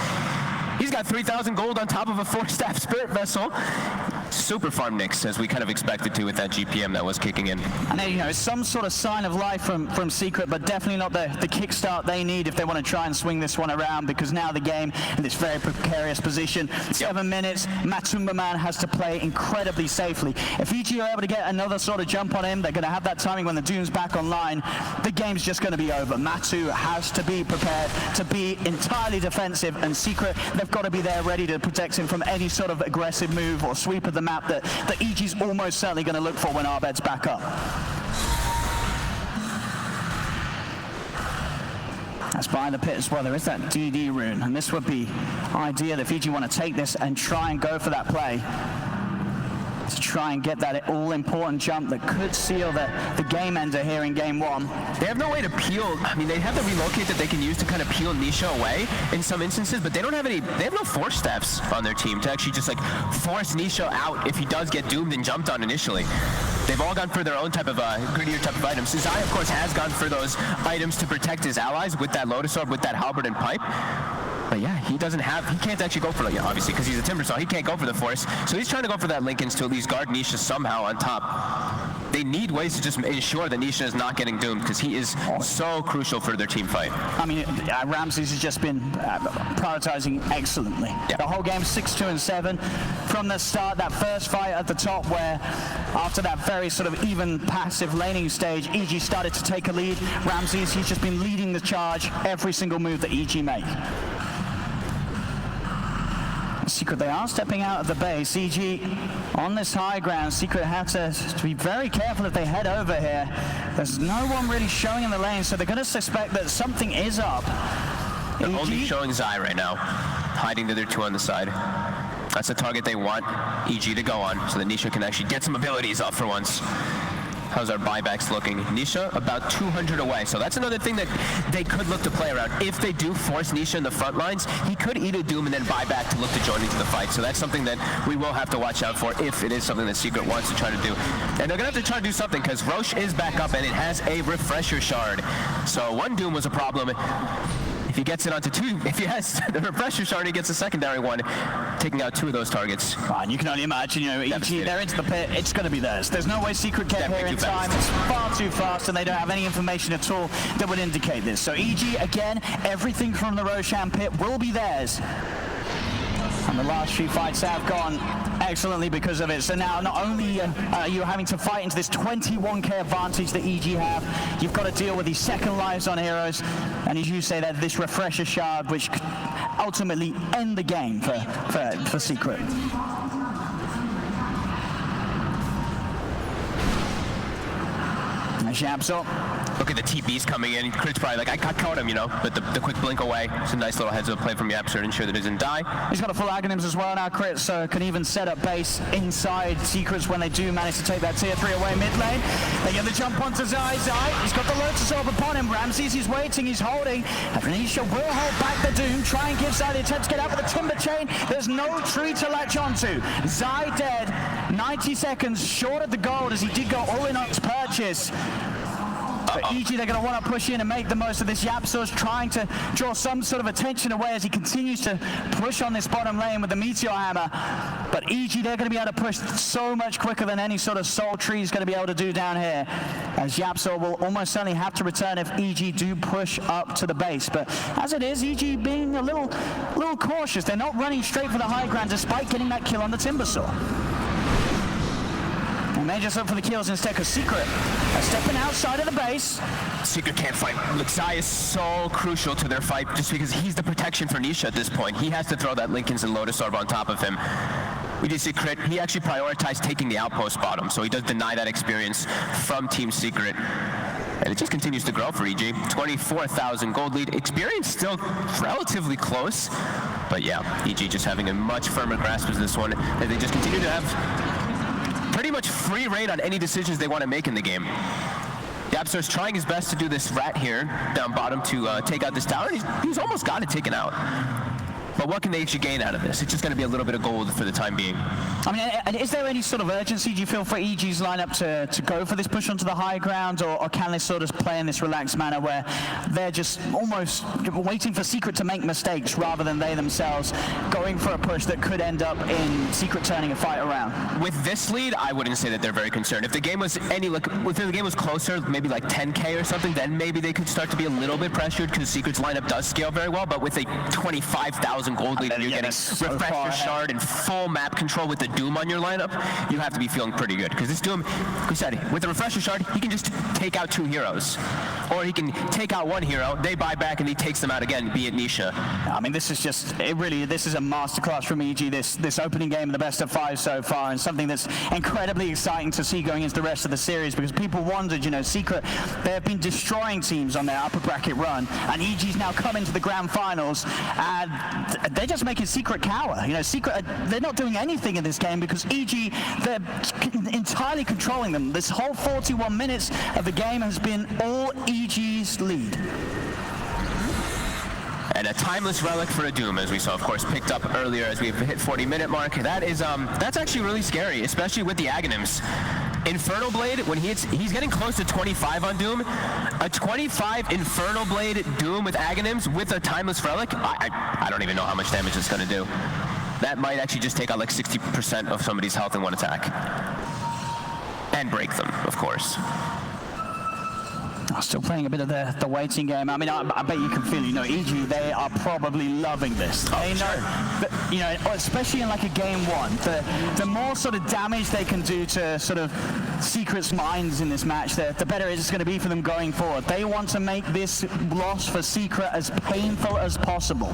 [SPEAKER 2] He's got 3,000 gold on top of a 4-staff Spirit Vessel. Super farm Nyx, as we kind of expected to with that GPM that was kicking in.
[SPEAKER 16] And then, you know, some sort of sign of life from Secret, but definitely not the kickstart they need if they want to try and swing this one around, because now the game in this very precarious position. 7 minutes, Matumba Man has to play incredibly safely. If EG are able to get another sort of jump on him, they're going to have that timing when the Doom's back online. The game's just going to be over. Matu has to be prepared to be entirely defensive, and Secret, they've got to be there ready to protect him from any sort of aggressive move or sweep of the map that EG's almost certainly going to look for when Arbet's back up. That's behind the pit as well. There is that DD rune, and this would be ideal if EG want to take this and try and go for that play, to try and get that all-important jump that could seal the game ender here in game one.
[SPEAKER 2] They have no way to peel. I mean, they have the relocate that they can use to kind of peel Nisha away in some instances, but they don't have any. They have no force steps on their team to actually just like force Nisha out if he does get doomed and jumped on initially. They've all gone for their own type of grittier type of items. Zai, of course, has gone for those items to protect his allies with that Lotus Orb, with that Halberd and Pipe. But yeah, he can't actually go for it, obviously, because he's a Timbersaw. He can't go for the Force. So he's trying to go for that Linken's to at least guard Nisha somehow on top. They need ways to just ensure that Nisha is not getting doomed, because he is so crucial for their team fight.
[SPEAKER 16] I mean, Ramses has just been prioritizing excellently. Yeah. The whole game 6-2-7 from the start. That first fight at the top, where after that very sort of even passive laning stage, EG started to take a lead. Ramses, he's just been leading the charge every single move that EG make. Secret, they are stepping out of the base. EG on this high ground. Secret have to be very careful if they head over here. There's no one really showing in the lane, so they're going to suspect that something is up.
[SPEAKER 2] They're only showing Zai right now, hiding the other two on the side. That's the target they want EG to go on, so that Nisha can actually get some abilities off for once. How's our buybacks looking? Nisha about 200 away, so that's another thing that they could look to play around. If they do force Nisha in the front lines, he could eat a Doom and then buy back to look to join into the fight. So that's something that we will have to watch out for if it is something that Secret wants to try to do. And they're gonna have to try to do something, because Roche is back up and it has a refresher shard. So one Doom was a problem. If he gets it onto two, if he has the refresher shard, he gets a secondary one, taking out two of those targets.
[SPEAKER 16] And you can only imagine, you know, EG, they're into the pit, it's going to be theirs. There's no way Secret get here in time. It's far too fast, and they don't have any information at all that would indicate this. So EG, again, everything from the Roshan pit will be theirs. And the last few fights have gone excellently because of it. So now not only are you having to fight into this 21k advantage that EG have, you've got to deal with these second lives on heroes. And as you say, that this refresher shard, which could ultimately end the game for Secret. Jabs up.
[SPEAKER 2] Look at the TPs coming in. Crit's probably like, I caught him, you know, but the quick blink away. It's a nice little heads-up play from Yapster to ensure that he doesn't die.
[SPEAKER 16] He's got a full Aghanims as well now, Crit, so can even set up base inside Secrets when they do manage to take that tier 3 away mid lane. They get the jump onto Zai. He's got the Lotus Orb upon him. Ramses, he's waiting, he's holding. Renisha will hold back the Doom, try and give Zai the attempt to get out with the Timber Chain. There's no tree to latch onto. Zai dead. 90 seconds short of the gold as he did go all in on his purchase. But EG, they're going to want to push in and make the most of this. Yapzor's trying to draw some sort of attention away as he continues to push on this bottom lane with the Meteor Hammer. But EG, they're going to be able to push so much quicker than any sort of Soul Tree is going to be able to do down here. As Yapzor will almost certainly have to return if EG do push up to the base. But as it is, EG being a little cautious. They're not running straight for the high ground despite getting that kill on the Timbersaw. And they just look for the kills instead because Secret are stepping outside of the base.
[SPEAKER 2] Secret can't fight. Luxai is so crucial to their fight just because he's the protection for Nisha at this point. He has to throw that Linken's and Lotus Orb on top of him. We did see Crit. He actually prioritized taking the outpost bottom, so he does deny that experience from Team Secret. And it just continues to grow for EG. 24,000 gold lead. Experience still relatively close. But yeah, EG just having a much firmer grasp as this one. And they just continue to have pretty much free reign on any decisions they want to make in the game. Yapzor's trying his best to do this rat here down bottom to take out this tower. He's almost got it taken out. But what can they actually gain out of this? It's just going to be a little bit of gold for the time being.
[SPEAKER 16] I mean, is there any sort of urgency, do you feel, for EG's lineup to go for this push onto the high ground, or can they sort of play in this relaxed manner where they're just almost waiting for Secret to make mistakes rather than they themselves going for a push that could end up in Secret turning a fight around?
[SPEAKER 2] With this lead, I wouldn't say that they're very concerned. If the game was if the game was closer, maybe like 10K or something, then maybe they could start to be a little bit pressured because Secret's lineup does scale very well. But with a 25,000 gold lead and you're getting Refresher Shard and full map control with the Doom on your lineup, you have to be feeling pretty good. Because this Doom, like we said, with the Refresher Shard, he can just take out 2 heroes. Or he can take out 1 hero, they buy back, and he takes them out again, be it Nisha.
[SPEAKER 16] I mean, this is just, this is a masterclass from EG, this opening game of the best of 5 so far, and something that's incredibly exciting to see going into the rest of the series, because people wondered, Secret, they have been destroying teams on their upper bracket run, and EG's now come into the grand finals, and they're just making Secret cower. Secret, they're not doing anything in this game because EG, they're entirely controlling them. This whole 41 minutes of the game has been all EG's lead.
[SPEAKER 2] And a timeless relic for a Doom, as we saw, of course, picked up earlier as we hit 40-minute mark. That is, that's actually really scary, especially with the Aghanims. Infernal Blade, when he's getting close to 25 on Doom, a 25 Infernal Blade Doom with Aghanims with a timeless relic, I don't even know how much damage it's going to do. That might actually just take out like 60% of somebody's health in one attack. And break them, of course.
[SPEAKER 16] Still playing a bit of the waiting game. I mean, I bet you can feel, EG, they are probably loving this. They know that, especially in like a game 1, the more sort of damage they can do to sort of Secret's minds in this match, the better it's going to be for them going forward. They want to make this loss for Secret as painful as possible.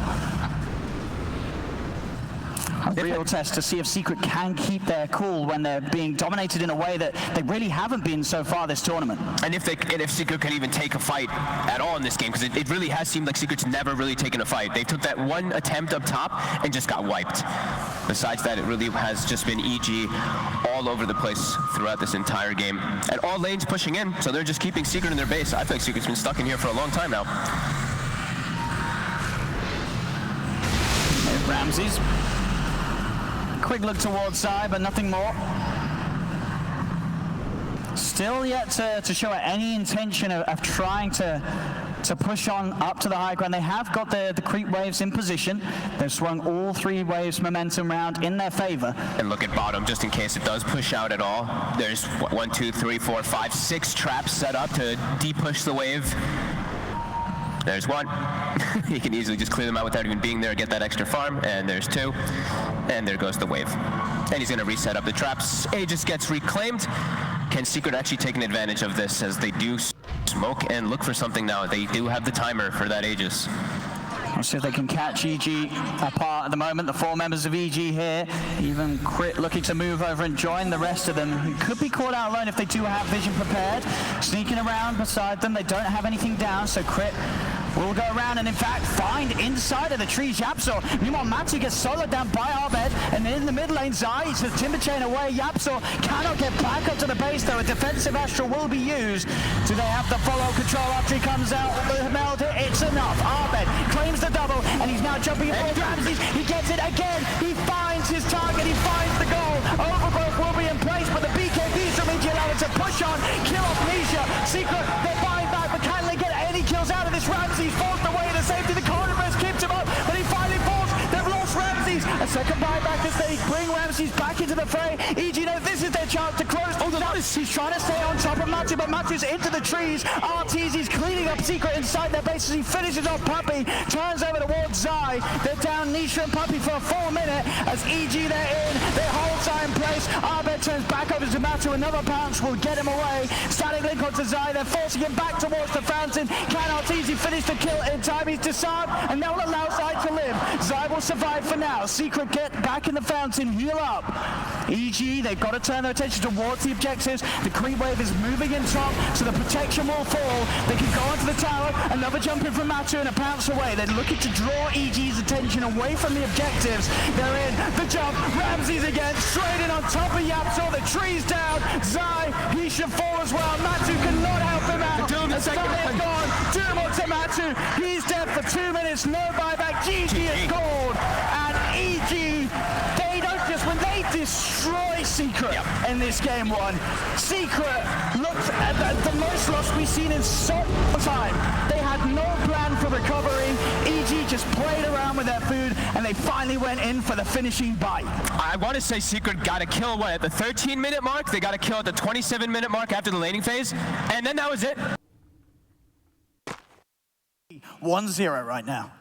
[SPEAKER 16] A real test to see if Secret can keep their cool when they're being dominated in a way that they really haven't been so far this tournament.
[SPEAKER 2] And if Secret can even take a fight at all in this game, because it really has seemed like Secret's never really taken a fight. They took that one attempt up top and just got wiped. Besides that, it really has just been EG all over the place throughout this entire game. And all lanes pushing in, so they're just keeping Secret in their base. I feel like Secret's been stuck in here for a long time now.
[SPEAKER 16] Ramses. Quick look towards side, but nothing more. Still yet to show any intention of trying to push on up to the high ground. They have got the creep waves in position. They've swung all 3 waves momentum round in their favor.
[SPEAKER 2] And look at bottom, just in case it does push out at all. There's 1, 2, 3, 4, 5, 6 traps set up to de-push the wave. There's 1. He can easily just clear them out without even being there, get that extra farm. And there's 2. And there goes the wave. And he's going to reset up the traps. Aegis gets reclaimed. Can Secret actually take an advantage of this as they do smoke and look for something now? They do have the timer for that Aegis.
[SPEAKER 16] Let's see if they can catch EG apart at the moment. The 4 members of EG here. Even Crit looking to move over and join the rest of them, who could be caught out alone if they do have vision prepared. Sneaking around beside them. They don't have anything down, so Crit will go around and in fact find inside of the trees Yapso. Meanwhile, Matsu gets soloed down by Abed, and then in the mid lane, Zai says Timber Chain away. Yapso cannot get back up to the base though. A defensive Astral will be used. Do they have the follow control after he comes out? Meld it, it's enough. Abed claims the double, and he's now jumping in Ramses. He gets it again. He finds his target. He finds the goal. Overgrowth will be in place, but the BKBs from EG allow it to push on, kill off Nisha. Secret, they're buying back, but can they get any kills out of this? Ramses forced away to safety. The corner press keeps him up, but he finally falls. They've lost Ramses. A second buyback as they bring Ramses back into the fray. EG know this is their chance to close. Oh, notice he's trying to stay on top of Matsu, but Matsu's into the trees. RTZ's cleaning up Secret inside their base as he finishes off Puppey. Turns over towards Zai. They're down Nisha and Puppey for a full minute as EG they're in. They hold Zai in place. Abed turns back over to Matsu. Another bounce will get him away. Static link onto Zai. They're forcing him back towards the fountain. Can RTZ finish the kill in time? He's disarmed, and that will allow Zai to live. Zai will survive for now. Secret get back in the fountain. Heal up. EG, they've got to turn their attention towards the objectives. The creep wave is moving in top, so the protection will fall. They can go onto the tower. Another jump in from Matsu and a bounce away. They're looking to draw EG's attention away from the objectives. They're in. The jump. Ramses again. Straight in on top of Yapso. The tree's down. Zai, he should fall as well. Matsu cannot help him out. Zai is gone. Doom onto Matsu. He's dead for 2 minutes. No buyback. GG is called. And EG, they don't just win. They destroy Secret in this game one. Secret looked at the most loss we've seen in so long time. They had no plan for recovery. EG just played around with their food, and they finally went in for the finishing bite.
[SPEAKER 2] I want to say Secret got a kill, what, at the 13-minute mark? They got a kill at the 27-minute mark after the laning phase, and then that was it.
[SPEAKER 16] 1-0 right now.